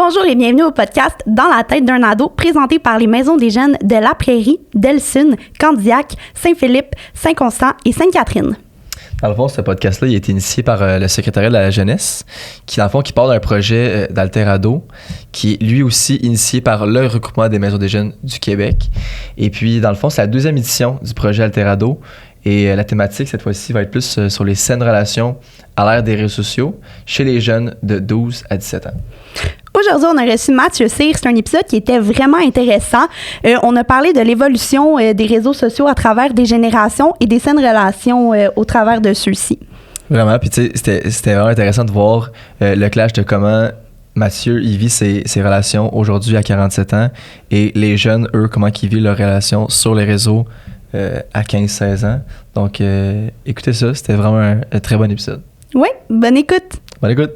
Bonjour et bienvenue au podcast Dans la tête d'un ado, présenté par les maisons des jeunes de La Prairie, Delsun, Candiac, Saint-Philippe, Saint-Constant et Sainte-Catherine. Dans le fond, ce podcast-là, il a été initié par le secrétariat de la jeunesse, qui, dans le fond, qui part d'un projet d'Alterado, qui est lui aussi initié par le regroupement des maisons des jeunes du Québec. Et puis, dans le fond, c'est la deuxième édition du projet Alterado. Et la thématique, cette fois-ci, va être plus sur les saines relations à l'ère des réseaux sociaux chez les jeunes de 12 à 17 ans. Aujourd'hui, on a reçu Mathieu Cyr. C'est un épisode qui était vraiment intéressant. On a parlé de l'évolution des réseaux sociaux à travers des générations et des saines relations au travers de ceux-ci. Vraiment, puis tu sais, c'était vraiment intéressant de voir le clash de comment Mathieu, il vit ses relations aujourd'hui à 47 ans et les jeunes, eux, comment ils vivent leurs relations sur les réseaux à 15-16 ans. Donc, écoutez ça, c'était vraiment un très bon épisode. Oui, bonne écoute. Bonne écoute.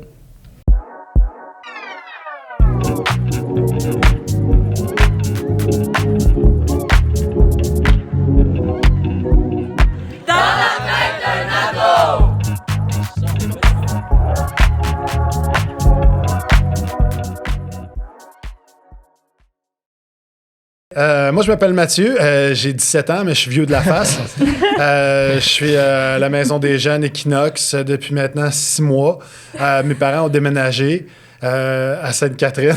Moi, je m'appelle Mathieu. J'ai 17 ans, mais je suis vieux de la face. Je suis à la maison des jeunes Equinox depuis maintenant 6 mois. Mes parents ont déménagé à Sainte-Catherine.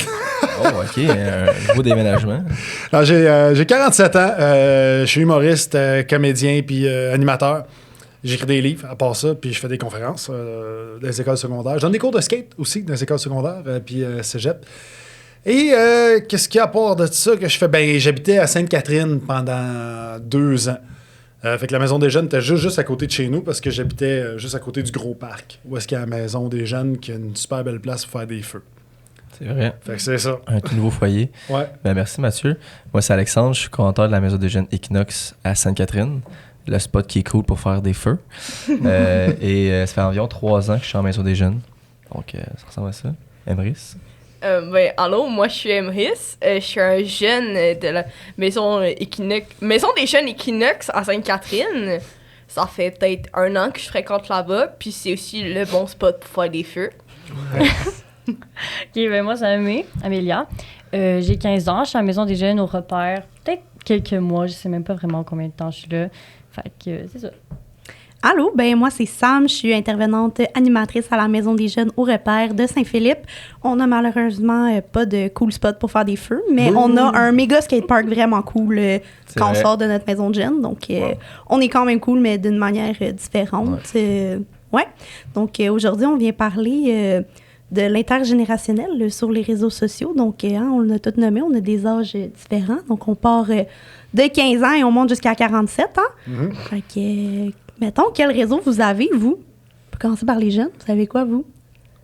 Oh, OK. Un nouveau déménagement. Alors, j'ai 47 ans. Je suis humoriste, comédien puis animateur. J'écris des livres, à part ça, puis je fais des conférences dans les écoles secondaires. Je donne des cours de skate aussi dans les écoles secondaires, puis cégep. Et qu'est-ce qu'il y a à part de ça que je fais? Ben, j'habitais à Sainte-Catherine pendant 2 ans. Fait que la maison des jeunes était juste à côté de chez nous parce que j'habitais juste à côté du gros parc. Où est-ce qu'il y a la maison des jeunes qui a une super belle place pour faire des feux. C'est vrai. Fait que c'est ça. Un tout nouveau foyer. Ouais. Ben, merci Mathieu. Moi, c'est Alexandre. Je suis coordonnateur de la maison des jeunes Equinox à Sainte-Catherine. Le spot qui est cool pour faire des feux. Ça fait environ 3 ans que je suis en maison des jeunes. Donc, ça ressemble à ça. Emrys. Allô, moi je suis Emrys. Je suis un jeune de la maison des jeunes Equinox à Sainte-Catherine. Ça fait peut-être 1 an que je fréquente là-bas, puis c'est aussi le bon spot pour faire des feux. OK, ben moi c'est Amélia. J'ai 15 ans, je suis à la maison des jeunes au repère. Peut-être quelques mois, je sais même pas vraiment combien de temps je suis là. Fait que c'est ça. Allô, ben moi c'est Sam, je suis intervenante animatrice à la Maison des jeunes au repère de Saint-Philippe. On a malheureusement pas de cool spot pour faire des feux, mais on a un méga skatepark vraiment cool quand on sort de notre maison de jeunes. Donc on est quand même cool, mais d'une manière différente. Ouais. Donc aujourd'hui, on vient parler de l'intergénérationnel sur les réseaux sociaux. Donc on l'a tout nommé, on a des âges différents. Donc on part de 15 ans et on monte jusqu'à 47 ans. Mm-hmm. Fait que... mettons, quel réseau vous avez, vous? On peut commencer par les jeunes. Vous savez quoi, vous?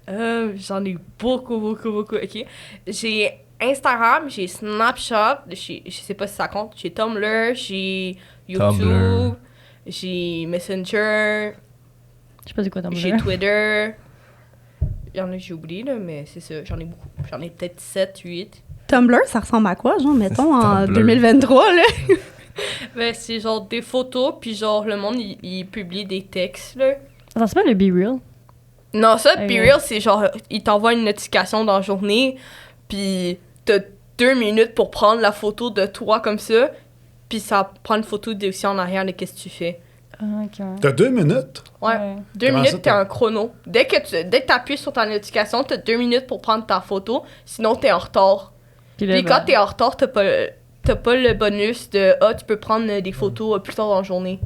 J'en ai beaucoup. OK. J'ai Instagram, j'ai Snapchat, je sais pas si ça compte. J'ai Tumblr, j'ai YouTube, j'ai Messenger. Je sais pas c'est quoi Tumblr. J'ai Twitter. Il y en a que j'ai oublié, là, mais c'est ça. J'en ai beaucoup. J'en ai peut-être 7, 8. Tumblr, ça ressemble à quoi, genre, mettons, en 2023, là? Ben, c'est genre des photos, puis genre, le monde, il publie des textes, là. Ça, c'est pas le Be Real? Non, ça, Be Real, c'est genre, il t'envoie une notification dans la journée, puis t'as 2 minutes pour prendre la photo de toi comme ça, puis ça prend une photo aussi en arrière de qu'est-ce que tu fais. OK. T'as 2 minutes? Ouais. 2 minutes, t'as un chrono. Dès que t'appuies sur ta notification, t'as 2 minutes pour prendre ta photo, sinon t'es en retard. Puis quand t'es en retard, t'as pas le bonus de « Ah, tu peux prendre des photos plus tard dans la journée. »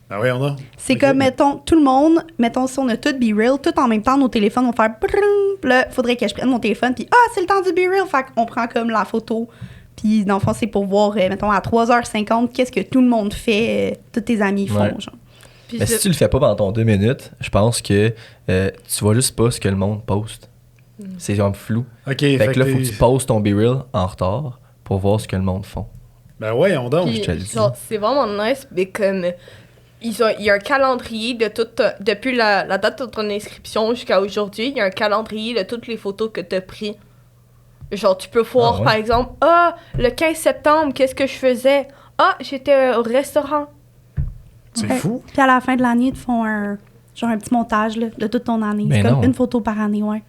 Ah oui, on a. C'est comme, mettons, tout le monde, mettons, si on a tout Be Real, tout en même temps, nos téléphones vont faire « brrrr », puis là, faudrait que je prenne mon téléphone, puis « Ah, c'est le temps du Be Real », fait qu'on prend comme la photo. Puis, dans le fond, c'est pour voir, mettons, à 3h50, qu'est-ce que tout le monde fait, tous tes amis font, genre. Mais si tu le fais pas pendant ton 2 minutes, je pense que tu vois juste pas ce que le monde poste. C'est genre flou. OK. Fait que là, faut que tu postes ton Be Real en retard pour voir ce que le monde font. Ben ouais, on donne. C'est vraiment nice, mais comme il y a un calendrier de tout, depuis la date de ton inscription jusqu'à aujourd'hui, il y a un calendrier de toutes les photos que tu as prises. Genre, tu peux voir, par exemple, le 15 septembre, qu'est-ce que je faisais? J'étais au restaurant. C'est fou. Puis à la fin de l'année, ils te font un petit montage là, de toute ton année. Mais c'est comme non. une photo par année, ouais.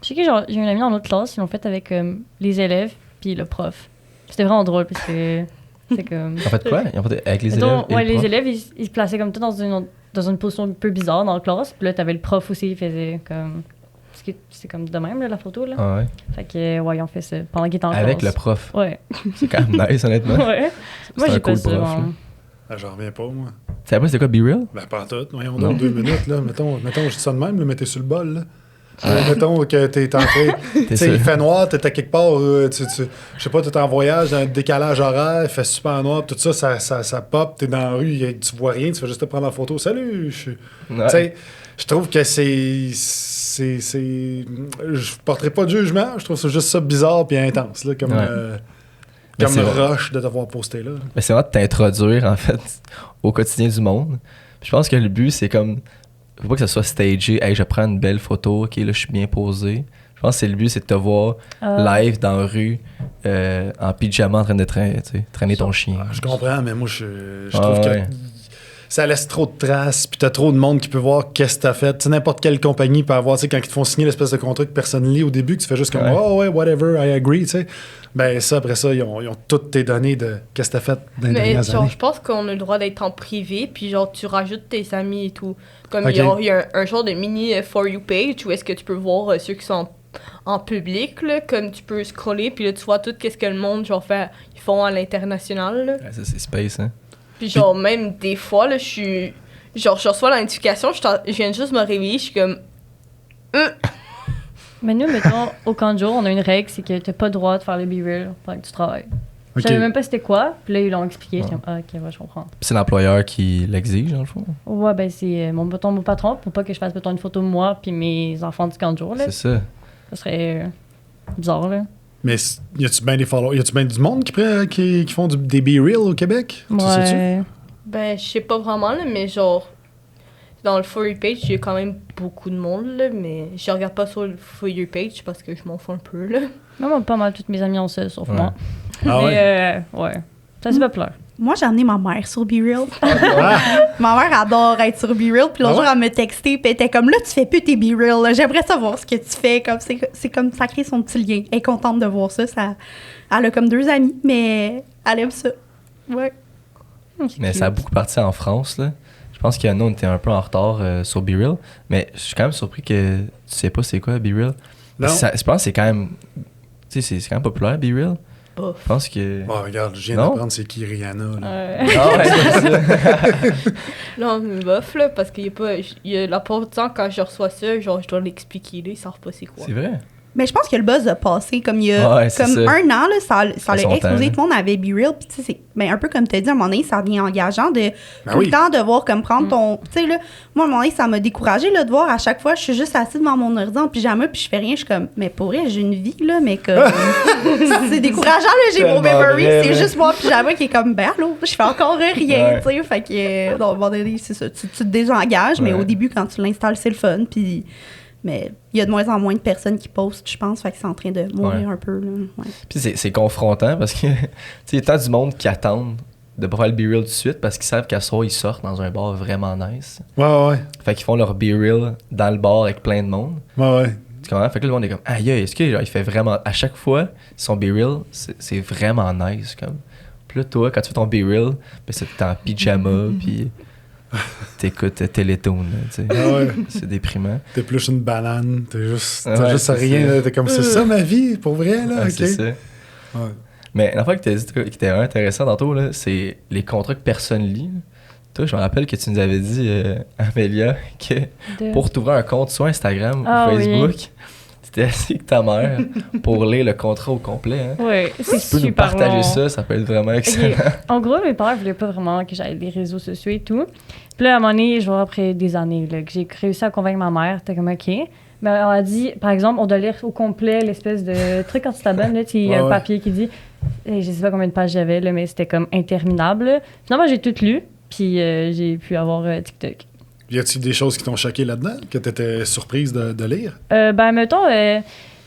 Je sais que genre, j'ai une amie dans l'autre classe, ils l'ont fait avec les élèves puis le prof. C'était vraiment drôle parce que c'est comme... En fait quoi? Ils ont fait avec les élèves Donc, et ouais, le les prof? élèves, ils se plaçaient comme tout dans une position un peu bizarre dans la classe. Puis là, t'avais le prof aussi, il faisait comme... C'est comme de même, là, la photo, là. Ah ouais. Fait que, ouais, ils ont fait ça pendant qu'ils étaient en classe. Avec le prof. Ouais. C'est quand même nice, honnêtement. Ouais. Moi, un j'ai cool pas ça. prof, là. Ah, j'en reviens pas, moi. Tu sais pas c'était quoi Be Real? Ben, pas en tout. Voyons Non. donc 2 minutes, là. Mettons, je dis ça de même, là, mais t'es sur le bol, là. Mettons que t'es en train... Tu sais, il fait noir, t'es à quelque part, je sais pas, t'es en voyage, dans un décalage horaire, il fait super noir, tout ça, ça pop, t'es dans la rue, tu vois rien, tu fais juste te prendre en photo. Salut! Ouais. Tu sais, je trouve que je porterai pas de jugement, je trouve ça juste ça bizarre puis intense, là, comme... Ouais. Mais Comme c'est le vrai. rush de devoir poster là. Mais c'est vraiment de t'introduire, en fait, au quotidien du monde. Puis je pense que le but, c'est comme... Faut pas que ça soit stagé. Hey, je prends une belle photo, ok, là, je suis bien posé. Je pense que le but, c'est de te voir live dans la rue, en pyjama, en train de traîner ton chien. Je comprends, mais moi, je trouve ouais. que ça laisse trop de traces, puis t'as trop de monde qui peut voir qu'est-ce que t'as fait. Tu sais, n'importe quelle compagnie peut avoir, tu sais, quand ils te font signer l'espèce de contrat que personne lit au début, que tu fais juste comme, Ouais. oh ouais, whatever, I agree, tu sais. Ben ça, après ça, ils ont toutes tes données de qu'est-ce que t'as fait dans les Mais dernières genre, années. je pense qu'on a le droit d'être en privé, puis genre, tu rajoutes tes amis et tout. Comme Ok. il y a un genre de mini For You page où est-ce que tu peux voir ceux qui sont en public, là, comme tu peux scroller, puis là, tu vois tout qu'est-ce que le monde, genre, ils font à l'international, là. Ouais, ça, c'est space, hein. Puis genre, même des fois, là, je reçois la notification, je viens juste me réveiller, je suis comme... Mais nous, mettons, au camp de jour, on a une règle, c'est que t'as pas le droit de faire les B-Real pendant que tu travailles. Je Ok. savais même pas c'était quoi, puis là, ils l'ont expliqué. Ouais. J'étais comme, ah, ok, ouais, je comprends. Puis c'est l'employeur qui l'exige, dans le fond. Ouais, ben, c'est mon patron, pour pas que je fasse, mettons, une photo de moi puis mes enfants du camp de jour, là. C'est ça. Ça serait bizarre, là. Mais y a-tu bien des followers? Y a-tu bien du monde qui font des be-real au Québec? Tu sais-tu? Ouais. Ben, je sais pas vraiment, là, mais genre... Dans le For You page, il y a quand même beaucoup de monde, là, mais je regarde pas sur le For You page parce que je m'en fous un peu, là. Moi, pas mal toutes mes amies ont ça, sauf Ouais. moi. Ah ouais? Mais, ouais. Ça, c'est populaire. Moi, j'ai amené ma mère sur BeReal. Ah! Ma mère adore être sur BeReal. Puis l'autre Ah ouais? jour, elle me textait. Puis elle était comme, là, tu fais plus tes BeReal. là. J'aimerais savoir ce que tu fais. Comme, c'est comme ça crée son petit lien. Elle est contente de voir ça. Elle a comme 2 amis, mais elle aime ça. Ouais. Mais ça a beaucoup parti en France, là. Je pense que nous, on était un peu en retard sur Be Real. Mais je suis quand même surpris que tu sais pas c'est quoi Be Real. Non. Je pense que c'est quand même... Tu sais, c'est quand même populaire, Be Real. Bof. Je pense que... Bon, regarde, je viens Non? d'apprendre c'est qui Rihanna. Là. Ah ouais, c'est ça. Non, mais bof, là, parce qu'il y a pas... la plupart du temps, quand je reçois ça, genre, je dois l'expliquer, là, ils savent pas c'est quoi. C'est vrai. Mais je pense que le buzz a passé comme il y a Ouais, c'est comme ça. 1 an, là, ça Ça a fait son explosé. temps, Tout le monde avait BeReal. Puis, tu sais, un peu comme tu as dit, à un moment donné, ça devient engageant de tout oui. le temps devoir comme prendre ton. Tu sais, là, moi, à un moment donné, ça m'a découragé de voir à chaque fois, je suis juste assise devant mon ordi en pyjama, puis je fais rien. Je suis comme, mais pour vrai, j'ai une vie, là, mais comme. c'est décourageant, là, j'ai mon Tellement memory. vrai, C'est là. juste moi en pyjama qui est comme, ben, allô, je fais encore rien, Ouais. tu sais. Fait que, non, à un moment donné, c'est ça. Tu te désengages, mais Ouais. au début, quand tu l'installes, c'est le fun. Puis. Mais il y a de moins en moins de personnes qui postent, je pense, fait que c'est en train de mourir un peu. Là. Ouais. Puis c'est confrontant parce que, tu sais, il y a tant du monde qui attendent de pas faire le Be Real tout de suite parce qu'ils savent qu'à soir, ils sortent dans un bar vraiment nice. Ouais. Fait qu'ils font leur Be Real dans le bar avec plein de monde. Ouais. Tu comprends? Fait que là, le monde est comme, aïe, est-ce que genre, il fait vraiment. À chaque fois, son Be Real, c'est vraiment nice. Comme. Puis là, toi, quand tu fais ton Be Real, ben, c'est en pyjama, puis t'écoutes Télétoon, là, tu sais. Ah ouais. C'est déprimant. T'es plus une banane. T'as Ouais, juste c'est rien. ça. Là, t'es comme, c'est ça ma vie, pour vrai, là? Ouais, ok. c'est ça. Ouais. Mais l'affaire que tu as dit qui était vraiment intéressant tantôt, là, c'est les contrats que personne lit. là. Toi, je me rappelle que tu nous avais dit, Amélia, que pour t'ouvrir un compte sur Instagram Ah ou oui. Facebook, c'était assis avec ta mère pour lire le contrat au complet. Hein. Ouais, c'est Tu peux nous super partager long. ça peut être vraiment excellent. Ok. En gros, mes parents voulaient pas vraiment que j'aille les réseaux sociaux et tout. Puis là, à un moment donné, je vois après des années là, que j'ai réussi à convaincre ma mère. T'es comme, OK. Mais on a dit, par exemple, on doit lire au complet l'espèce de truc quand tu t'abonnes. Là, il y a un Ouais. papier qui dit, je sais pas combien de pages j'avais, là, mais c'était comme interminable. là. Finalement, j'ai tout lu. Puis j'ai pu avoir TikTok. Y a-t-il des choses qui t'ont choqué là-dedans, que t'étais surprise de lire? Ben, mettons,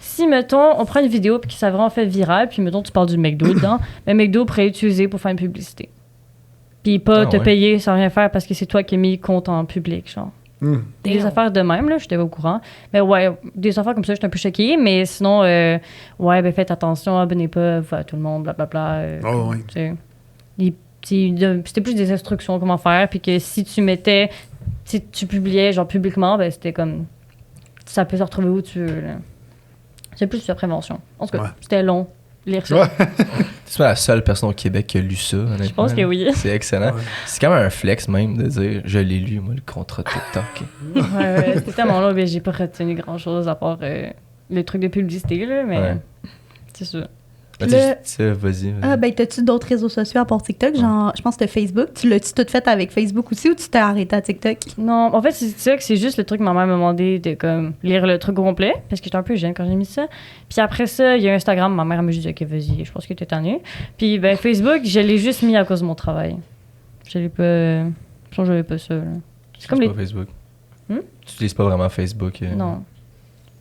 si, mettons, on prend une vidéo puis que ça a vraiment fait viral, puis, mettons, tu parles du McDo dedans, mais McDo pourrait utiliser pour faire une publicité. Puis pas Ah te ouais. payer sans rien faire parce que c'est toi qui as mis le compte en public, genre. Des affaires de même, là, j'étais pas au courant. Mais ouais, des affaires comme ça, j'étais un peu choquée. Mais sinon, ouais, ben faites attention, abonnez pas à tout le monde, blablabla. Oh, oui. C'était plus des instructions comment faire. Puis que si tu mettais, si tu publiais genre publiquement, ben c'était comme, ça peut se retrouver où tu veux. Là. C'est plus de la prévention. En tout cas, c'était long. Lire ça. Ouais. Tu es la seule personne au Québec qui a lu ça, honnêtement. Je pense que oui. C'est excellent. Ouais. C'est quand même un flex même de dire je l'ai lu, moi, le contrat de TikTok. Ouais, c'était tellement long, mais j'ai pas retenu grand-chose à part le truc de publicité, là, mais Ouais. c'est ça. Ben, tu sais, vas-y. Ah, ben, t'as-tu d'autres réseaux sociaux à part TikTok? Genre, je pense que t'as Facebook. Tu l'as-tu tout fait avec Facebook aussi ou tu t'es arrêté à TikTok? Non, en fait, c'est ça que c'est juste le truc que ma mère m'a demandé de comme, lire le truc au complet, parce que j'étais un peu jeune quand j'ai mis ça. Puis après ça, il y a Instagram, ma mère m'a juste dit, OK, vas-y, je pense que t'es tannée. Puis ben, Facebook, je l'ai juste mis à cause de mon travail. Je l'ai pas. Je pense que j'avais pas ça. Là. C'est comme les. pas Facebook. Hmm? Tu utilises pas vraiment Facebook? Non.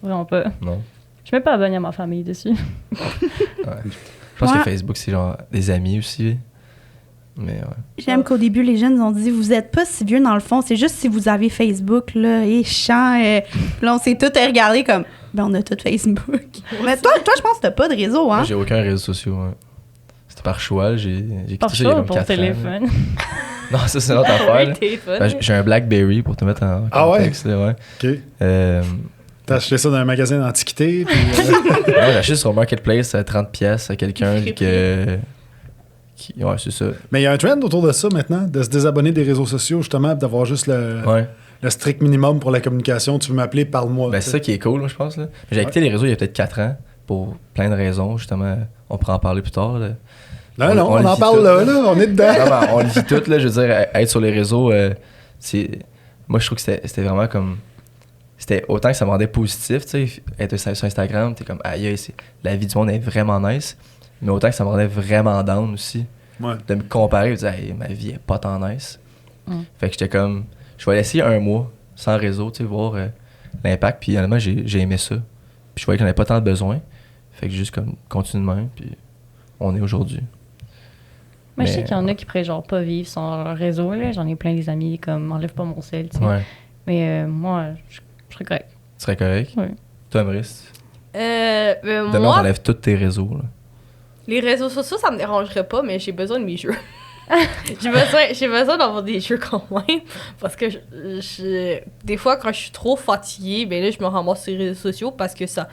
Vraiment pas. Non. Je suis même pas abonnée à ma famille dessus. Ouais. Je pense Ouais. que Facebook, c'est genre des amis aussi. Mais ouais. J'aime qu'au début, les jeunes ont dit vous êtes pas si vieux dans le fond, c'est juste si vous avez Facebook, là, et chant. Là, on s'est tous regardés comme ben, on a tout Facebook. Mais toi, je pense que t'as pas de réseau, hein? Moi, j'ai aucun réseau social. Ouais. C'était par choix. J'ai Par quitté ça il y a choix comme pour 4 ans, là. téléphone. Non, ça, c'est notre affaire. Ouais, là. téléphone. Ben, j'ai un Blackberry pour te mettre en Ah ouais? contexte. Là, ouais. OK. T'as acheté ça dans un magasin d'antiquité. Puis, Ouais, j'ai acheté sur Marketplace à 30$ à quelqu'un ouais, c'est ça. Mais il y a un trend autour de ça maintenant, de se désabonner des réseaux sociaux, justement, d'avoir juste Ouais. le strict minimum pour la communication. Tu veux m'appeler, parle-moi. Ben, tu c'est sais. ça qui est cool, moi, je pense. Là. J'ai quitté les réseaux il y a peut-être 4 ans pour plein de raisons. Justement, on pourra en parler plus tard. Là. Non, on on le en vit parle tout, là, là. on est dedans. Non, ben, on le vit tout, là. Je veux dire, être sur les réseaux, c'est. Moi, je trouve que c'était vraiment comme. C'était autant que ça me rendait positif, tu sais. Être sur Instagram, t'es comme, aïe, la vie du monde est vraiment nice. Mais autant que ça me rendait vraiment down aussi. Ouais. De me comparer et de dire, hey, ma vie est pas tant nice. Mm. Fait que j'étais comme, je vais laisser un mois sans réseau, tu sais, voir l'impact. Puis honnêtement, j'ai aimé ça. Puis je voyais que j'en avais pas tant de besoin. Fait que juste comme, continue de même. Puis on est aujourd'hui. Moi, je Mais, sais qu'il y en a qui pourraient genre pas vivre sans leur réseau. Là. J'en ai plein des amis comme enlève pas mon sel. Tu sais. Ouais. Mais moi, je serais correct. Tu serais correct? Oui. Toi, Maurice? Ben, Demain, on moi, enlève tous tes réseaux. Là. les réseaux sociaux, ça me dérangerait pas, mais j'ai besoin de mes jeux. j'ai besoin d'avoir des jeux quand même. Parce que des fois, quand je suis trop fatiguée, ben là, je me ramasse sur les réseaux sociaux parce que ça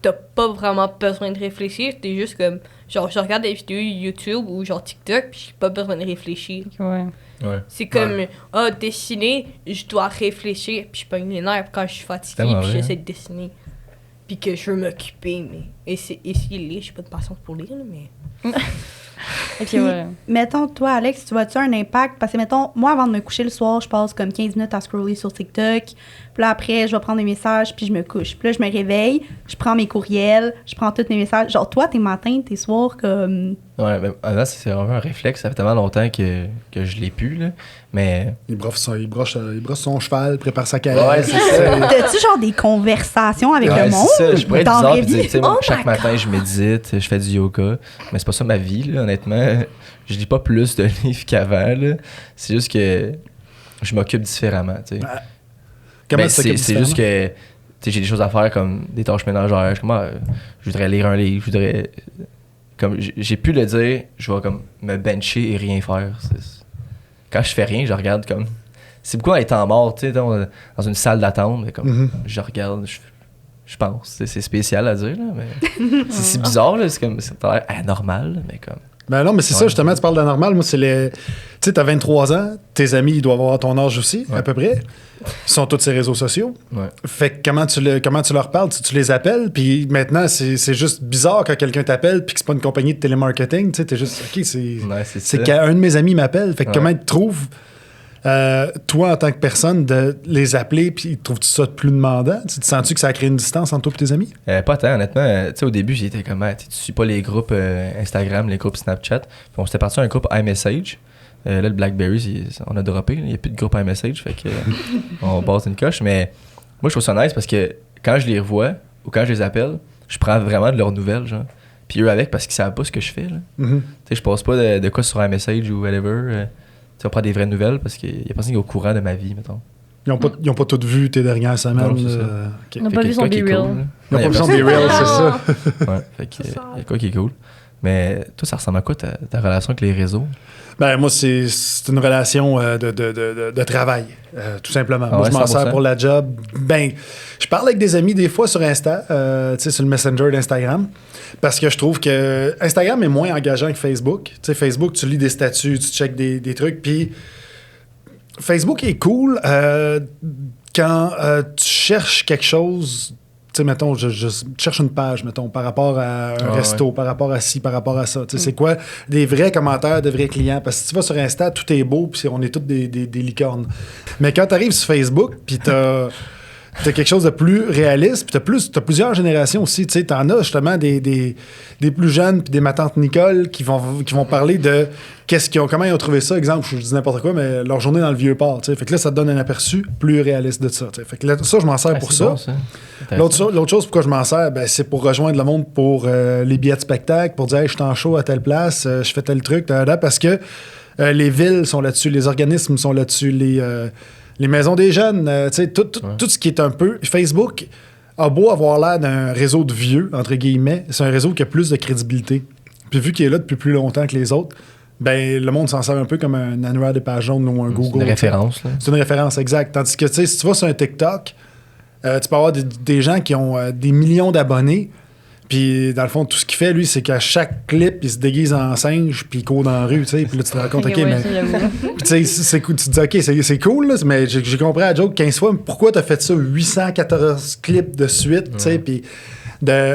t'as pas vraiment besoin de réfléchir. T'es juste comme, genre, je regarde des vidéos YouTube ou genre TikTok, puis j'ai pas besoin de réfléchir. Ouais. Ouais. C'est comme, dessiner, je dois réfléchir, puis je pogne les nerfs quand je suis fatiguée, Tellement puis vrai, j'essaie de dessiner. Puis que je veux m'occuper, mais essayer de lire, j'ai pas de patience pour lire, là, mais... Ok, Puis, ouais. mettons, toi, Alex, tu vois-tu un impact? Parce que, mettons, moi, avant de me coucher le soir, je passe comme 15 minutes à scroller sur TikTok. Puis là, après, je vais prendre des messages, puis je me couche. Puis là, je me réveille, je prends mes courriels, je prends tous mes messages. Genre, toi, tes matins, tes soirs, comme... Ouais, ben, honnêtement, c'est vraiment un réflexe. Ça fait tellement longtemps que je l'ai plus, là. Mais. Il brosse son cheval, prépare sa carrière. Ouais, c'est ça. T'as-tu, genre, des conversations avec Ouais, le monde? c'est ça. Je pourrais être dans bizarre la et dire, vie? tu sais, moi, Oh chaque my matin, je médite, je fais du yoga. Mais c'est pas ça ma vie, là, honnêtement. Je lis pas plus de livres qu'avant, là. C'est juste que je m'occupe différemment, tu sais. Comment Ben, tu t'occupes c'est juste que tu sais, j'ai des choses à faire comme des tâches ménagères. Je suis comme, je voudrais lire un livre, je voudrais. Comme, j'ai pu le dire, je vais comme me bencher et rien faire. Quand je fais rien, je regarde comme. C'est beaucoup en étant mort, tu sais, dans une salle d'attente, mais comme Mhm. je regarde, je pense. C'est spécial à dire, là, mais c'est bizarre, là, c'est comme, ça a l'air anormal, mais comme. Ben non, mais c'est ça, justement, tu parles de normal. Moi, c'est les. Tu sais, t'as 23 ans, tes amis, ils doivent avoir ton âge aussi, Ouais. à peu près. Ils sont tous ces réseaux sociaux. Ouais. Fait que comment tu leur parles? Tu les appelles, puis maintenant, c'est juste bizarre quand quelqu'un t'appelle, puis que c'est pas une compagnie de télémarketing. Tu sais, t'es juste, OK, Ouais, c'est c'est ça. qu'un de mes amis m'appelle. Fait que Ouais. comment ils te trouvent, toi, en tant que personne, de les appeler, puis trouves-tu ça plus demandant? Tu te sens-tu que ça a créé une distance entre toi et tes amis? Pas tant, honnêtement. Tu sais, au début, j'étais comme, tu suis pas les groupes Instagram, les groupes Snapchat. Puis on s'était parti à un groupe iMessage. Là, le Blackberry, on a droppé. Il n'y a plus de groupe iMessage. Fait que on base une coche. Mais moi, je trouve ça nice parce que quand je les revois ou quand je les appelle, je prends vraiment de leurs nouvelles, genre. Puis eux avec parce qu'ils savent pas ce que je fais, là. Mhm. Tu sais, je passe pas de quoi sur iMessage ou whatever. Tu sais, on prend des vraies nouvelles parce qu'il y a personne qui est au courant de ma vie, mettons. Ils n'ont pas toutes vu tes dernières semaines. Non, c'est ça. OK. On n'a pas vu son Quelqu'un qui est Be Real. cool, là. Ils n'ont Ouais, pas vu son y a Be Real, c'est ça. personne. Ouais, fait que, il y a quoi qui est cool. Mais toi, ça ressemble à quoi ta relation avec les réseaux? Ben, moi, c'est une relation de travail, tout simplement. Ah moi, ouais, je m'en 100%. sers pour la job. Ben, je parle avec des amis des fois sur Insta, tu sais, sur le Messenger d'Instagram, parce que je trouve que Instagram est moins engageant que Facebook. Tu sais, Facebook, tu lis des statuts, tu checkes des trucs, puis Facebook est cool quand tu cherches quelque chose. Tu sais, mettons, je cherche une page, mettons, par rapport à un resto, par rapport à ci, par rapport à ça. Tu sais, c'est quoi des vrais commentaires de vrais clients? Parce que si tu vas sur Insta, tout est beau, puis on est tous des licornes. Mais quand tu arrives sur Facebook, puis t'as quelque chose de plus réaliste, puis t'as plusieurs générations aussi. Tu sais, t'en as justement des plus jeunes, puis des ma tante Nicole qui vont parler de comment ils ont trouvé ça. Exemple, je dis n'importe quoi, mais leur journée dans le Vieux-Port. Tu sais. Fait que là, ça te donne un aperçu plus réaliste de ça. Tu sais. Fait que là, ça, je m'en sers pour ça. Bon, ça. L'autre chose pourquoi je m'en sers, ben, c'est pour rejoindre le monde pour les billets de spectacle, pour dire hey, je suis en show à telle place, je fais tel truc, parce que les villes sont là-dessus, les organismes sont là-dessus, les maisons des jeunes, tu sais, tout ce qui est un peu... Facebook a beau avoir l'air d'un réseau de vieux, entre guillemets, c'est un réseau qui a plus de crédibilité. Puis vu qu'il est là depuis plus longtemps que les autres, ben le monde s'en sert un peu comme un annuaire des pages jaunes ou un Google. C'est une référence, là. C'est une référence, exact. Tandis que, tu sais, si tu vas sur un TikTok, tu peux avoir des gens qui ont des millions d'abonnés, puis dans le fond, tout ce qu'il fait, lui, c'est qu'à chaque clip, il se déguise en singe, puis il court dans la rue, tu sais, puis là, tu te rends compte, OK, mais... Puis tu sais, c'est cool, tu te dis, OK, c'est cool, là, mais j'ai compris à la joke 15 fois, mais pourquoi t'as fait ça 814 clips de suite, tu sais, puis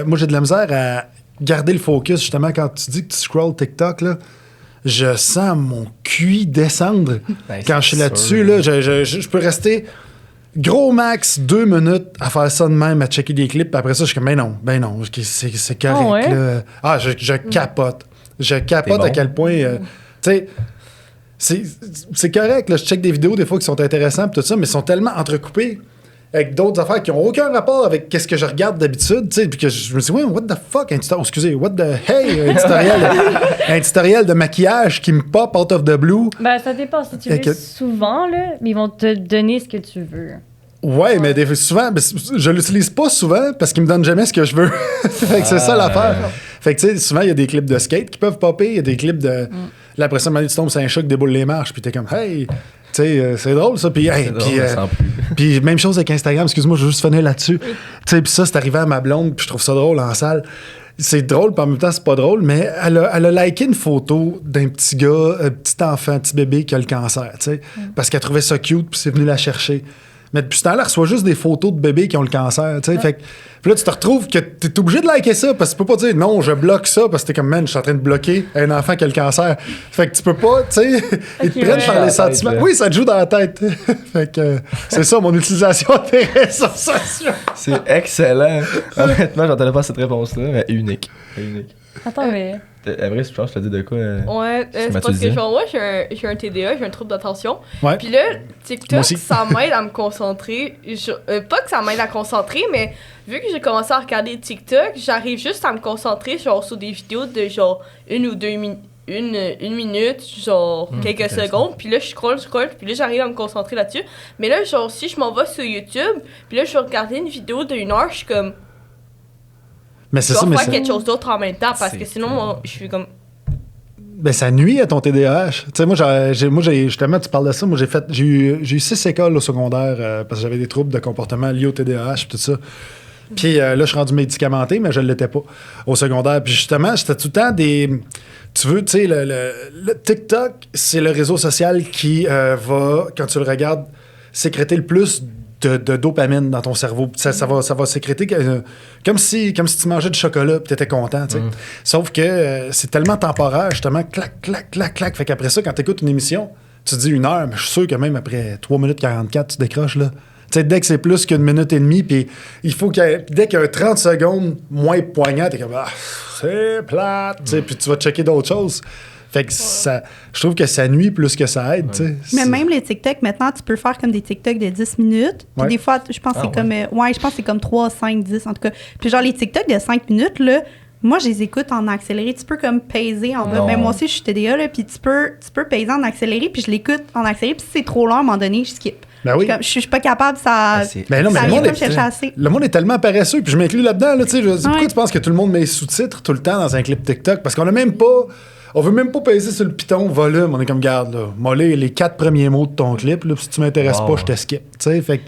moi, j'ai de la misère à garder le focus, justement, quand tu dis que tu scrolls TikTok, là, je sens mon QI descendre quand je suis là-dessus, là, je peux rester... Gros max 2 minutes à faire ça de même, à checker des clips, puis après ça, je suis comme, ben non, c'est correct. Oh ouais? Là. Ah, je capote. Je capote bon. à quel point. Tu sais, c'est correct, là, je check des vidéos des fois qui sont intéressantes, tout ça, mais ils sont tellement entrecoupés avec d'autres affaires qui n'ont aucun rapport avec ce que je regarde d'habitude, tu sais, puis que je me suis dit, what the fuck, un tutoriel de maquillage qui me pop out of the blue. Ben, ça dépend. Si tu veux souvent, là, ils vont te donner ce que tu veux. Ouais, mais souvent, je l'utilise pas souvent parce qu'il me donne jamais ce que je veux. Fait que c'est ça l'affaire. Fait que tu sais, souvent, il y a des clips de skate qui peuvent popper, il y a des clips de... Là, après ça, tu tombes sur un chat qui déboule les marches, puis t'es comme, hey, tu sais, c'est drôle ça. Puis, hey, puis même chose avec Instagram, excuse-moi, je veux juste finir là-dessus. Tu sais, puis ça, c'est arrivé à ma blonde, puis je trouve ça drôle en salle. C'est drôle, puis en même temps, c'est pas drôle, mais elle a liké une photo d'un petit gars, un petit enfant, un petit bébé qui a le cancer, tu sais, parce qu'elle trouvait ça cute, puis c'est venu la chercher. Mais depuis ce temps-là, elle reçoit juste des photos de bébés qui ont le cancer, tu sais. Fait que puis là, tu te retrouves que t'es obligé de liker ça parce que tu peux pas dire non, je bloque ça parce que t'es comme, man, je suis en train de bloquer un enfant qui a le cancer. Fait que tu peux pas, tu sais, ils te prennent par les sentiments. Oui, ça te joue dans la tête. Fait que c'est ça, mon utilisation des réseaux sociaux. C'est excellent. Honnêtement, j'entendais pas cette réponse-là, mais unique. Attends, mais... Après, je pense que je te dis de quoi. Ouais, c'est parce que genre, moi, j'ai un TDA, j'ai un trouble d'attention. Ouais. Puis là, TikTok, ça m'aide à me concentrer. Pas que ça m'aide à concentrer, mais vu que j'ai commencé à regarder TikTok, j'arrive juste à me concentrer genre sur des vidéos de genre 1 ou 2 minutes. Une minute, genre quelques secondes, puis là je scroll, puis là j'arrive à me concentrer là-dessus. Mais là, genre, si je m'en vais sur YouTube, puis là je vais regarder une vidéo d'1 heure, je suis comme. Mais c'est je ça, dois mais faire quelque chose d'autre en même temps, parce que sinon, cool. moi, je suis comme. Ben, ça nuit à ton TDAH. Tu sais, moi, justement, tu parles de ça. Moi, j'ai eu 6 écoles au secondaire parce que j'avais des troubles de comportement liés au TDAH et tout ça. Puis là, je suis rendu médicamenté, mais je ne l'étais pas au secondaire. Puis justement, j'étais tout le temps des... Tu veux, tu sais, le TikTok, c'est le réseau social qui va, quand tu le regardes, sécréter le plus de dopamine dans ton cerveau. Ça va sécréter comme si tu mangeais du chocolat et tu étais content. Tu sais. Sauf que c'est tellement temporaire, justement, clac, clac, clac, clac. Fait qu'après ça, quand tu écoutes une émission, tu te dis 1 heure, mais je suis sûr que même après 3 minutes 44, tu décroches là. Tu sais, dès que c'est plus qu'une minute et demie, puis il faut dès qu'il y a 30 secondes moins poignant, t'es comme c'est plate, tu sais, puis tu vas checker d'autres choses. Fait que ça, je trouve que ça nuit plus que ça aide, tu sais. Mais même les TikTok, maintenant, tu peux faire comme des TikTok de 10 minutes. Puis Ouais. des fois, je pense que c'est comme... je pense que c'est comme 3, 5, 10, en tout cas. Puis genre, les TikTok de 5 minutes, là, moi, je les écoute en accéléré. Tu peux comme peser en bas. Même moi aussi, je suis TDA, là, puis tu peux peser en accéléré, puis je l'écoute en accéléré. Puis si c'est trop long, à un moment donné, je skip. Ben oui. Je suis pas capable, ça. Mais non, mais ça le vient monde pas me est- chercher assez. Le monde est tellement paresseux, puis je m'inclus là-dedans. Là, tu sais, pourquoi Ouais. tu penses que tout le monde met les sous-titres tout le temps dans un clip TikTok? Parce qu'on a même pas. On veut même pas peser sur le piton volume. On est comme, garde, là. Moi, les 4 premiers mots de ton clip, là, si tu m'intéresses Wow. pas, je te skip. Tu sais, fait que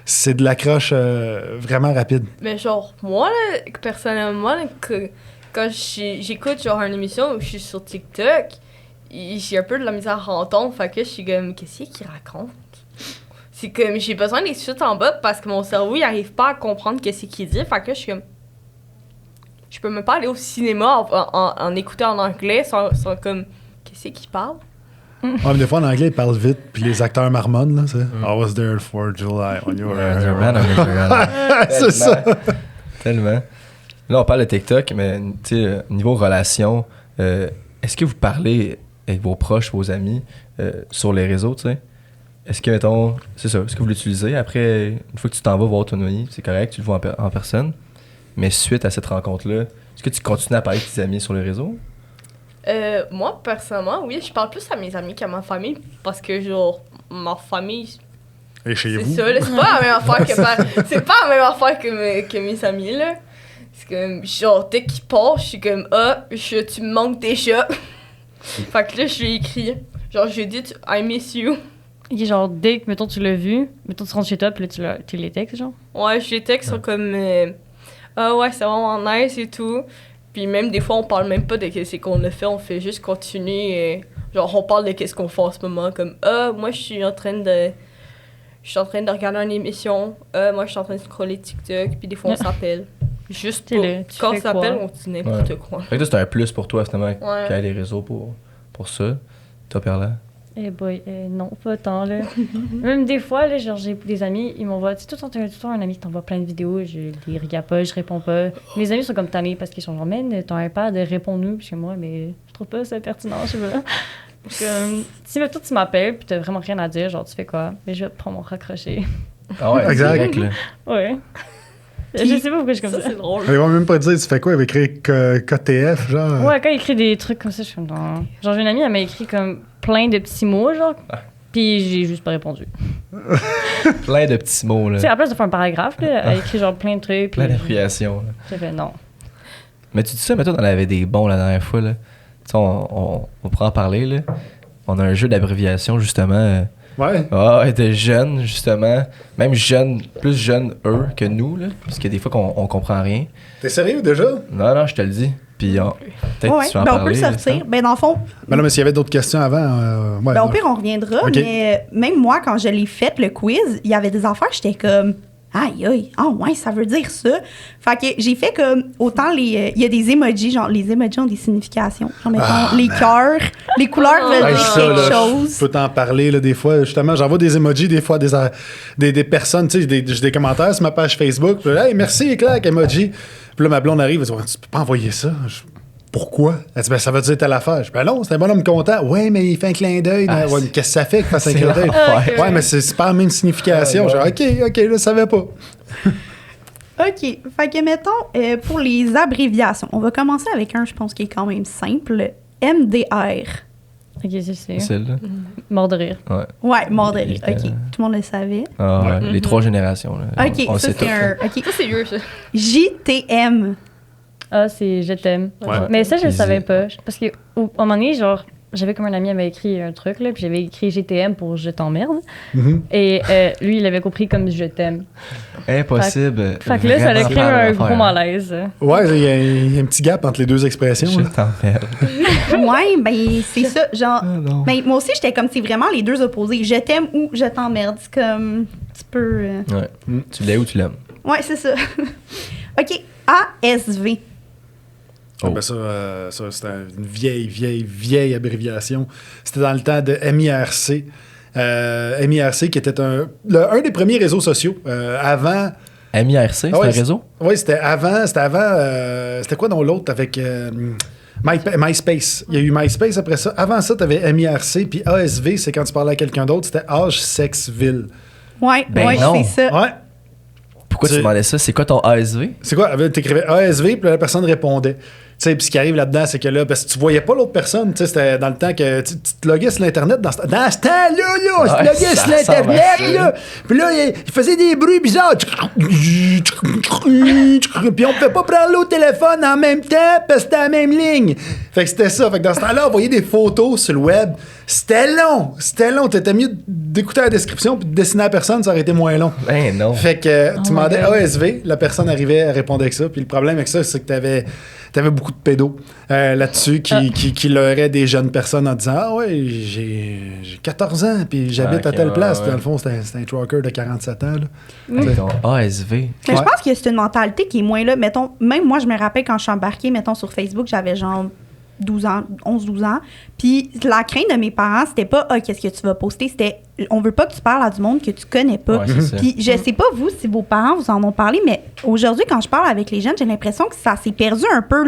c'est de l'accroche vraiment rapide. Mais genre, moi, là, personnellement, là, quand j'écoute genre une émission où je suis sur TikTok, j'ai un peu de la misère à entendre, fait que je suis comme, qu'est-ce qu'il raconte? C'est comme, j'ai besoin des suites en bas parce que mon cerveau, il arrive pas à comprendre qu'est-ce qu'il dit, fait que je suis comme, je peux même pas aller au cinéma en écoutant en anglais sans comme, qu'est-ce qu'il parle? Ouais, mais des fois, en anglais, ils parlent vite, puis les acteurs marmonnent. Là, c'est I was there for July when you were. C'est ça. Tellement. Là, on parle de TikTok, mais tu sais, niveau relation, est-ce que vous parlez avec vos proches, vos amis, sur les réseaux, tu sais? Est-ce que, mettons, c'est ça, est-ce que vous l'utilisez? Après, une fois que tu t'en vas voir ton ami, c'est correct, tu le vois en personne. Mais suite à cette rencontre-là, est-ce que tu continues à parler avec tes amis sur les réseaux? Moi, personnellement, oui, je parle plus à mes amis qu'à ma famille parce que, genre, ma famille, Et chez c'est vous? ça, là, c'est pas la même affaire c'est pas la même affaire que mes amis, là. C'est comme, genre, dès qu'ils partent, je suis comme, tu me manques déjà. Fait que là, je lui ai écrit, genre, je lui ai dit, I miss you. Ok, genre, dès que, mettons, tu l'as vu, mettons, tu rentres chez toi, puis là, tu les textes, genre. Ouais, je les texte, sont comme, ouais, c'est vraiment nice et tout. Puis même des fois, on parle même pas de ce qu'on a fait, on fait juste continuer. Genre, on parle de qu'est-ce qu'on fait en ce moment, comme, moi, je suis en train de regarder une émission. Moi, je suis en train de scroller TikTok. Puis des fois, on s'appelle. Juste pour... Tu Quand on fais s'appelle, quoi? on dit n'importe Ouais. quoi. Fait que là, c'est un plus pour toi, finalement, Ouais. qu'il y ait les réseaux pour ça. Toi, Perla? Eh boy, non, pas tant, là. Même des fois, là, genre, j'ai des amis, ils m'envoient, tu sais, tout le temps, un ami qui t'envoie plein de vidéos, je les regarde pas, je réponds pas. Mes amis sont comme tannés parce qu'ils sont genre, man, ton iPad, réponds-nous. Puis moi, mais je trouve pas ça pertinent, je sais pas. Comme, si toi, tu m'appelles, puis t'as vraiment rien à dire, genre, tu fais quoi? Mais je vais prendre mon raccrocher. Ah ouais, Exact. direct, là. Ouais. Puis- Je sais pas pourquoi je suis comme Ça, ça. c'est drôle. Ils vont même pas te dire, tu fais quoi? Ils vont écrire KTF, genre. Ouais, quand il écrit des trucs comme ça, je suis comme non. Genre, j'ai une amie, elle m'a écrit comme plein de petits mots, genre. Puis j'ai juste pas répondu. Plein de petits mots, là. Tu sais, à la place de faire un paragraphe, là, elle a écrit genre plein de trucs. Plein puis d'abréviations, là. j'ai fait non. Mais tu dis ça, mais toi, on avait des bons la dernière fois, là. Tu sais, on pourra en parler, là. On a un jeu d'abréviation, justement. Ouais. Ouais, de jeunes, justement. Même jeunes, plus jeunes, eux, que nous, là. Parce que des fois, on comprend rien. T'es sérieux déjà? Non, je te le dis. Puis, peut-être Ouais, que tu vas en ben on peut parler. le sortir. Sam. Ben dans le fond, Ben non, mais s'il y avait d'autres questions avant. Ouais, ben au ouais. pire, on reviendra. Ok. Mais même moi, quand je l'ai fait, le quiz, il y avait des affaires, j'étais comme, aïe, aïe, ah ouais, ça veut dire ça. Fait que j'ai fait comme, autant il y a des emojis, genre, les emojis ont des significations. Genre, mettons, les cœurs, les couleurs veulent Hey, dire ça, quelque là, chose. Je peux t'en parler, là, des fois. Justement, j'envoie des emojis, des fois, des personnes, tu sais, j'ai des commentaires sur ma page Facebook. Puis, hey, merci, clac, emoji. Puis là, ma blonde arrive, elle dit, tu peux pas envoyer ça. Pourquoi? Elle dit, ben, ça veut dire telle affaire. Je dis, ben non, c'est un bonhomme content. Ouais, mais il fait un clin d'œil. Ah, Ouais, mais qu'est-ce que ça fait qu'il fasse un c'est clin d'œil? l'enfer. Ouais, mais c'est pas la même signification. Ah, Je dis, OK, là, je savais pas. OK. Fait que, mettons, pour les abréviations, on va commencer avec un, je pense, qui est quand même simple. MDR. Ok, je sais. Celle-là. Mort de rire. Ouais. Ouais, mort de rire. OK. Euh, Tout le monde le savait. Ah, ouais. Les 3 générations, là. OK, On le ça, sait c'est tous, un... là. OK. Ça, c'est vieux, ça. JTM. Ah, c'est je t'aime. Ouais. Mais ça, je le Puis- savais pas. Parce que, à un moment donné, genre, j'avais comme un ami, elle m'a écrit un truc, là, puis j'avais écrit GTM pour je t'emmerde. Mhm. Et lui, il avait compris comme je t'aime. Impossible. Fait que là, ça a Vraiment créé faire un l'affaire. gros malaise. Ouais, il y a un petit gap entre les deux expressions. Je là. t'emmerde. Ouais, ben, c'est ça. Genre, Ah, non. ben, moi aussi, j'étais comme, c'est vraiment les deux opposés. Je t'aime ou je t'emmerde. C'est comme, un petit peu... Ouais. Tu l'aimes ou tu l'aimes? Ouais, c'est ça. OK. ASV. Oh. Ben ça, c'était une vieille abréviation. C'était dans le temps de MIRC. MIRC qui était un des premiers réseaux sociaux. Avant. MIRC, c'est Ah ouais, un réseau? Oui, c'était avant. C'était quoi dans l'autre avec MySpace. Il y a eu MySpace après ça. Avant ça, tu avais MIRC. Puis ASV, c'est quand tu parlais à quelqu'un d'autre. C'était Âge, Sexe, Ville. Ouais, Ben ouais, non. c'est ça. Ouais. Pourquoi tu C'est- demandais ça? C'est quoi ton ASV? C'est quoi? T'écrivais ASV, puis la personne répondait. Tu sais, puis ce qui arrive là-dedans, c'est que là, parce que tu voyais pas l'autre personne. Tu sais, c'était dans le temps que tu te loguais sur l'Internet. Dans ce temps-là, je te loguais sur l'Internet, là. Puis là, il faisait des bruits bizarres. Puis on pouvait pas prendre l'autre téléphone en même temps parce que c'était la même ligne. Fait que c'était ça. Fait que dans ce temps-là, on voyait des photos sur le web. C'était long. T'étais mieux d'écouter la description puis de dessiner à la personne, ça aurait été moins long. Ben non. Fait que tu demandais ASV, la personne arrivait, elle répondait avec ça. Puis le problème avec ça, c'est que t'avais beaucoup de pédos là-dessus qui leurraient des jeunes personnes en disant « Ah ouais, j'ai 14 ans, puis j'habite à telle place. » Dans le fond, c'était un trucker de 47 ans. Là. Avec ton ASV. Mais je pense que c'est une mentalité qui est moins là. Mettons, même moi, je me rappelle quand je suis embarquée, mettons, sur Facebook, j'avais genre 11-12 ans. Puis la crainte de mes parents, c'était pas qu'est-ce que tu vas poster, c'était on veut pas que tu parles à du monde que tu connais pas. Ouais, c'est ça. Puis je sais pas vous si vos parents vous en ont parlé, mais aujourd'hui quand je parle avec les jeunes, j'ai l'impression que ça s'est perdu un peu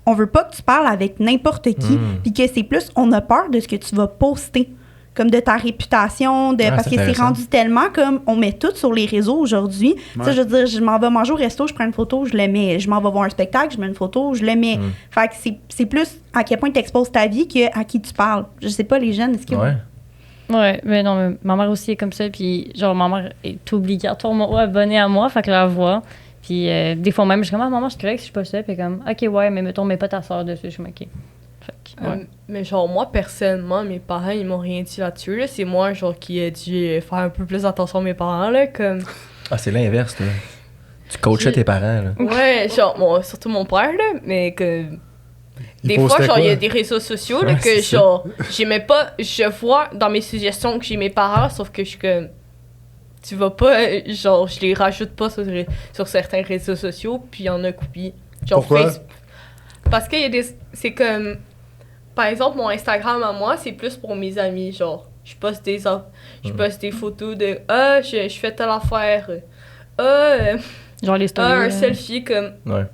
on veut pas que tu parles avec n'importe qui, puis que c'est plus on a peur de ce que tu vas poster. Comme de ta réputation, parce que c'est rendu tellement comme on met tout sur les réseaux aujourd'hui. Ouais. Ça, je veux dire, je m'en vais manger au resto, je prends une photo, je le mets. Je m'en vais voir un spectacle, je mets une photo, je le mets. Fait que c'est plus à quel point tu exposes ta vie qu'à qui tu parles. Je sais pas, les jeunes, est-ce que... Ouais. Ouais, mais non, mais ma mère aussi est comme ça. Puis, genre, ma mère est obligatoirement abonnée à moi, fait que la voix. Puis, des fois même, je suis comme, maman, je suis correcte si je poste ça. Puis, comme, OK, ouais, mais mettons, mets pas ta soeur dessus. Je suis OK. Fait que, ouais. Mais genre, moi, personnellement, mes parents, ils m'ont rien dit là-dessus. Là. C'est moi, genre, qui ai dû faire un peu plus attention à mes parents, là, comme... Ah, c'est l'inverse, toi. Tu coachais tes parents, là. Ouais, genre, surtout mon père, là, mais que... Des fois, genre, il y a des réseaux sociaux, là, que, genre, j'aimais pas... Je vois dans mes suggestions que j'ai mes parents, sauf que je suis comme... Tu vas pas... Genre, je les rajoute pas sur certains réseaux sociaux, puis il y en a coupé. Genre, pourquoi? Facebook. Parce qu'il y a des... C'est comme... Par exemple, mon Instagram à moi, c'est plus pour mes amis, genre. Je poste des photos de « Ah, je fais telle affaire. Genre les stories. Un selfie, comme... Ouais. »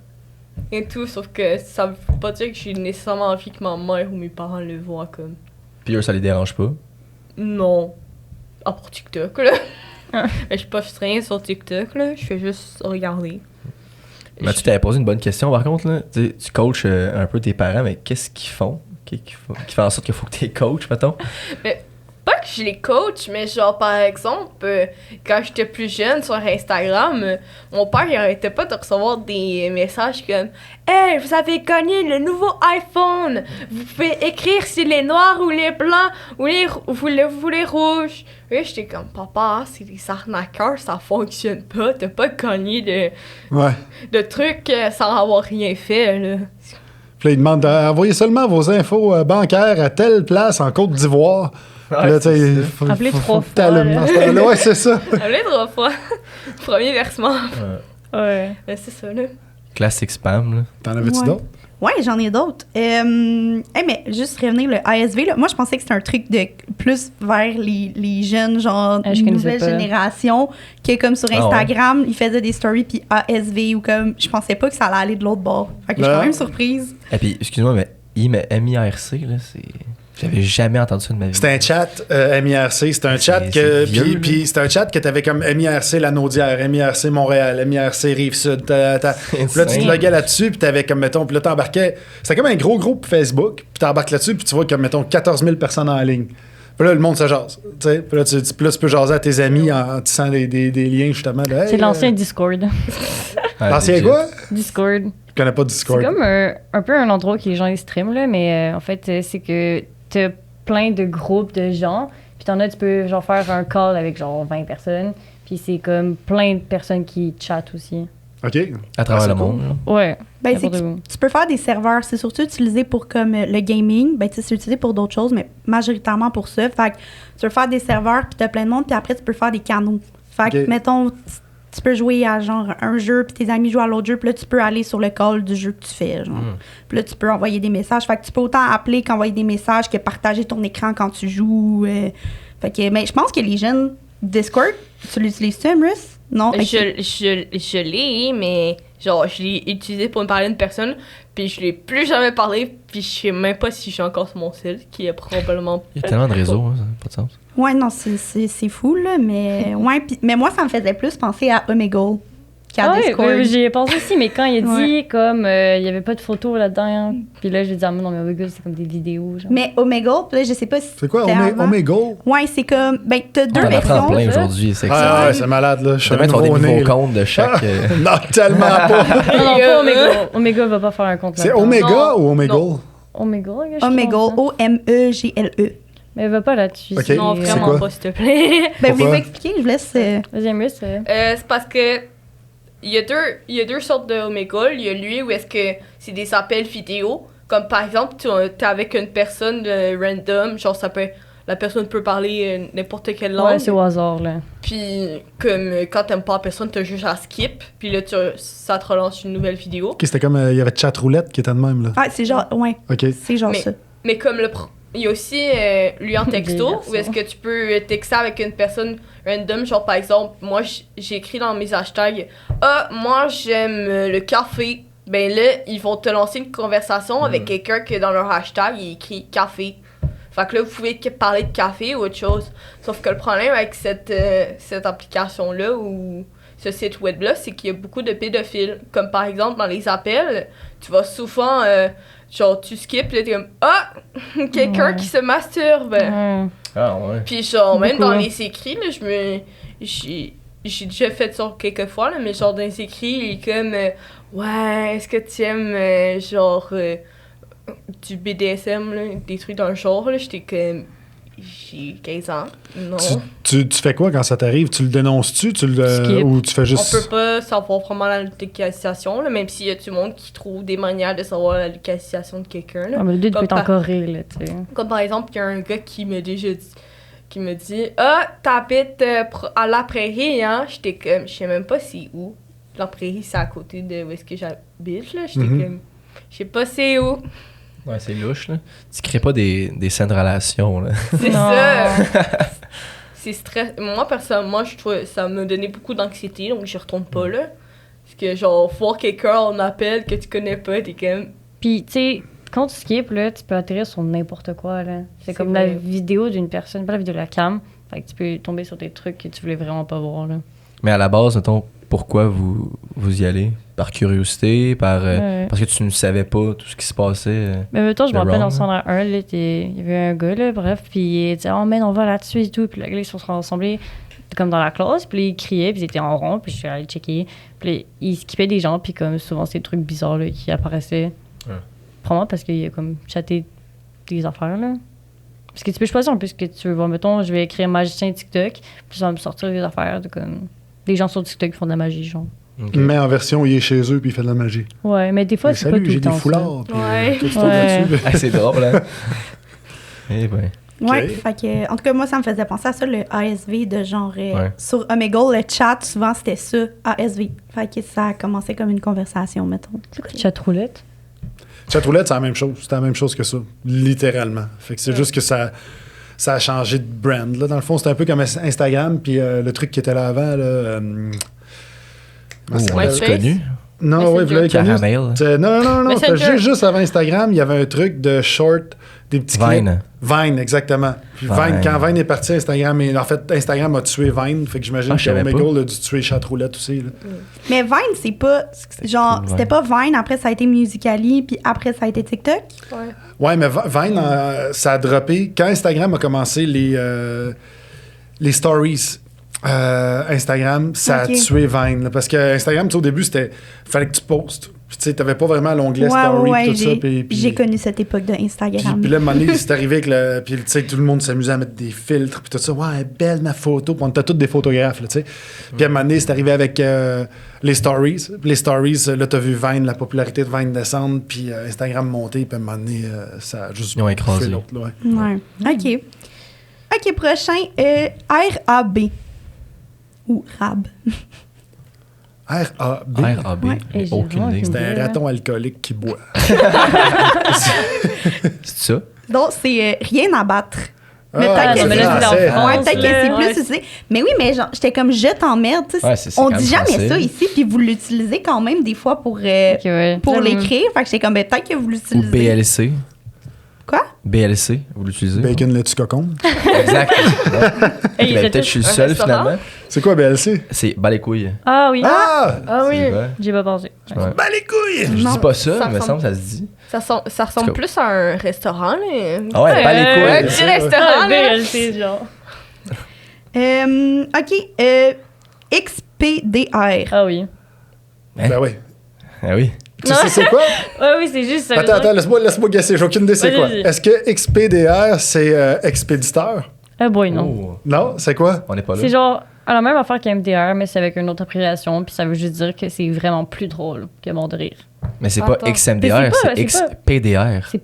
Et tout, sauf que ça veut pas dire que j'ai nécessairement envie que ma mère ou mes parents le voient, comme... Puis eux, ça les dérange pas. Non. Ah, pour TikTok, là. Mais je poste rien sur TikTok, là. Je fais juste regarder. Mais tu t'avais posé une bonne question, par contre, là. Tu coaches un peu tes parents, mais qu'est-ce qu'ils font? Qui fait en sorte qu'il faut que tu les coaches, mettons? Mais pas que je les coach, mais genre, par exemple, quand j'étais plus jeune sur Instagram, mon père, il arrêtait pas de recevoir des messages comme « Hey, vous avez gagné le nouveau iPhone! Vous pouvez écrire s'il est noir ou les blancs ou les rouges! » Et j'étais comme « Papa, c'est des arnaqueurs, ça fonctionne pas, t'as pas gagné de trucs sans avoir rien fait, là. » Puis là, il demande envoyez seulement vos infos bancaires à telle place en Côte d'Ivoire. Ouais, là, Appelez 3 fois. Ouais, c'est ça. Appelez 3 fois. Premier versement. Ouais. Mais c'est ça, là. Classique spam, là. T'en avais-tu d'autres? Ouais, j'en ai d'autres. Mais juste revenir, le ASV, là, moi, je pensais que c'était un truc de plus vers les jeunes, genre, Je connaissais nouvelle pas. génération, que comme sur Ah ouais. Instagram, ils faisaient des stories, puis ASV, ou comme, je pensais pas que ça allait aller de l'autre bord. Fait que je suis quand même surprise. Et puis, excuse-moi, mais MIRC, là, c'est... J'avais jamais entendu ça de ma vie. C'était un chat MIRC, c'était un chat que vieux, puis c'était un chat que t'avais comme MIRC La Naudière, MIRC Montréal, MIRC Rive-Sud. Puis là tu te loguais là-dessus, puis t'avais comme mettons, puis là t'embarquais, c'était comme un gros groupe Facebook, puis t'embarques là-dessus, puis tu vois comme mettons 14 000 personnes en ligne. Puis là le monde se jase, tu sais, puis là tu peux jaser à tes amis en tissant des liens justement de hey, C'est l'ancien Discord. L'ancien quoi? Discord. Je connais pas Discord. C'est comme un peu un endroit où les gens ils streament, là, mais en fait, c'est que t'as plein de groupes de gens, puis t'en as, tu peux genre faire un call avec genre 20 personnes, puis c'est comme plein de personnes qui chattent aussi. OK. À travers Ah, le c'est monde, là. Ouais. Ben, c'est que tu peux faire des serveurs. C'est surtout utilisé pour comme le gaming. Ben, tu sais, c'est utilisé pour d'autres choses, mais majoritairement pour ça. Fait que tu peux faire des serveurs, puis t'as plein de monde, puis après, tu peux faire des canaux. Fait que, Ok. mettons, tu peux jouer à genre un jeu, puis tes amis jouent à l'autre jeu, puis là, tu peux aller sur le call du jeu que tu fais, genre. Puis là, tu peux envoyer des messages. Fait que tu peux autant appeler qu'envoyer des messages que partager ton écran quand tu joues. Fait que, mais je pense que les jeunes Discord, tu l'utilises-tu, Amrus? Non? Je l'ai, mais genre, je l'ai utilisé pour me parler à une personne, puis je l'ai plus jamais parlé, puis je sais même pas si j'ai encore sur mon site, qui est probablement... Il y a tellement de réseaux, hein, ça n'a pas de sens. Ouais, non, c'est fou, là, mais... Ouais, mais moi, ça me faisait plus penser à Omegle. Cat Ah oui, Discord. j'y ai pensé aussi, mais quand il a dit comme il n'y avait pas de photos là-dedans, puis là, j'ai dit, ah non, mais Omegle, c'est comme des vidéos. Genre. Mais Omegle, puis là, je sais pas si. C'est quoi, c'était avant. Omegle? Ouais, c'est comme. Ben, t'as deux On en apprend versions. plein ça. aujourd'hui, c'est Ah, excellent. ouais, c'est malade, là. Je suis Demain, tu vas avoir des nouveaux comptes de chaque... Non, tellement pas. Non, pas Omegle. Omegle va pas faire un compte C'est là-dedans. Omega Non. ou Omegle? Non. Omegle, je Omegle, pense, hein. O-M-E-G-L-E. Mais elle va pas là-dessus. Ok. Non, C'est vraiment quoi? pas, s'il te plaît. Ben, Pourquoi? voulez-vous expliquer? Je vous laisse. Vas-y, Amos. C'est parce que il y a deux sortes de Omegle. Il y a lui où est-ce que c'est des appels vidéo. Comme par exemple, t'es avec une personne random, genre la personne peut parler n'importe quelle langue. Ouais, c'est au hasard, là. Puis comme quand t'aimes pas la personne, t'as juste à skip. Puis là, ça te relance une nouvelle vidéo. Ok, c'était comme. Il y avait Chatroulette qui était de même, là. Ah, c'est genre. Ouais, Ok. c'est genre Mais- ça. Mais comme il y a aussi lui en texto, Des où est-ce que tu peux texter avec une personne random, genre par exemple, moi j'ai écrit dans mes hashtags, moi j'aime le café. Ben là, ils vont te lancer une conversation avec quelqu'un que dans leur hashtag, il écrit café. Fait que là, vous pouvez parler de café ou autre chose. Sauf que le problème avec cette application-là ou ce site web-là, c'est qu'il y a beaucoup de pédophiles. Comme par exemple, dans les appels, tu vas souvent, genre, tu skips, là, t'es comme, quelqu'un Ouais. qui se masturbe. Ouais. Ah ouais. Puis genre, même Beaucoup, dans hein. les écrits, là, j'ai déjà fait ça quelques fois, là, mais genre dans les écrits, il est comme ouais, est-ce que tu aimes genre du BDSM, là, des trucs dans le genre, là, j'étais comme j'ai 15 ans. Non. Tu fais quoi quand ça t'arrive? Tu le dénonces-tu? Skip. Ou tu fais On juste. peut pas savoir vraiment la localisation, là, même s'il y a du monde qui trouve des manières de savoir la localisation de quelqu'un. Là. Ah, mais le doute peut Comme être par- en Corée, là, tu sais. Comme par exemple, il y a un gars qui me dit t'habites à la prairie, hein? J'étais comme, je sais même pas c'est où. La prairie, c'est à côté de où est-ce que j'habite, là. J'étais Mhm. comme, je sais pas c'est où. Ouais, c'est louche, là. Tu crées pas des saines relations, là. C'est Non. ça. C'est stress. Moi, personnellement, je trouve ça me donnait beaucoup d'anxiété, donc j'y retourne pas, là. Parce que, genre, voir quelqu'un en appel que tu connais pas, t'es comme. Puis, tu sais, quand tu skips, là, tu peux atterrir sur n'importe quoi, là. C'est C'est comme vrai. la vidéo d'une personne, pas la vidéo de la cam. Fait que tu peux tomber sur des trucs que tu voulais vraiment pas voir, là. Mais à la base, mettons, pourquoi vous y allez? Par curiosité? Ouais. Parce que tu ne savais pas tout ce qui se passait? Mais mettons, je me Le rappelle wrong, dans son 1, là, il y avait un gars, là, bref, puis il disait, oh, man, on va là-dessus et tout. Puis là, ils se sont rassemblés comme dans la classe, puis ils criaient, puis ils étaient en rond, puis je suis allée checker. Puis là, ils skippaient des gens, puis comme souvent, c'est des trucs bizarres, là, qui apparaissaient. Ouais. Probablement parce qu'il y a comme chatté des affaires, là. Parce que tu peux choisir un peu ce que tu veux voir. Mettons, je vais écrire magicien TikTok, puis ça va me sortir des affaires de comme des gens sur TikTok qui font de la magie, genre. Ok. Mais en version, il est chez eux puis il fait de la magie. Ouais, mais des fois, Et c'est pas salut, tout j'ai le des temps. ça. foulards. Puis, Ouais. tout tourne Ouais. là-dessus. Ah, c'est drôle, hein? Eh ben. Ouais, Ok. fait que, en tout cas, moi, ça me faisait penser à ça, le ASV de genre. Ouais. Sur Omegle, le chat, souvent, c'était ça, ASV. Fait que ça a commencé comme une conversation, mettons. Chatroulette. Chatroulette, c'est la même chose. C'est la même chose que ça, littéralement. Fait que c'est juste que ça a changé de brand. Là. Dans le fond, c'était un peu comme Instagram, puis le truc qui était là avant. Là, comment ça Oh, ouais, s'appelle? tu connu? Non, Messenger. ouais, vous l'avez connu. Caramel. Non, c'était Messenger. juste avant Instagram, il y avait un truc de short, des petits clips. Vine. Vine, exactement. Puis Vine, Vine. quand Vine est parti, Instagram, en fait, Instagram a tué Vine, fait que j'imagine Ah, que je savais Omegle a dû tuer Chatroulette aussi. Là. Mais Vine, c'est pas. C'était Genre, cool, c'était Vine. pas Vine, après ça a été Musical.ly, puis après ça a été TikTok. Ouais. Ouais, mais Vine, ça a droppé. Quand Instagram a commencé les stories, Instagram, ça Ok. a tué Vine. Là, parce que Instagram, tu sais, au début, fallait que tu postes. Puis tu sais, t'avais pas vraiment l'onglet story ouais, tout ça. Puis, j'ai connu cette époque de Instagram. Puis là, à un moment donné, c'est arrivé que puis tu sais, tout le monde s'amusait à mettre des filtres, puis tout ça. Ouais, belle ma photo. Puis on était tous des photographes, là, tu sais. Puis à un moment donné, c'est arrivé avec les stories. Puis les stories, là, t'as vu Vine, la popularité de Vine descendre, puis Instagram monter, puis à un moment donné, ça a juste Ils ont écrasé. fait l'autre, là, ouais. Ouais. OK. OK, prochain, RAB. Ou RAB. RAB. RAB. Ouais. Et j'ai Aucune vraiment idée. C'est un Ouais. raton alcoolique qui boit. C'est ça? Donc, c'est rien à battre. Mais Ah, peut-être c'est que mais là, c'est français, dans hein. Ouais, France, peut-être que là, c'est ouais. plus utilisé. Mais oui, mais genre, j'étais comme je t'emmerde. Tu sais, Ouais, c'est on quand dit même jamais français. ça ici, puis vous l'utilisez quand même des fois pour Ok, ouais. pour J'avoue. l'écrire. Fait que j'étais comme, ben, peut-être que vous Ou l'utilisez. BLC? Quoi? BLC, vous l'utilisez? Bacon, laitue, cocon. Exact. Hey, Ben, c'était- peut-être que je suis le un seul restaurant? finalement. C'est quoi BLC? C'est bas les couilles. Ah oui. Ah! Ah oui. C'est vrai. J'ai pas pensé. Ouais. Bah les couilles! Je Non, dis pas ça, ça mais il me ressemble- semble que ça se dit. Ça ressemble plus à un restaurant, là. Ah ouais, bas les Un couilles. petit ouais. restaurant, Ah, là. BLT, genre. OK. XPDR. Ah oui. Ben oui. Ah oui. Tu sais c'est quoi? Ah oui, c'est juste ça. veut Attends, dire- laisse-moi guesser. J'ai aucune idée c'est Vas-y, quoi. vas-y. Est-ce que XPDR, c'est expéditeur? Ah boy, non. Oh, Non, c'est quoi? on n'est pas là. C'est genre à la même affaire qu'MDR, mais c'est avec une autre abréviation, puis ça veut juste dire que c'est vraiment plus drôle que Mort de rire. Mais c'est pas Attends. XMDR, Mais c'est c'est pas- XPDR. C'est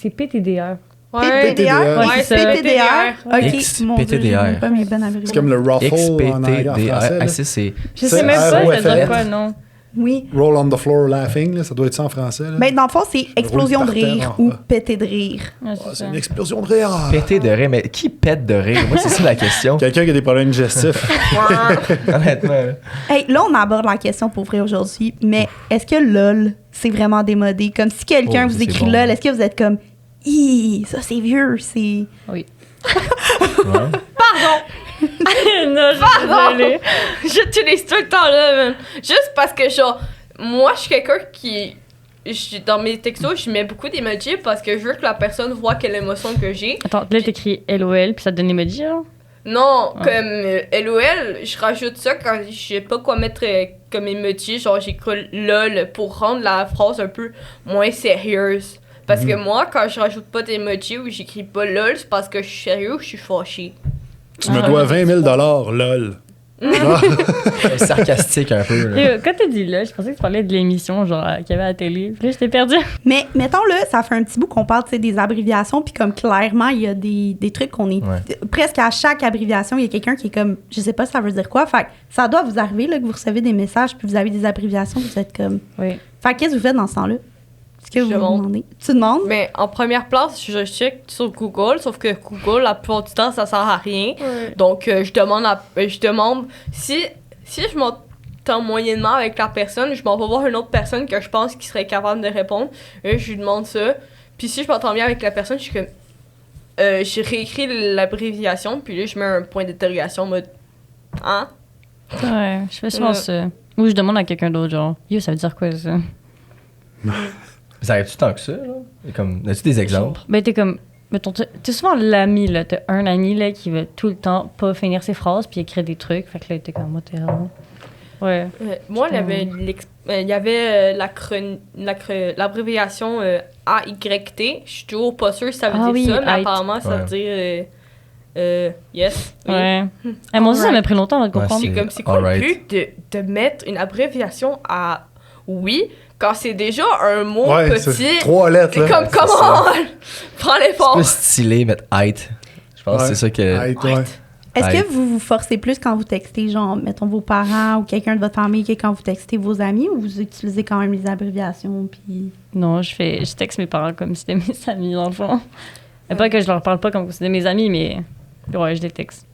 PTDR. Ouais. PTDR. Ouais, c'est ça. PTDR. OK. X, Mon Dieu, PTDR. j'ai pas mes bonnes abréviations. C'est comme le ruffle en anglais, en XPTDR. français. Ah, là. c'est Je C'est sais même pas, ça veut ROFL. dire quoi, non? Oui. Roll on the floor laughing, là, ça doit être ça en français. Là. Ben, dans le fond, c'est explosion de par terre, rire en ou bas. péter de rire. Ah, Ah, c'est c'est ça. une explosion de rire. Péter de rire, mais qui pète de rire? Moi, c'est ça la question. Quelqu'un qui a des problèmes digestifs. Honnêtement. là. Hey, là, on aborde la question pour vrai aujourd'hui, mais est-ce que LOL, c'est vraiment démodé? Comme si quelqu'un Oh, vous c'est écrit bon. LOL, est-ce que vous êtes comme, hi, ça c'est vieux, c'est. Ouais. Non, je suis désolée. J'utilise tout le temps là, man. Juste parce que, genre, moi, je suis quelqu'un qui. Dans mes textos, je mets beaucoup d'emojis parce que je veux que la personne voit quelle émotion que j'ai. Attends, là, t'écris LOL, puis ça te donne l'emoji, genre? Non, Ah. comme LOL, je rajoute ça quand je sais pas quoi mettre comme emoji. Genre, j'écris LOL pour rendre la phrase un peu moins sérieuse. Parce que moi, quand je rajoute pas d'emoji ou j'écris pas LOL, c'est parce que je suis sérieux ou je suis fâché. Tu me Ah, dois ouais. 20 000 lol. Ah. Sarcastique un peu. là. Et, quand t'as dit là, je pensais que tu parlais de l'émission, genre, qu'il y avait à la télé. Puis là, j'étais perdue. Mais mettons là, ça fait un petit bout qu'on parle tu sais, des abréviations, puis comme clairement, il y a des trucs qu'on est. Ouais. Presque à chaque abréviation, il y a quelqu'un qui est comme, je sais pas ça veut dire quoi. Fait que ça doit vous arriver là, que vous recevez des messages, puis vous avez des abréviations, puis vous êtes comme. Oui. Fait que qu'est-ce que vous faites dans ce temps-là? Est-ce que Je vous vous demande. demandez? Tu demandes? Mais en première place, je check sur Google, sauf que Google, la plupart du temps, ça sert à rien. Donc, je demande si je m'entends moyennement avec la personne, je m'en vais voir une autre personne que je pense qui serait capable de répondre. Et je lui demande ça. Puis si je m'entends bien avec la personne, je suis comme. Je réécris l'abréviation, puis là, je mets un point d'interrogation en mode. Hein? Ouais, je fais souvent ça. Ou je demande à quelqu'un d'autre, genre, yo, ça veut dire quoi ça? Ça arrive-tu tant que ça? Là? Et comme, as-tu des exemples? Ben, t'es comme. Mettons, t'es souvent l'ami, là. T'as un ami, là, qui veut tout le temps pas finir ses phrases puis écrire des trucs. Fait que là, t'es comme, moi, t'es vraiment. Ouais. Moi, il y avait l'abréviation AYT. Je suis toujours pas sûre si ça veut Ah dire oui, ça, mais AYT. apparemment, ça veut dire. Yes. Oui. Ouais. Eh, moi aussi, ça m'a pris longtemps avant de Ouais, comprendre. C'est comme, c'est quoi Alright. le but de mettre une abréviation à oui quand c'est déjà un mot Ouais, petit? c'est 3 lettres. C'est Là. comme, c'est comment? Prends C'est l'effort. plus stylé, mettre height. Je pense que c'est ça que. Ouais. Est-ce Ouais. que vous vous forcez plus quand vous textez, genre, mettons, vos parents ou quelqu'un de votre famille que quand vous textez vos amis, ou vous utilisez quand même les abréviations, puis... Non, je texte mes parents comme si c'était mes amis, dans le fond. Pas que je leur parle pas comme si c'était mes amis, mais. Ouais, je les texte.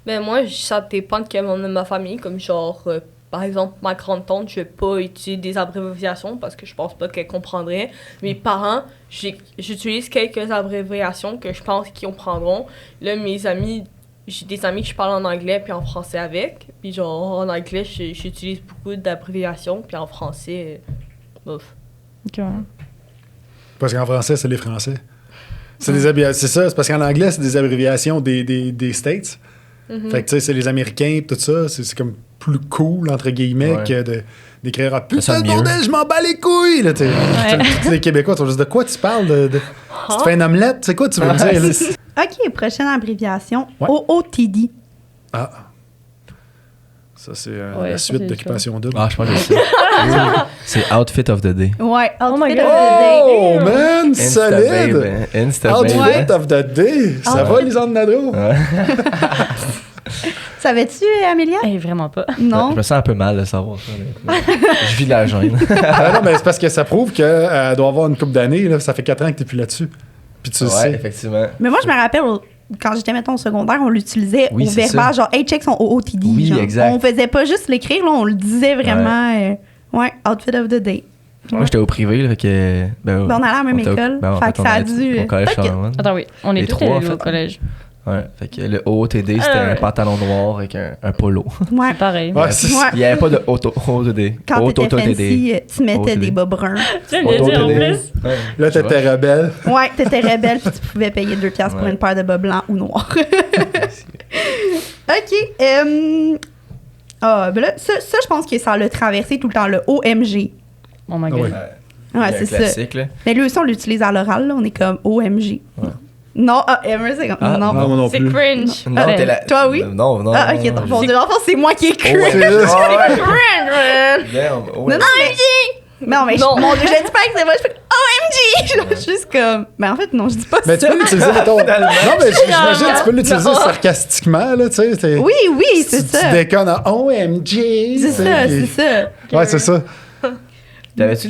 Ben moi, ça dépend de quel membre de ma famille. Comme genre, par exemple, ma grande-tante, je vais pas utiliser des abréviations parce que je pense pas qu'elle comprendrait. Mes parents, j'utilise quelques abréviations que je pense qu'ils comprendront. Là, mes amis, j'ai des amis que je parle en anglais puis en français avec. Puis genre, en anglais, j'utilise beaucoup d'abréviations. Puis en français, bof. Ok, ouais. Parce qu'en français, c'est les Français. C'est ça, c'est parce qu'en anglais, c'est des abréviations des States. Fait que tu sais, c'est les Américains, tout ça. C'est comme plus cool, entre guillemets, Ouais. que d'écrire « Ah, putain sonne de mieux. bordel, je m'en bats les couilles! » Là, tous les Québécois sont juste « De quoi tu parles? Tu te fais une omelette? C'est quoi tu veux me dire? là? OK, prochaine abréviation, Ouais. OOTD. Ah. Ça, c'est Ouais, la ça, suite c'est d'Occupation Double. Ah, je pense que c'est ça. C'est Outfit of the Day. Ouais, Oh my outfit God. of the day. Oh, man! Insta Solide! babe. Insta Outfit babe. of the day! Ça va, Lisande Nadeau? Savais-tu, Amélia? Vraiment pas. Non? Je me sens un peu mal de savoir ça. Je vis de la gêne. Ah non, mais c'est parce que ça prouve qu'elle doit avoir une couple d'années. Là. Ça fait 4 ans que t'es plus là-dessus. Puis tu le Ouais, sais. effectivement. Mais moi, je me rappelle, quand j'étais, mettons, au secondaire, on l'utilisait Oui, au c'est verbal, ça. genre, hey, check son OOTD. Oui, genre. exact. On faisait pas juste l'écrire, là, on le disait vraiment. Ouais, outfit of the day. Moi, j'étais au privé, là, fait que. Ben, on allait à la même école. Fait que ça a dû. Mon collège peut-être que- Charlemagne. Attends, oui, on est Les tous trois, en allés fait. au collège. Ouais, fait que le OOTD, c'était un ouais. pantalon noir avec un polo. Ouais. C'est pareil. Ouais, c'est Ouais. Il n'y avait pas de OOTD. Quand t'étais OOTD. fancy, tu mettais OOTD. des bas bruns. Tu viens de le dire en OOTD. plus. Ouais. Là, t'étais rebelle. Ouais, t'étais rebelle puis tu pouvais payer 2$ pour Ouais. une paire de bas blancs ou noirs. OK. Ben là, ça, je pense que ça l'a traversé tout le temps, le OMG. Oh my Ah god. ouais. Ouais, Il y a c'est un ça. classique, là. Mais lui aussi, on l'utilise à l'oral, là. On est comme OMG. Ouais. Non, c'est comme. Ah, non. Non, moi non C'est plus. cringe. Non, ouais. t'es la... Toi, oui? Non, non. Ah, ok, bon, de l'enfant, c'est moi qui ai cru. Ouais. C'est juste- Ah, ouais. Cringe, man. Damn, Non, non, mais. Non, mais Non. mon Dieu, je dis pas que c'est moi, je fais OMG! Genre, juste comme. Mais en fait, non, je dis pas Mais tu ça. peux l'utiliser, mettons. Finalement. Non, mais j'imagine, tu peux l'utiliser Non. sarcastiquement, là, tu sais. t'es- Oui, c'est tu ça. déconnes en OMG. C'est ça, puis- c'est ça. Ouais, c'est ça. T'avais-tu,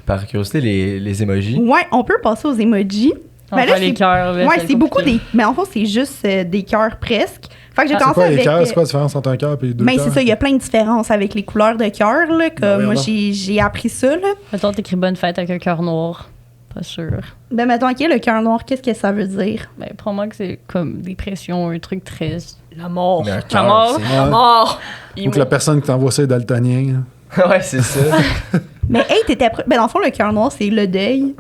par curiosité, les emojis? Ouais, on peut passer aux emojis. On Ben là, fait les c'est- cœurs. là, Ouais, c'est c'est beaucoup compliqué. des. Mais en fait, c'est juste des cœurs presque. Fait que j'ai Ah, C'est commencé quoi les avec. cœurs? C'est quoi la différence entre un cœur et deux Ben, cœurs? c'est ça, il y a plein de différences avec les couleurs de cœur, là. Comme Ben, moi, vraiment. j'ai appris ça, là. Mettons, t'écris bonne fête avec un cœur noir. Pas sûr. Ben, mettons, OK, le cœur noir, qu'est-ce que ça veut dire? Ben, prends-moi que c'est comme dépression, un truc triste. La mort. Mais un La cœur, mort. c'est- La mort. Ou que la personne qui t'envoie ça est daltonien. Ouais, c'est ça. Mais, hey, t'étais. Ben, dans le fond, le cœur noir, c'est le deuil.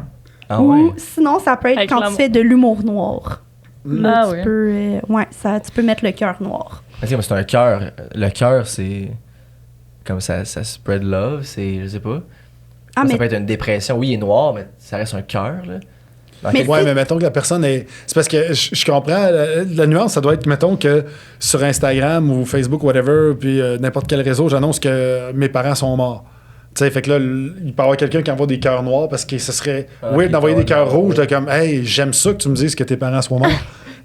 Ah Ou ouais. sinon, ça peut être Avec quand tu l'amour. fais de l'humour noir. Là, Ah tu ouais. peux. Ouais, ça, tu peux mettre le cœur noir. Mais c'est un cœur. Le cœur, c'est. Comme ça spread love, c'est. Je sais pas. Ah, Ça mais. peut être une dépression. Oui, il est noir, mais ça reste un cœur, là. Dans Mais quel- Ouais, c'est- mais mettons que la personne est. C'est parce que je comprends. La nuance, ça doit être, mettons que sur Instagram ou Facebook, whatever, puis n'importe quel réseau, j'annonce que mes parents sont morts. Tu sais, fait que là, il peut y avoir quelqu'un qui envoie des cœurs noirs parce que ce serait Ah, weird il d'envoyer peut des cœurs avoir- rouges, de comme, hey, j'aime ça que tu me dises que tes parents soient morts.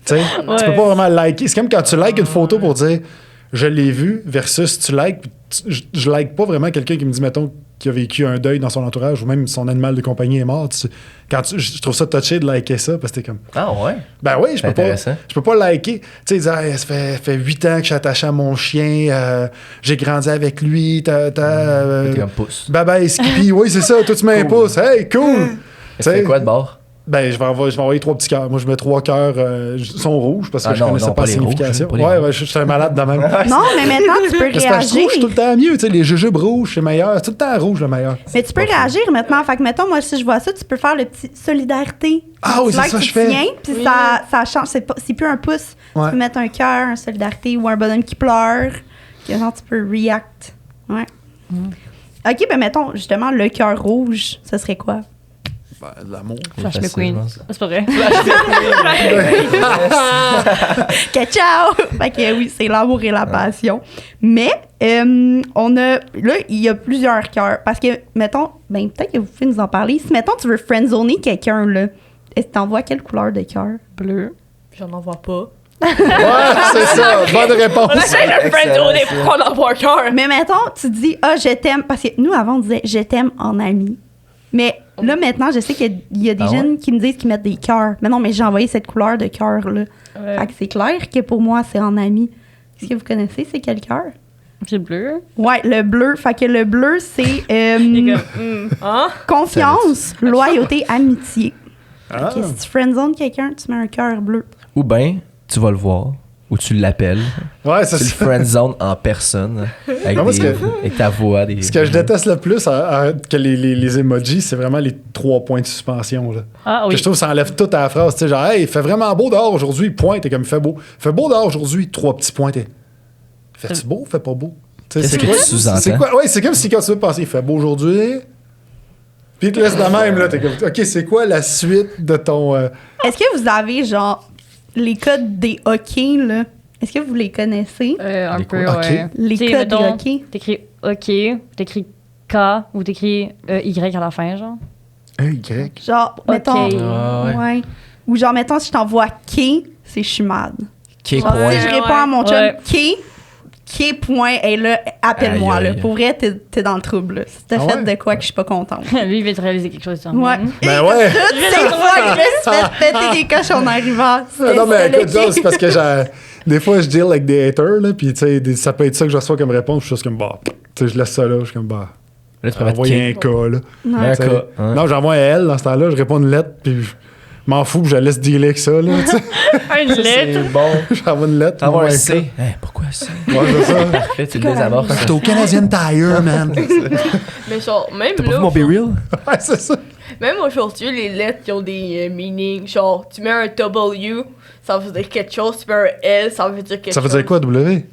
Tu sais, Ouais. tu peux pas vraiment liker. C'est comme quand tu likes une photo pour dire je l'ai vu versus tu likes. Puis je like pas vraiment quelqu'un qui me dit, mettons, qui a vécu un deuil dans son entourage ou même son animal de compagnie est mort. Je trouve ça touché de liker ça parce que t'es comme, Ah ouais. ben oui, C'est intéressant. je peux pas liker. Tu sais, dire, hey, ça fait 8 ans que je suis attaché à mon chien, j'ai grandi avec lui, T'es comme pouce. bye Skippy, oui, c'est ça, toi tu mets un pouce, hey, cool! Tu fais quoi de bord? Ben, je vais envoyer 3 petits cœurs. Moi, je mets 3 cœurs, ils sont rouges parce que Ah je non, connaissais non, pas pas la les rouges, signification. pas les Ouais, rouges. ouais, je suis un malade de même. Non, mais maintenant, tu peux Parce que je trouve que je suis tout réagir. le temps mieux, tu sais, les jujubes rouges, c'est meilleur. C'est tout le temps rouge le meilleur. Mais tu peux réagir maintenant. Fait que, mettons, moi, si je vois ça, tu peux faire le petit solidarité. Ah oui, Tu c'est likes, ça que tu je fais. tiens, puis Oui. ça change. C'est plus un pouce. Ouais. Tu peux mettre un cœur, un solidarité ou un bonhomme qui pleure. Que genre, tu peux react. Ouais. OK, ben mettons, justement, le cœur rouge, ce serait quoi? Ben, de l'amour. Flash Facile, McQueen. je pense. C'est pas vrai. Que ciao! Fait que oui, c'est l'amour et la passion. Mais, on a. Là, il y a plusieurs cœurs. Parce que, mettons, ben peut-être que vous pouvez nous en parler. Si, mettons, tu veux friendzoner quelqu'un, là, est-ce que t'envoies quelle couleur de cœur? Bleu. J'en envoie pas. Ouais, c'est ça. Bonne réponse. On essaie de friendzonner Excellent, pour qu'on envoie un cœur. Mais mettons, tu dis, je t'aime. Parce que nous, avant, on disait, je t'aime en ami. Mais là, maintenant, je sais qu'il y a des Ah jeunes qui me disent qu'ils mettent des cœurs. Mais non, mais j'ai envoyé cette couleur de cœur, là. Ouais. Fait que c'est clair que pour moi, c'est en ami. Est-ce que vous connaissez, c'est quel cœur? C'est bleu. Ouais, le bleu. Fait que le bleu, c'est Il est comme, Hein? confiance, loyauté, amitié. Ah. Fait que si tu friendzone quelqu'un, tu mets un cœur bleu. Ou bien, tu vas le voir. Ou tu l'appelles. Ouais, c'est Tu le ça. friendzone en personne. Avec, Non, parce des- que- avec ta voix. Des... Ce que je déteste le plus que les emojis, c'est vraiment les 3 points de suspension. Là. Ah Que oui. je trouve que ça enlève toute à la phrase. Tu sais, genre, hey, il fait vraiment beau dehors aujourd'hui, point. T'es comme, fait beau. Fait beau dehors aujourd'hui, 3 petits points. Fait-tu beau, fait pas beau? Tu sais, Qu'est-ce c'est que quoi? tu sous-entends? C'est quoi? Ouais, c'est comme si quand tu veux passer, il fait beau aujourd'hui. Puis il te laisse de même, là. T'es comme, OK, c'est quoi la suite de ton. Est-ce que vous avez, genre, les codes des hockey, là? Est-ce que vous les connaissez? Un Les peu, quoi? ouais. Ok. Les Tu sais, codes des mettons, hockey? T'écris OK, t'écris K ou t'écris Y à la fin, genre. Y. Genre, mettons. Ah, ouais. Ouais. Ou genre, mettons, si je t'envoie K, c'est je suis mad. K Genre, point. si je réponds à mon chum, Ouais. K point, et là, appelle-moi, Aïe, là. aïe. Pour vrai, t'es dans le trouble, là. Si t'as Ah fait ouais? de quoi que je suis pas contente. Lui, il va te réaliser quelque chose. Ouais. Ben ouais. C'est fois que je me suis fait péter des coches en arrivant. Ah non, mais C'était écoute, ça, c'est parce que des fois, je deal avec des haters, là, puis tu sais, ça peut être ça que je reçois comme réponse, je suis juste comme, bah, tu sais, je laisse ça là, je suis comme, bah, Là, tu peux mettre envoyer un K. cas, là. Mets un T'sais, cas. Hein. Non, j'envoie un L dans ce temps-là, je réponds une lettre, puis je m'en fous, puis je la laisse dealer avec ça, là. tu sais. Une lettre. C'est bon. J'envoie une lettre. Envoie un j'envoie C. cas. Hein, pourquoi C? Ouais, c'est ça. Parfait, tu le désamorces. J'étais au Canadian Tire, man. Mais genre, même T'as pas là, vu mon B-Reel? Ouais, c'est ça. même aujourd'hui, les lettres qui ont des meanings. Genre, tu mets un W, ça veut dire quelque chose. Tu mets un L, ça veut dire quelque chose. Ça veut dire quoi, W?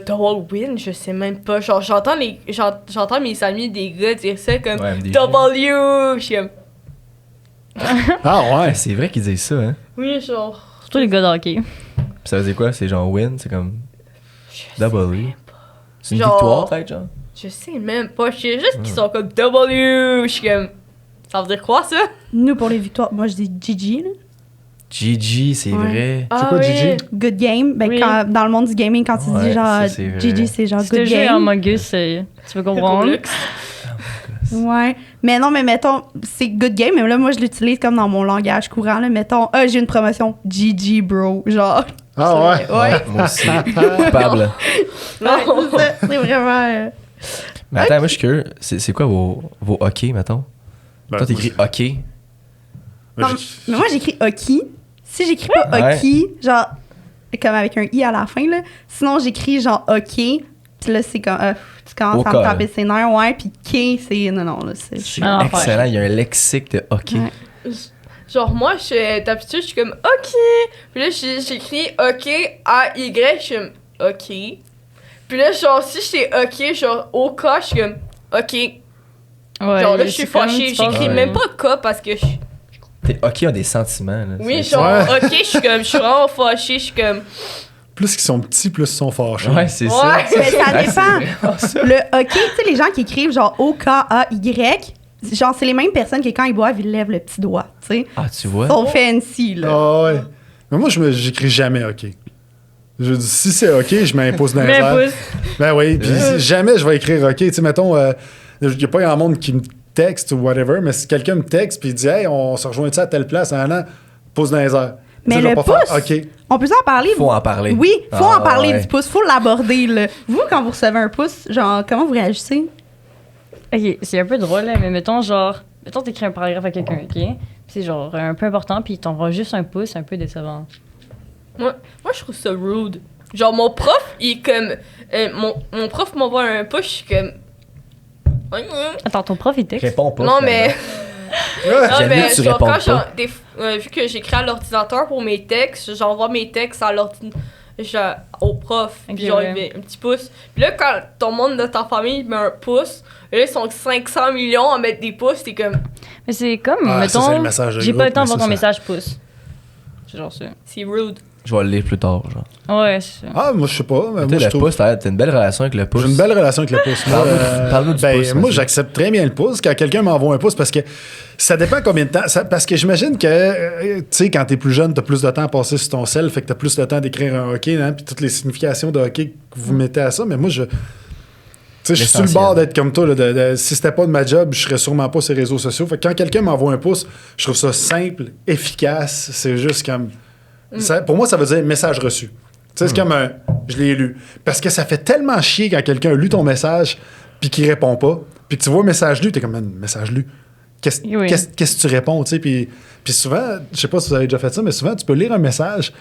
Double win, je sais même pas. Genre, j'entends mes amis des gars dire ça comme Ouais, MDG. W. Je suis comme, Ah, ouais. Ouais, c'est vrai qu'ils disent ça, hein. oui, genre. Surtout les gars de hockey. Puis ça veut dire quoi? C'est genre win, c'est comme W. C'est une Genre- victoire, peut-être, genre? Je sais même pas. Je sais juste qu'ils sont comme W. Je suis comme, ça veut dire quoi ça? Nous, pour les victoires, moi, je dis GG, là. GG, c'est Ouais. vrai. C'est quoi, Gigi? Good game. Ben, Oui. dans le monde du gaming, quand tu Ouais, dis genre ça, c'est vrai. GG, c'est genre Si tu good joues en game. Mogus, tu veux comprendre? Roblox. Ouais. Mais non, mais mettons, c'est good game, mais là, moi, je l'utilise comme dans mon langage courant, là. Mettons, j'ai une promotion. GG, bro. Genre. Ah, ouais. Ouais. Moi aussi. Coupable. Non. Ouais, c'est ça. C'est vraiment. Mais attends, moi, je suis curieux. C'est quoi vos hockey, mettons? Ben, Toi, t'écris hockey. Non, mais moi, j'écris hockey. Si j'écris pas Ouais. hockey, genre, comme avec un i à la fin, là. Sinon, j'écris genre hockey. Puis là, c'est comme. Tu commences Au à cas, me taper là. ses nerfs, ouais. Puis K, c'est. Non, là, c'est. C'est Ah, excellent. Il y a un lexique de hockey. Ouais. Genre, moi, d'habitude, je suis comme OK. Puis là, j'écris OK, A-Y, je suis comme OK. Puis là, genre, si j'étais OK, genre, au K, je suis comme OK. Ouais, Genre, là, je suis c'est comme fâchée. tu penses- J'écris Ouais. même pas K parce que je. T'es hockey a des sentiments, là. Oui, C'est- genre, Ouais. OK, je suis vraiment fâchée. Je suis comme. Plus qu'ils sont petits, plus ils sont fâchés. Ouais, c'est Ouais. ça. Mais ça Ouais, dépend. c'est vraiment ça. Le hockey, tu sais, les gens qui écrivent genre O-K-A-Y, genre, c'est les mêmes personnes que quand ils boivent, ils lèvent le petit doigt, tu sais. Ah, tu vois? Ils sont fancy, là. Ah, ouais. Mais moi, j'écris jamais OK. Je dis, si c'est OK, je m'impose dans les Mais airs. pouce. Ben oui, puis jamais je vais écrire OK. Tu sais, mettons, il n'y a pas grand monde qui me texte ou whatever, mais si quelqu'un me texte puis il dit, hey, on se rejoint à telle place, pose dans les airs. Mais Tu sais, je vais le pas faire pouce, OK. on peut en parler? Faut en parler. Oui, faut Ah, en parler ouais. du pouce, faut l'aborder, là. Vous, quand vous recevez un pouce, genre, comment vous réagissez? Ok, c'est un peu drôle, là, mais mettons, t'écris un paragraphe à quelqu'un, ok? Puis c'est genre un peu important, puis il t'envoie juste un pouce, c'est un peu décevant. Moi, je trouve ça rude. Genre, mon prof, il est comme. Mon prof m'envoie un push, je suis comme. Attends, ton prof, il texte? Réponds pas. Non, mais. Ouais. Non, J'aime mieux mais que tu genre, répondes quand pas. vu que j'écris à l'ordinateur pour mes textes, j'envoie mes textes à au prof. Ok, Puis genre, ouais. il met un petit pouce. Puis là, quand ton monde de ta famille met un pouce, là, ils sont 500 millions à mettre des pouces, t'es comme. Mais c'est comme, Ah, ça, c'est mettons, le message de j'ai groupe, pas le temps de mais voir ton ça, message pouce. C'est genre ça. C'est rude. Je vais le lire plus tard, genre. Ouais, c'est ça. Ah, moi, je sais pas. Mais moi, Toi, je le trouve... pouce, t'as une belle relation avec le pouce. J'ai une belle relation avec le pouce. Moi, Parle-nous du pouce, moi, vas-y. j'accepte très bien le pouce quand quelqu'un m'envoie un pouce parce que ça dépend combien de temps. Parce que j'imagine que, tu sais, quand t'es plus jeune, t'as plus de temps à passer sur ton sel, fait que t'as plus de temps d'écrire un hockey, hein, puis toutes les significations de hockey que vous mettez à ça. Mais moi, tu sais, je suis sur le L'essentiel. bord d'être comme toi. Là, si c'était pas de ma job, je serais sûrement pas sur les réseaux sociaux. Fait que quand quelqu'un m'envoie un pouce, je trouve ça simple, efficace. C'est juste comme. Pour moi, ça veut dire message reçu. Tu sais, c'est comme un je l'ai lu. Parce que ça fait tellement chier quand quelqu'un a lu ton message puis qu'il répond pas. Puis que tu vois un message lu, t'es comme un message lu. Qu'est-ce Oui. que tu réponds, tu sais? Puis souvent, je sais pas si vous avez déjà fait ça, mais souvent, tu peux lire un message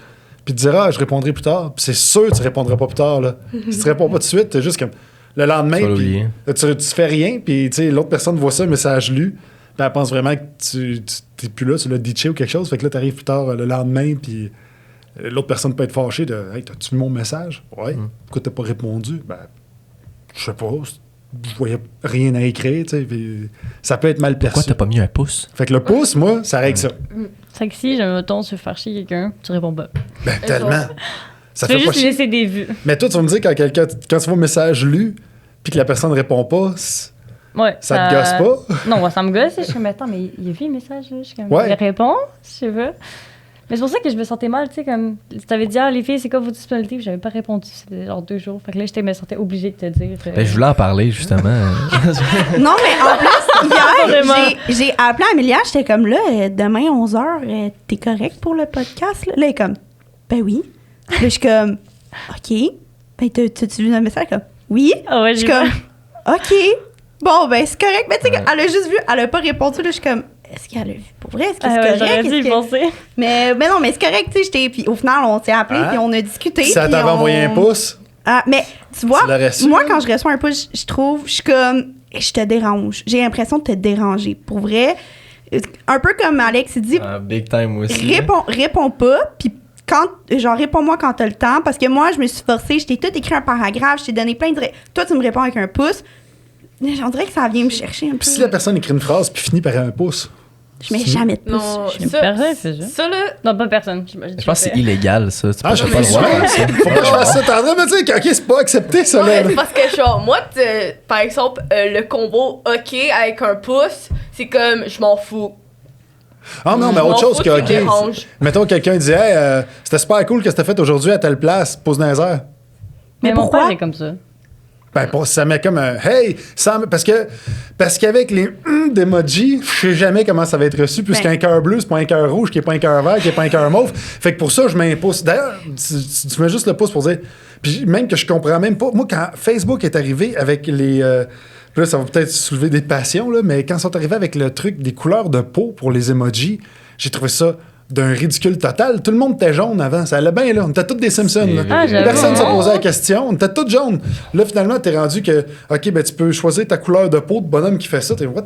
puis te dire, je répondrai plus tard. Puis c'est sûr que tu répondras pas plus tard, là. Si tu réponds pas tout de suite, t'es juste comme le lendemain, Tu vas puis l'oublier. tu fais rien, puis tu sais, l'autre personne voit ça, un message lu, puis elle pense vraiment que tu t'es plus là, tu l'as ditché ou quelque chose, fait que là, t'arrives plus tard le lendemain, puis l'autre personne peut être fâchée de « Hey, t'as-tu vu mon message? » « Ouais. Pourquoi t'as pas répondu? » « Ben, je sais pas. Je voyais rien à écrire, tu sais. Puis ça peut être mal Pourquoi perçu. t'as pas mis un pouce? Fait que le pouce, moi, ça règle ça. C'est que si, mettons, tu veux faire chier quelqu'un, tu réponds pas. Ben, tellement. Ça Tu veux fait pas juste chier. laisser des vues. Mais toi, tu vas me dire quand tu vois un message lu, puis que la personne répond pas, Ouais. ça te gosse pas? Non, moi, ça me gosse. Je suis comme, attends, mais il a vu le message, là. Je suis comme, Ouais. il répond, je sais pas. Mais c'est pour ça que je me sentais mal, tu sais, comme, tu t'avais dit, les filles, c'est quoi vos disponibilités? Puis j'avais pas répondu, c'était genre 2 jours. Fait que là, je me sentais obligée de te dire. Ben, je voulais en parler, justement. Non, mais en plus, Vraiment. hier, j'ai appelé Amélia, j'étais comme là, demain 11h, t'es correct pour le podcast? Là, elle est comme, ben oui. Là, je suis comme, OK. Ben, t'as-tu vu notre message? Comme, oui. Ah ouais, Je suis j'ai comme, OK. Bon, ben, c'est correct. Mais tu sais, elle a juste vu, elle a pas répondu. Là, je suis comme, est-ce qu'elle a vu pour vrai? Est-ce que c'est correct? J'aurais dû Est-ce y que- penser. Mais non, mais c'est correct, tu sais. Puis au final, on s'est appelé, Hein? puis on a discuté. Si elle puis t'avait on- envoyé un pouce, Ah, mais tu vois, Tu l'aurais su, moi, là? quand je reçois un pouce, je trouve, je suis comme, je te dérange. J'ai l'impression de te déranger. Pour vrai, un peu comme Alex il dit, Ah, big time aussi. là. réponds pas, puis réponds-moi quand t'as le temps, parce que moi, je me suis forcée, je t'ai tout écrit un paragraphe, je t'ai donné plein de... Toi, tu me réponds avec un pouce. On dirait que ça vient me chercher un peu. puis si la personne écrit une phrase puis finit par un pouce, Je mets jamais de pouce. Non, Je sais personne fait ça. Ça, là, Non, pas personne. Je pense que c'est illégal, ça. Tu Ah, peux je pas fais le droit de faire ça. faut pas que je fasse ça. T'es en train de me dire que, OK, c'est pas accepté, ça, là. ouais, c'est parce que, genre, moi, par exemple, le combo OK avec un pouce, c'est comme, je m'en fous. Ah non, mais Je m'en autre chose fous, que, tu me OK. déranges. Mettons, quelqu'un dit, hey, c'était super cool que t'as fait aujourd'hui à telle place, pose dans les airs. Mais mon pourquoi? père est comme ça. Ben, ça met comme un hey, parce qu'avec les d'emoji, je sais jamais comment ça va être reçu, puisqu'un Ben. cœur bleu, c'est pas un cœur rouge, qui est pas un cœur vert, qui est pas un cœur mauve. Fait que pour ça, je mets un pouce. D'ailleurs, tu mets juste le pouce pour dire. Puis même que je comprends même pas. Moi, quand Facebook est arrivé avec les. Puis là, ça va peut-être soulever des passions, là, mais quand ils sont arrivés avec le truc des couleurs de peau pour les emojis, j'ai trouvé ça d'un ridicule total. Tout le monde était jaune avant. Ça allait bien, là. On était tous des Simpsons, là. Ah, j'avoue. Personne ne se posait la question. On était tous jaunes. Là, finalement, t'es rendu que, OK, ben, tu peux choisir ta couleur de peau de bonhomme qui fait ça. T'es, what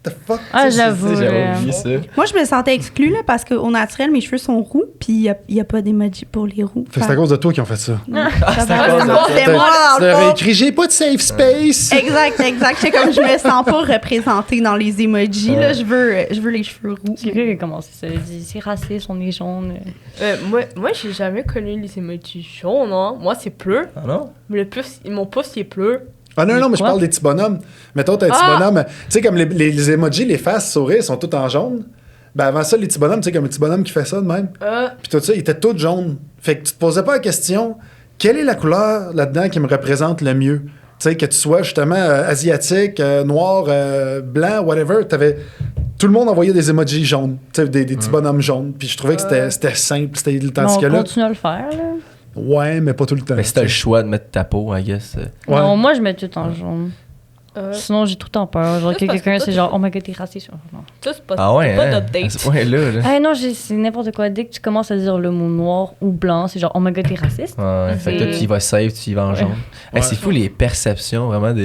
the fuck? Ah, Tu sais, j'avoue. J'avais oublié ça. Moi, je me sentais exclue, là, parce qu'au naturel, mes cheveux sont roux, puis il n'y a pas d'emoji pour les roux. Fait que c'est à cause de toi qu'ils ont fait ça. C'est à cause de toi. C'est moi, Tu dans le leur as fond. écrit, j'ai pas de safe space. Exact. J'étais comme, je me sens pas représentée dans les emojis, là. Je veux les cheveux roux. C'est quelqu'un qui a commencé ça. Il dit, c'est raciste, on est jaune. Moi, j'ai jamais connu les emojis jaunes, hein. Moi, c'est bleu. Ah non? Mon pouce, il est bleu. Ah non, mais je Quoi? parle des petits bonhommes. Mettons, t'as un petit bonhomme. Tu sais, comme les emojis, les faces, sourires sont tous en jaune. Ben avant ça, les petits bonhommes, tu sais, comme un petit bonhomme qui fait ça de même. Puis tout ça, ils étaient tous jaunes. Fait que tu te posais pas la question, quelle est la couleur là-dedans qui me représente le mieux? Tu sais, que tu sois justement asiatique, noir, blanc, whatever. Tout le monde envoyait des emojis jaunes, tu sais, des petits bonhommes jaunes. Puis je trouvais que c'était simple. C'était Mais tandis on que là. continue à le faire, là. Ouais, mais pas tout le temps. Mais si t'as le choix de mettre ta peau, I guess. Ouais. Non, moi, je mets tout en jaune. Sinon, j'ai tout le temps peur. Genre, Juste que parce que quelqu'un, toi, c'est tu- genre, oh my god, t'es raciste. Non. Ça, c'est pas, Ah ouais, c'est pas hein? d'update. À ce point-là, là. Ah non, c'est n'importe quoi. Dès que tu commences à dire le mot noir ou blanc, c'est genre, oh my god, t'es raciste. Ouais, fait que là, tu y vas safe, tu y vas en jaune. Ouais. C'est fou les perceptions, vraiment,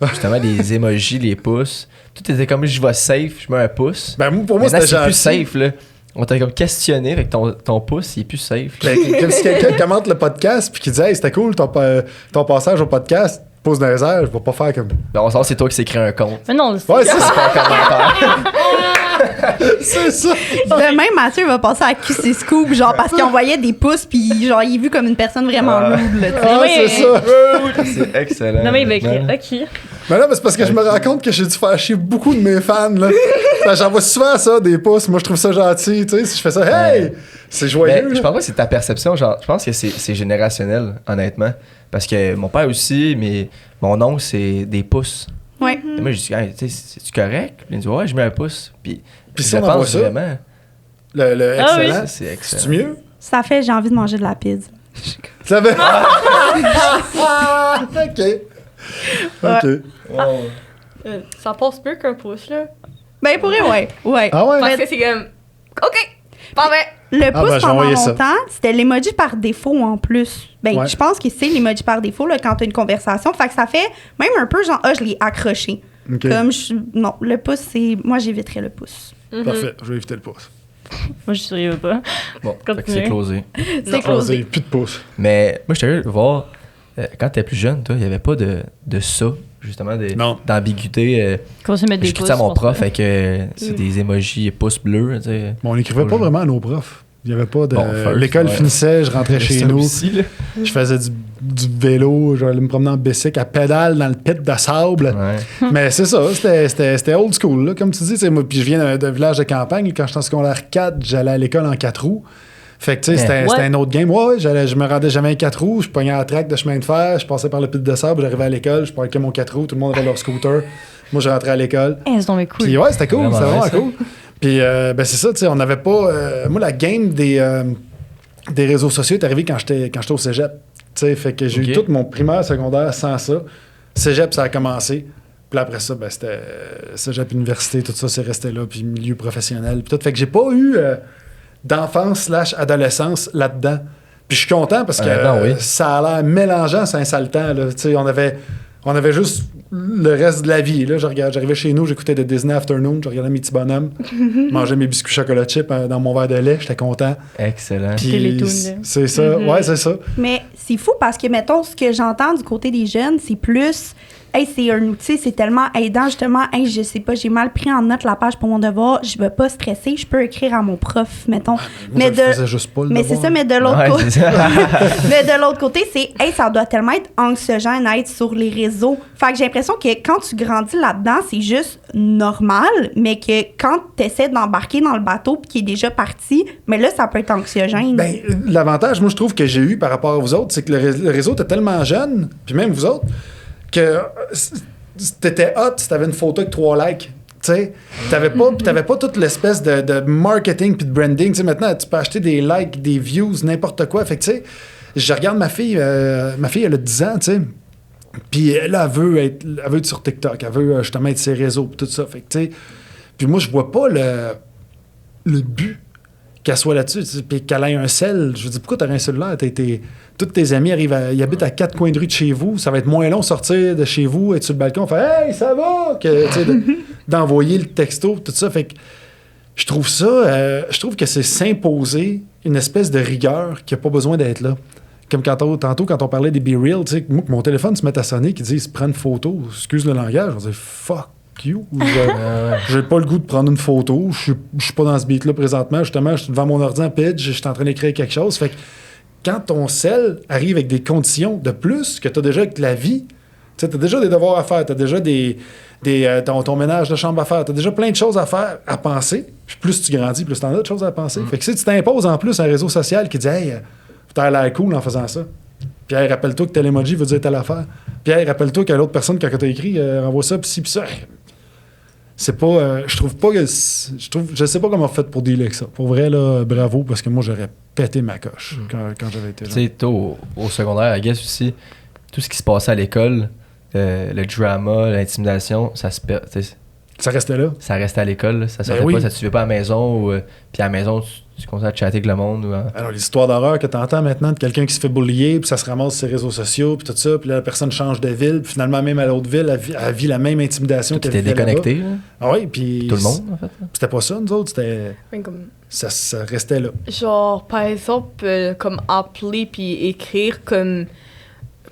justement, les emojis, les pouces. Tout était comme, je vais safe, je mets un pouce. Ben, pour moi, Maintenant, c'était c'est plus gentil. safe, là. On t'a comme questionné, avec ton pouce, il est plus safe. Ben, comme si quelqu'un commente le podcast puis qui dit, hey, c'était cool ton passage au podcast, pose dans les airs, je vais pas faire comme. Ben, on sait c'est toi qui s'est créé un compte. Mais non, Ouais, c'est ça. Pas un commentaire. C'est ça. Demain, Mathieu va passer à QC Scoop, genre, parce qu'il envoyait des pouces, puis genre, il est vu comme une personne vraiment rude, là, tu sais. Ah, Oui. c'est ça. C'est excellent. Non, mais il va écrire, honnêtement. ok. Mais là, c'est parce que je me rends compte que j'ai dû faire chier beaucoup de mes fans, là. J'envoie souvent ça, des pouces. Moi, je trouve ça gentil, tu sais. Si je fais ça, hey, c'est Mais joyeux. je là. pense pas que c'est ta perception, genre, je pense que c'est générationnel, honnêtement. Parce que mon père aussi, mais mon oncle, c'est des pouces. Ouais. Et moi, je dis, hey, tu sais, c'est-tu correct? Puis il me dit, ouais, je mets un pouce. Puis Puis je si on pense envoie ça, vraiment. le Ah oui. excellent, C'est excellent. c'est mieux? Ça fait, j'ai envie de manger de la pizza. Ça fait. OK. OK. Ça passe mieux qu'un pouce, là. Ben, pour vrai, ouais. Ah ouais? Parce que c'est comme, OK, parfait. Le Ah, pouce, ben, j'ai pendant envoyé ça. longtemps, c'était l'emoji par défaut en plus. Ben, Ouais. je pense que c'est l'emoji par défaut là, quand tu as une conversation. Fait que ça fait même un peu genre, je l'ai accroché. OK. Comme non, le pouce, c'est. Moi, j'éviterais le pouce. Parfait, je vais éviter le pouce. Moi, je survivais pas. Bon, fait que Continue. c'est closé. C'est closé. Plus de pouce. Mais moi, j'étais curieux de voir, quand t'étais plus jeune, toi, il n'y avait pas de ça, justement, Non. d'ambiguïté. Comment ça mettre des J'écris ça à mon pouces, prof, fait que c'est des emojis pouces bleus, tu sais. Bon, on n'écrivait pas vraiment à nos profs. Il n'y avait pas de. Bon, first, L'école ouais. finissait, je rentrais chez Ça nous. aussi, là. Je faisais du vélo, j'allais me promener en bicycle à pédale dans le pit de sable. Ouais. Mais c'est ça, c'était old school, là, comme tu dis. Tu sais, moi, puis je viens d'un village de campagne. Quand j'étais en secondaire 4, j'allais à l'école en 4 roues. Fait que, tu sais, c'était Ouais. un autre game. Ouais, je me rendais jamais en 4 roues. Je pognais à la traque de chemin de fer. Je passais par le pit de sable. J'arrivais à l'école. Je parquais mon 4 roues. Tout le monde avait leur scooter. Moi, je rentrais à l'école. Hey, c'est donc mais cool. Puis ouais, c'était cool. Vraiment C'était vraiment nice, cool. Puis ben c'est ça, tu sais, on n'avait pas... moi, la game des réseaux sociaux est arrivée quand j'étais au cégep. Tu sais, fait que j'ai eu Ok. tout mon primaire, secondaire sans ça. Cégep, ça a commencé. Puis après ça, ben, c'était cégep, université, tout ça, c'est resté là, puis milieu professionnel, puis tout. Fait que j'ai pas eu d'enfance/adolescence là-dedans. Puis je suis content parce que ça a l'air mélangeant, c'est insaltant. Là. Tu sais, on avait juste le reste de la vie. Là. J'arrivais chez nous, j'écoutais des Disney Afternoon, je regardais mes petits bonhommes, mangeais mes biscuits chocolat chip dans mon verre de lait, j'étais content. Excellent. Puis c'est ça, ouais, c'est ça. Mais c'est fou parce que, mettons, ce que j'entends du côté des jeunes, c'est plus... Hey, c'est un outil, c'est tellement aidant, justement. Hey, je sais pas, j'ai mal pris en note la page pour mon devoir, je veux pas stresser, je peux écrire à mon prof, mettons. Moi, je faisais juste pas le mais devoir. c'est ça, mais de l'autre côté, mais de l'autre côté, c'est, hey, ça doit tellement être anxiogène à être sur les réseaux. Fait que j'ai l'impression que quand tu grandis là-dedans, c'est juste normal, mais que quand tu essaies d'embarquer dans le bateau puis qu'il est déjà parti, mais là, ça peut être anxiogène. Ben, l'avantage, moi, je trouve que j'ai eu par rapport à vous autres, c'est que le réseau était tellement jeune, puis même vous autres, que t'étais hot si t'avais une photo avec 3 likes. T'avais pas toute l'espèce de marketing puis de branding. T'sais, maintenant, tu peux acheter des likes, des views, n'importe quoi. Fait que, tu sais, je regarde ma fille, elle a 10 ans, tu sais. Puis là, elle veut être sur TikTok, elle veut justement être sur ses réseaux, tout ça. Fait que, tu sais, puis moi, je vois pas le but qu'elle soit là-dessus, puis qu'elle ait un sel. Je veux dire, pourquoi t'aurais un cellulaire? Tous tes amis ils habitent à 4 coins de rue de chez vous. Ça va être moins long de sortir de chez vous, être sur le balcon, faire « Hey, ça va! » d'envoyer le texto, tout ça. Fait que je trouve que c'est s'imposer une espèce de rigueur qui n'a pas besoin d'être là. Comme tantôt, quand on parlait des Be Real, tu sais, moi, que mon téléphone se mette à sonner, qui disent « Prends une photo », excuse le langage, on va dire « Fuck you ». J'ai pas le goût de prendre une photo. Je suis pas dans ce beat-là présentement. Justement, je suis devant mon ordi en pitch, je suis en train d'écrire quelque chose. Fait que quand ton sel arrive avec des conditions de plus que tu as déjà avec la vie, tu as déjà des devoirs à faire, tu as déjà ton ménage de chambre à faire, tu as déjà plein de choses à faire, à penser. Puis plus tu grandis, plus tu en as de choses à penser. Fait que si tu t'imposes en plus un réseau social qui dit « Hey, t'as l'air cool en faisant ça. » Puis hey, rappelle-toi que tel emoji veut dire telle affaire. Puis hey, rappelle-toi que l'autre personne, quand tu as écrit, envoie ça, puis ci, puis ça. C'est pas... je trouve pas que... Je sais pas comment on fait pour dealer avec ça. Pour vrai, là, bravo, parce que moi, j'aurais pété ma coche quand j'avais été jeune. Tu sais, au secondaire, I guess aussi, tout ce qui se passait à l'école, le drama, l'intimidation, ça se perd. Ça restait là? Ça restait à l'école, là. Ça sortait pas, ça te suivait pas à la maison, puis à la maison, tu continuais à chatter avec le monde. Alors, les histoires d'horreur que tu entends maintenant de quelqu'un qui se fait bullier, puis ça se ramasse sur ses réseaux sociaux, puis tout ça, puis là, la personne change de ville, puis finalement, même à l'autre ville, elle vit la même intimidation qu'elle vivait là-bas. T'étais déconnecté, là. Ah oui, puis... Tout le monde, en fait. C'était pas ça, nous autres, c'était... Ça restait là. Genre, par exemple, comme appeler puis écrire, comme...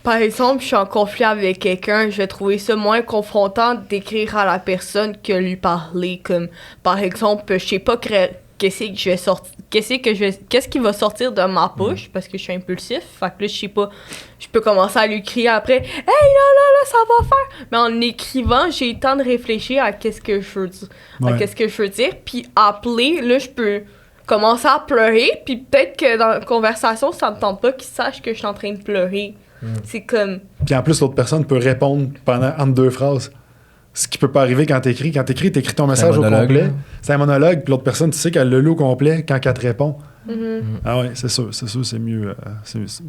Par exemple, je suis en conflit avec quelqu'un, je vais trouver ça moins confrontant d'écrire à la personne que lui parler. Comme, par exemple, je sais pas qu'est-ce qui va sortir de ma bouche parce que je suis impulsif. Fait que là, je sais pas, je peux commencer à lui crier après « Hey, là, ça va faire! » Mais en écrivant, j'ai le temps de réfléchir à qu'est-ce que je veux dire. Qu'est-ce que je veux dire. Puis appeler, là, je peux commencer à pleurer. Puis peut-être que dans la conversation, ça me tente pas qu'il sache que je suis en train de pleurer. C'est comme... Puis en plus, l'autre personne peut répondre entre 2 phrases. Ce qui peut pas arriver quand t'écris. Quand t'écris ton message au complet. C'est un monologue, puis l'autre personne, tu sais qu'elle le lit au complet quand elle te répond. Ah oui, c'est sûr, c'est mieux.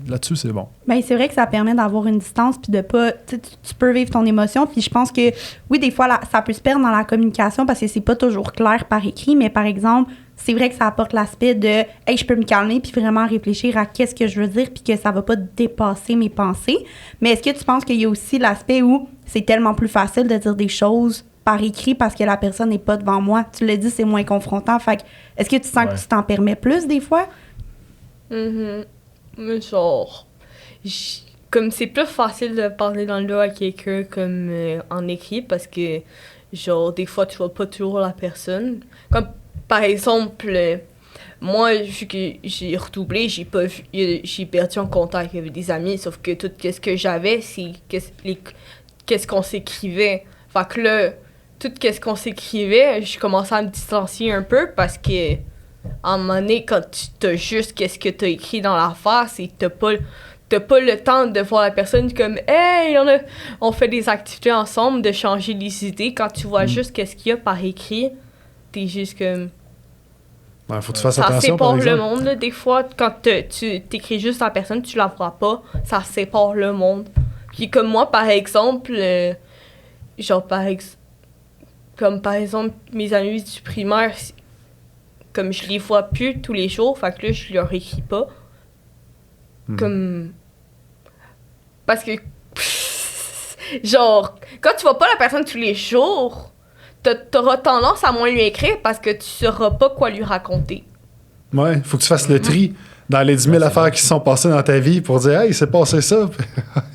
Là-dessus, c'est bon. Bien, c'est vrai que ça permet d'avoir une distance, puis de pas... Tu peux vivre ton émotion, puis je pense que, oui, des fois, ça peut se perdre dans la communication parce que c'est pas toujours clair par écrit, mais par exemple, c'est vrai que ça apporte l'aspect de « Hey, je peux me calmer puis vraiment réfléchir à qu'est-ce que je veux dire puis que ça va pas dépasser mes pensées. » Mais est-ce que tu penses qu'il y a aussi l'aspect où c'est tellement plus facile de dire des choses par écrit parce que la personne n'est pas devant moi? Tu l'as dit, c'est moins confrontant. Fait que, est-ce que tu sens que tu t'en permets plus des fois? Mais genre... Comme c'est plus facile de parler dans le dos à quelqu'un comme en écrit parce que, genre, des fois, tu vois pas toujours la personne. Comme... Par exemple, moi, vu que j'ai redoublé, j'ai perdu en contact avec des amis, sauf que tout ce que j'avais, c'est qu'est-ce qu'on s'écrivait. Fait que là, tout ce qu'on s'écrivait, je commençais à me distancier un peu parce que, à un moment donné, quand tu t'as juste qu'est-ce que t'as écrit dans l'affaire, c'est que t'as pas le temps de voir la personne comme « Hey, on fait des activités ensemble, de changer les idées. » Quand tu vois juste qu'est-ce qu'il y a par écrit, t'es juste comme... Ouais, faut que tu fasses attention, par exemple. Ça sépare le monde, là, des fois. Quand tu t'écris juste à la personne, tu la vois pas, ça sépare le monde. Puis comme moi, par exemple, genre, comme par exemple, mes amis du primaire, comme je les vois plus tous les jours, fait que là, je leur écris pas. Comme... Parce que... genre, quand tu vois pas la personne tous les jours, t'auras tendance à moins lui écrire parce que tu sauras pas quoi lui raconter. Ouais, faut que tu fasses le tri dans les 10 000 affaires qui se sont passées dans ta vie pour dire « Hey, il s'est passé ça! »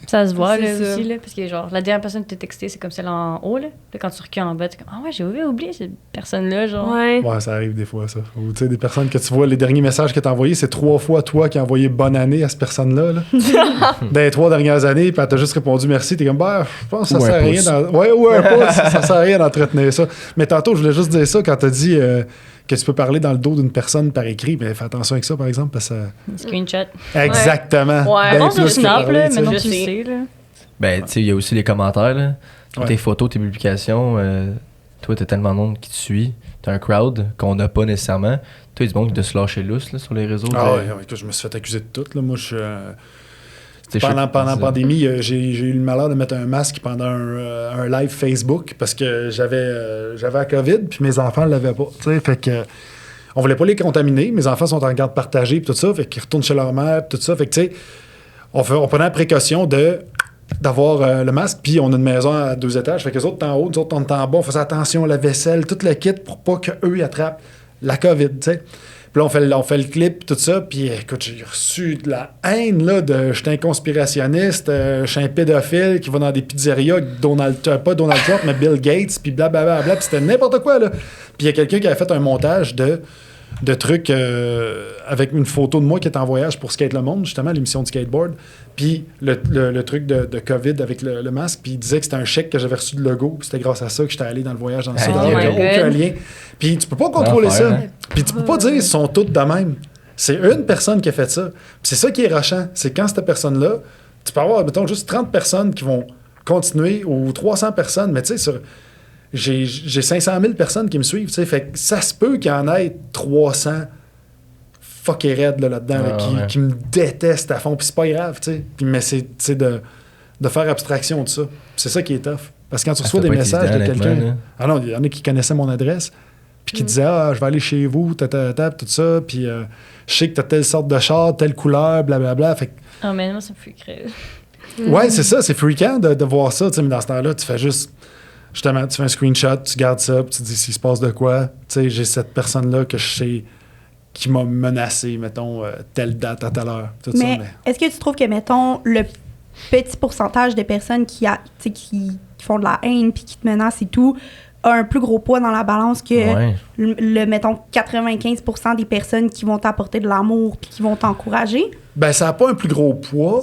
Ça se voit, là, C'est ça. aussi, là, parce que, genre, la dernière personne qui t'a texté, c'est comme celle en haut, là. Puis quand tu recules en bas, t'es comme, ah ouais, j'ai oublié cette personne-là, genre. Ouais. Ouais, ça arrive des fois, ça. Ou tu sais, des personnes que tu vois, les derniers messages que t'as envoyés, c'est 3 fois toi qui as envoyé bonne année à cette personne-là. Là. Dans les 3 dernières années, puis elle t'a juste répondu merci. T'es comme, bah, je pense que ça Ou un sert à rien. pouce. Ouais, ou un pouce, ça sert à rien d'entretenir ça. Mais tantôt, je voulais juste dire ça quand t'as dit que tu peux parler dans le dos d'une personne par écrit. Mais fais attention avec ça, par exemple, parce que Un screenshot. Exactement. Ouais. Ben Bon, plus sur que Snap, parler, là, tu sais. maintenant Je tu le sais. sais, là. Ben, tu sais, il y a aussi les commentaires, là. Ouais. Tes photos, tes publications, toi, t'as tellement de monde qui te suit. T'as un crowd qu'on n'a pas nécessairement. Toi, il y a du monde de se lâcher lousse, là, sur les réseaux. Ah de- ouais, écoute, je me suis fait accuser de tout. Là. Moi, je suis... C'était Pendant chaud. la pandémie, j'ai eu le malheur de mettre un masque pendant un live Facebook parce que j'avais la COVID puis mes enfants ne l'avaient pas. T'sais, fait que on voulait pas les contaminer. Mes enfants sont en garde partagée puis tout ça, fait qu'ils retournent chez leur mère puis tout ça. Fait que tu sais, on prenait la précaution d'avoir le masque, puis on a une maison à 2 étages. Fait que les autres en haut, nous autres on est en bas, on faisait attention à la vaisselle, tout le kit pour pas qu'eux ils attrapent la COVID, tu sais. Puis là, on fait le clip, tout ça, puis écoute, j'ai reçu de la haine, là, de « je suis un conspirationniste, je suis un pédophile qui va dans des pizzerias avec pas Donald Trump, mais Bill Gates, puis blablabla, puis c'était n'importe quoi, là. Puis il y a quelqu'un qui avait fait un montage de trucs avec une photo de moi qui était en voyage pour Skate le Monde, justement, l'émission de skateboard, puis le truc de COVID avec le masque, puis il disait que c'était un chèque que j'avais reçu de Logo, puis c'était grâce à ça que j'étais allé dans le voyage dans le sud. Oh Il n'y my a aucun God. lien. Puis tu peux pas contrôler L'enfer, ça. hein? Puis tu peux pas dire ils sont tous de même. C'est une personne qui a fait ça. Puis c'est ça qui est rushant. C'est quand cette personne-là, tu peux avoir, mettons, juste 30 personnes qui vont continuer ou 300 personnes, mais tu sais, j'ai 500 000 personnes qui me suivent, tu sais. Fait que ça se peut qu'il y en ait 300 fucké raides là-dedans, là, Ah, ouais. qui me détestent à fond. Puis c'est pas grave, tu sais. Puis, mais c'est tu sais, de faire abstraction de ça. Puis c'est ça qui est tough. Parce que quand tu reçois ça des doit pas être messages de évident, quelqu'un. honnêtement, là. Ah non, il y en a qui connaissaient mon adresse, puis qui disaient ah, je vais aller chez vous, tout ça, puis je sais que t'as telle sorte de char, telle couleur, blablabla. Fait que, Ah, mais moi, ça me fait créer. ouais, c'est ça, c'est freakant de voir ça, tu sais, mais dans ce temps-là, tu fais juste. Justement, tu fais un screenshot, tu gardes ça, puis tu dis s'il se passe de quoi. Tu sais, j'ai cette personne-là que je sais qui m'a menacé, mettons, telle date à telle heure. Tout Mais ça, est-ce que tu trouves que, mettons, le petit pourcentage de personnes qui font de la haine puis qui te menacent et tout a un plus gros poids dans la balance que, Ouais. mettons, 95% des personnes qui vont t'apporter de l'amour puis qui vont t'encourager? Ben, ça n'a pas un plus gros poids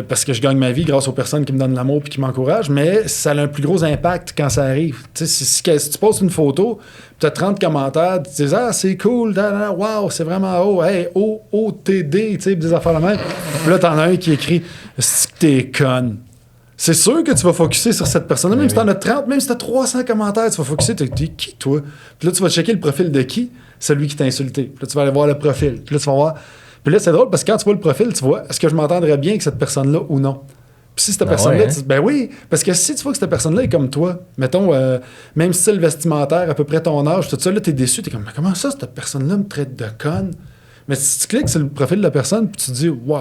parce que je gagne ma vie grâce aux personnes qui me donnent l'amour et qui m'encouragent, mais ça a un plus gros impact quand ça arrive. Tu sais, si tu postes une photo, tu as 30 commentaires, tu dis « Ah, c'est cool, wow, c'est vraiment haut, hey, OOTD, tu sais, des affaires de même. » Puis là, t'en as un qui écrit « C'est que t'es conne. » C'est sûr que tu vas focusser sur cette personne-là, même si t'en as 30, même si t'as 300 commentaires, tu vas focusser, t'es qui, toi? Puis là, tu vas checker le profil de qui? Celui qui t'a insulté. Puis là, tu vas aller voir le profil. Puis là, tu vas voir... Puis là, c'est drôle parce que quand tu vois le profil, tu vois, est-ce que je m'entendrais bien avec cette personne-là ou non? Puis si cette personne-là, ouais, hein? ben oui, parce que si tu vois que cette personne-là est comme toi, mettons, même style vestimentaire, à peu près ton âge, tout ça, là, t'es déçu, t'es comme, mais comment ça, cette personne-là me traite de conne? Mais si tu cliques sur le profil de la personne, puis tu te dis, waouh,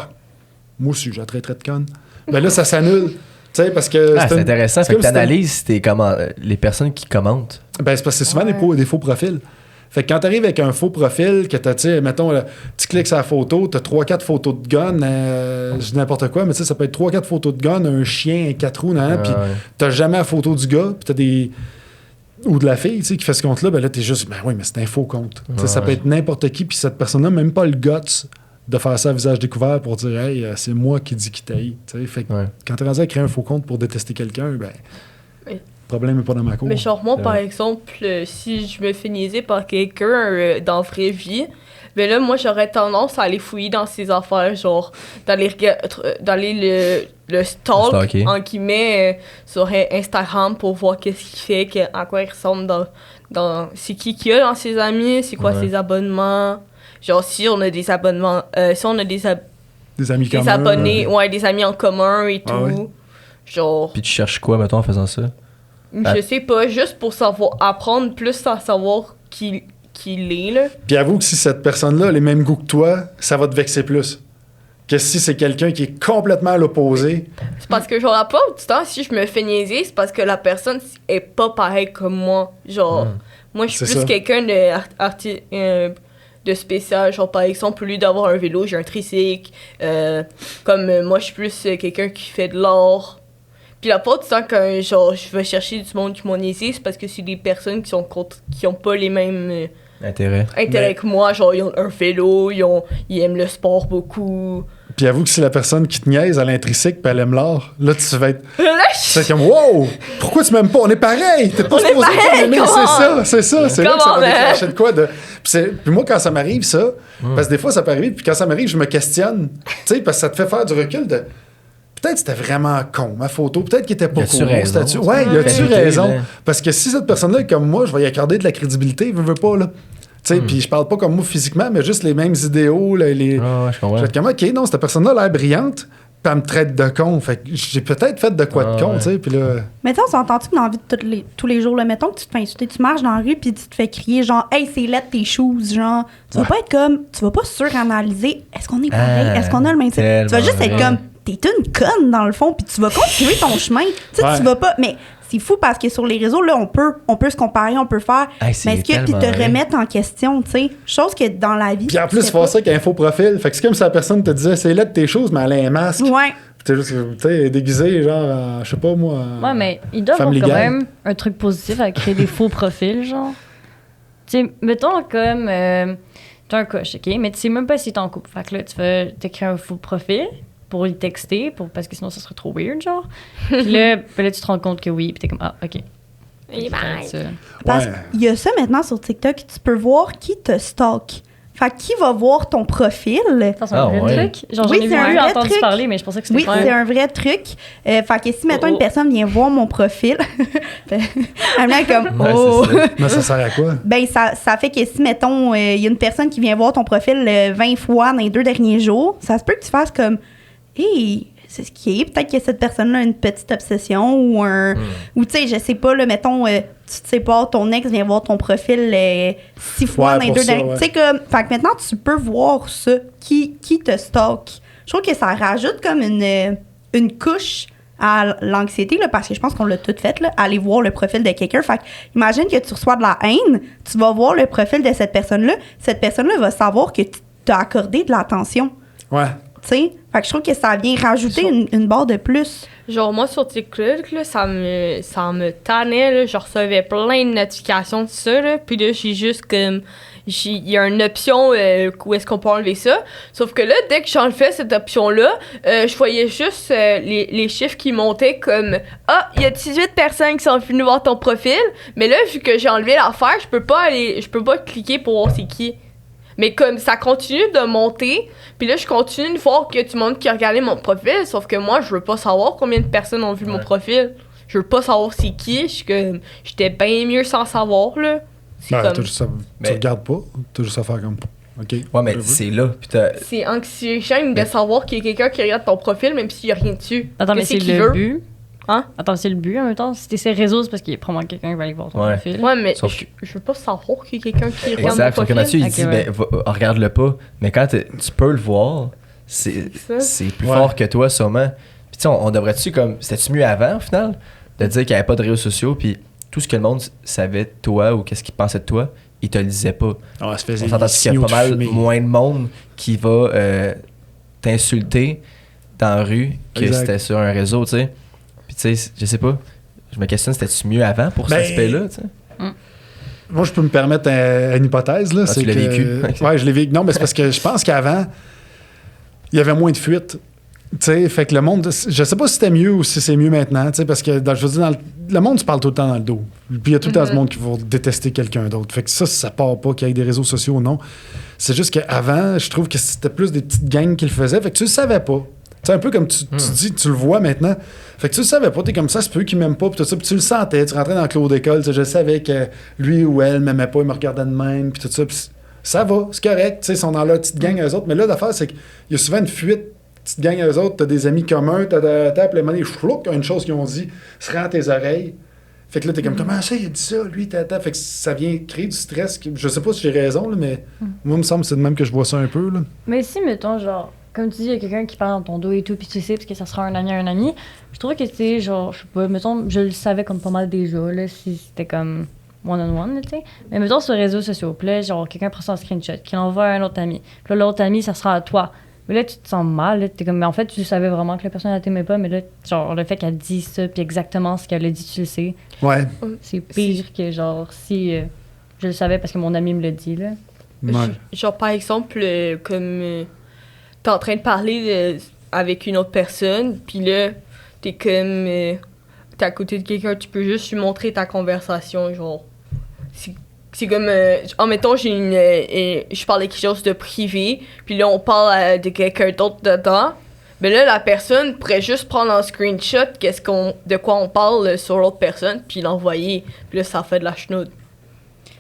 moi aussi, je la traiterais de conne. Ben là, ça s'annule. Tu sais, parce que. Ah, c'est intéressant. Fait que comme si t'analyses les personnes qui commentent. ben, c'est parce que c'est souvent des faux profils. Fait que quand t'arrives avec un faux profil, que t'as, tu sais, mettons, tu cliques sur la photo, t'as 3-4 photos de gun, je dis n'importe quoi, mais tu sais, ça peut être 3-4 photos de gun, un chien, un 4 roues, puis ouais. t'as jamais la photo du gars, puis t'as des. Ou de la fille, tu sais, qui fait ce compte-là, ben là, t'es juste, ben oui, mais c'est un faux compte. Tu sais, ça peut Ouais. être n'importe qui, puis cette personne-là, même pas le guts de faire ça à visage découvert pour dire, hey, c'est moi qui dis qui t'haït. Tu sais, fait que Ouais. quand t'es rendu à créer un faux compte pour détester quelqu'un, ben. Oui. Le problème n'est pas dans ma cour. Mais genre, moi, C'est par vrai. exemple, si je me fais niaiser par quelqu'un dans la vraie vie, ben là, moi, j'aurais tendance à aller fouiller dans ses affaires, genre, le stalk, Stalker. en guillemets, sur Instagram pour voir qu'est-ce qu'il fait, à quoi il ressemble dans c'est qui qu'il y a dans ses amis, c'est quoi Ouais. ses abonnements. Genre, si on a des abonnements, si on a des Des amis des communs, abonnés, ouais, des amis en commun et tout. Ah ouais. Genre, Puis tu cherches quoi, mettons, en faisant ça? Je sais pas, juste pour savoir, apprendre plus à savoir qui est, là. Puis avoue que si cette personne-là a les mêmes goûts que toi, ça va te vexer plus. Que si c'est quelqu'un qui est complètement à l'opposé. C'est parce que, genre, la plupart du temps, si je me fais niaiser, c'est parce que la personne est pas pareille comme moi. Genre, moi, je suis C'est plus ça. quelqu'un de spécial. Genre, par exemple, au lieu d'avoir un vélo, j'ai un tricycle. Moi, je suis plus quelqu'un qui fait de l'art. Puis la plupart du temps, quand genre, je vais chercher du monde qui m'ont niaisé, c'est parce que c'est des personnes qui ont pas les mêmes intérêts que moi. Genre, ils ont un vélo, ils aiment le sport beaucoup. Puis avoue que si la personne qui te niaise, elle a un tricycle puis elle aime l'art, là, tu vas être... Là, C'est comme, wow! Pourquoi tu m'aimes pas? On est pareil! T'es pas On est supposé pareil, m'aimer! comment? C'est ça. C'est là que ça Comment, va déclencher de quoi? Puis moi, quand ça m'arrive, ça, parce que des fois, ça peut arriver, puis quand ça m'arrive, je me questionne. Tu sais, parce que ça te fait faire du recul de... Peut-être que c'était vraiment con, ma photo. Peut-être qu'il était pas Y a-tu cool. mon raison? statut. Ouais, y a-tu Qualité, raison? là. Parce que si cette personne-là est comme moi, je vais y accorder de la crédibilité, veut pas, là. Tu sais, puis je parle pas comme moi physiquement, mais juste les mêmes idéaux, là, Ouais, je Je comprends. vais être comme, OK, non, cette personne-là a l'air brillante, puis elle me traite de con. Fait que j'ai peut-être fait de quoi de con, ouais. tu sais, puis là... Mais tu sais, on s'entend-tu que dans la vie de tous les jours, là, mettons que tu te fais insulter, tu marches dans la rue puis tu te fais crier genre « Hey, c'est laid tes shoes », genre, tu vas pas être comme, tu vas pas suranalyser « Est-ce qu'on est pareil? Ah, Est-ce qu'on a le même style? » Tu vas juste tellement être vrai. comme « T'es une conne dans le fond » puis tu vas continuer ton chemin. Tu sais, Ouais. tu vas pas... Mais c'est fou parce que sur les réseaux, là, on peut se comparer, on peut faire... Hey, c'est mais est-ce que... Puis tellement te vrai. remettre en question, tu sais. Chose que dans la vie... Puis en tu plus, fais faire pas. ça avec un faux profil. Fait que c'est comme si la personne te disait « C'est laid tes choses », mais elle a un masque. Ouais. Puis t'es juste, tu sais, déguisé, genre, je sais pas, moi... Ouais, mais il doit avoir Family quand Guy. même un truc positif à créer des faux profils, genre. Tu sais, mettons comme. T'as un coach, OK? Mais tu sais même pas si t'es en couple. Fait que là, tu vas t'écrire un faux profil pour lui texter, parce que sinon, ça serait trop weird, genre. Puis là, tu te rends compte que oui, puis t'es comme, ah, OK. Et bye. Ça. Parce Ouais. qu'il y a ça maintenant sur TikTok, tu peux voir qui te stalk. Fait que qui va voir ton profil? Ça, c'est Ah, un vrai ouais. truc. Genre, Oui, j'en ai c'est un vu vrai entendu truc. parler, mais je pensais que c'était Oui, pas c'est un vrai truc. Fait que si, mettons, Oh, oh. une personne vient voir mon profil, elle me dit comme, Ouais, oh! c'est ça. Mais ça sert à quoi? Ben, ça fait que si, mettons, il y a une personne qui vient voir ton profil 20 fois dans les 2 derniers jours, ça se peut que tu fasses comme, hey, c'est ce qui est. Peut-être que cette personne-là a une petite obsession ou un. Ou, tu sais, je sais pas, là, mettons, tu te sépares, ton ex vient voir ton profil 6 fois Ouais, dans les pour 2 ça, derniers. ouais. Tu sais, comme. Fait que maintenant, tu peux voir ça. Qui te stalk. Je trouve que ça rajoute comme une couche à l'anxiété, là, parce que je pense qu'on l'a tout fait, là, aller voir le profil de quelqu'un. Fait que, imagine que tu reçois de la haine, tu vas voir le profil de cette personne-là. Cette personne-là va savoir que tu t'as accordé de l'attention. Ouais. Tu sais? Fait que je trouve que ça vient rajouter une barre de plus. Genre, moi, sur TikTok, là, ça me tannait, là. Je recevais plein de notifications de ça, là. Puis là, j'ai juste comme... Il y a une option où est-ce qu'on peut enlever ça. Sauf que là, dès que j'enlevais cette option-là, je voyais juste les chiffres qui montaient comme « Ah, il y a 18 personnes qui sont venues voir ton profil. » Mais là, vu que j'ai enlevé l'affaire, je peux pas cliquer pour voir c'est qui. Mais comme ça continue de monter, puis là, je continue de voir que tout le monde qui a regardé mon profil, sauf que moi, je veux pas savoir combien de personnes ont vu mon profil. Je veux pas savoir c'est qui. J'étais bien mieux sans savoir, là. C'est Ben, comme... t'as juste tu Mais- regardes pas, t'as juste à faire comme... OK. Ouais, mais je veux. c'est là. Puis t'as- C'est anxiogène de savoir qu'il y a quelqu'un qui regarde ton profil, même s'il y a rien dessus. Attends, mais Qu'est-ce c'est qu'il le veut? but. Hein? Attends, c'est le but en même temps. Si t'es sur les réseaux, c'est parce qu'il y a probablement quelqu'un qui va aller voir ton Ouais. profil. Ouais, mais Sauf je veux pas savoir qu'il y a quelqu'un qui regarde mon Exact. Sauf que profil. Mathieu, il Ok, dit, ouais. ben, regarde-le pas. Mais quand tu peux le voir, c'est ça. c'est plus Ouais. fort que toi, sûrement. Puis tu sais, on devrait-tu comme. C'était-tu mieux avant, au final, de dire qu'il n'y avait pas de réseaux sociaux, puis tout ce que le monde savait de toi ou qu'est-ce qu'il pensait de toi, il te le disait pas. Ah, ça faisait On s'entend qu'il y a pas mal moins de monde qui va t'insulter dans la rue que Exact. c'était sur un réseau, tu sais. Puis tu sais, je sais pas. Je me questionne, c'était-tu mieux avant pour Ben, cet aspect-là, tu sais? Moi, je peux me permettre une hypothèse. Là, Ah, tu l'as vécu. Ouais, je l'ai vécu. Non, mais c'est parce que je pense qu'avant, il y avait moins de fuites. Tu sais, fait que le monde, je sais pas si c'était mieux ou si c'est mieux maintenant, tu sais, parce que je veux dire, le monde se parle tout le temps dans le dos. Puis il y a tout le temps ce monde qui va détester quelqu'un d'autre. Fait que ça part pas qu'il y ait des réseaux sociaux ou non. C'est juste qu'avant, je trouve que c'était plus des petites gangs qui le faisaient. Fait que tu le savais pas. C'est un peu comme tu dis, tu le vois maintenant. Fait que tu le savais pas, t'es comme ça, c'est peu qui m'aiment pas, pis tout ça, pis tu le sentais, tu rentrais dans le clos d'école, tu sais, je savais que lui ou elle m'aimait pas, il me regardait de même, pis tout ça, pis ça va, c'est correct, tu sais, ils sont dans leur petite gang eux autres, mais là, l'affaire, c'est qu'il y a souvent une fuite, petite gang eux autres, t'as des amis communs, t'as appelé money, chlouc, une chose qu'ils ont dit, se rend à tes oreilles. Fait que là, t'es comme, comment ça, il a dit ça, lui, tata. Fait que ça vient créer du stress. Je sais pas si j'ai raison, là, mais moi, il me semble que c'est de même que je vois ça un peu, là. Mais si, mettons, genre, comme tu dis, il y a quelqu'un qui parle dans ton dos et tout, puis tu sais, parce que ça sera un ami, je trouve que, tu sais, genre, je sais pas, mettons, je le savais comme pas mal déjà, là, si c'était comme one-on-one, tu sais. Mais mettons, sur les réseaux sociaux, puis là, genre, quelqu'un prend son screenshot, qui l'envoie à un autre ami. Puis là, l'autre ami, ça sera à toi. Mais là, tu te sens mal, là, t'es comme, mais en fait, tu savais vraiment que la personne, elle t'aimait pas, mais là, genre, le fait qu'elle dise ça, puis exactement ce qu'elle a dit, tu le sais. Ouais. C'est pire que, genre, si je le savais parce que mon ami me l'a dit, là. Ouais. Genre, par exemple, comme t'es en train de parler avec une autre personne, puis là, t'es comme. T'es à côté de quelqu'un, tu peux juste lui montrer ta conversation, genre. C'est comme. Mettons, je parle de quelque chose de privé, puis là, on parle de quelqu'un d'autre dedans. Mais là, la personne pourrait juste prendre un screenshot de quoi on parle sur l'autre personne, puis l'envoyer. Puis là, ça fait de la chenoute.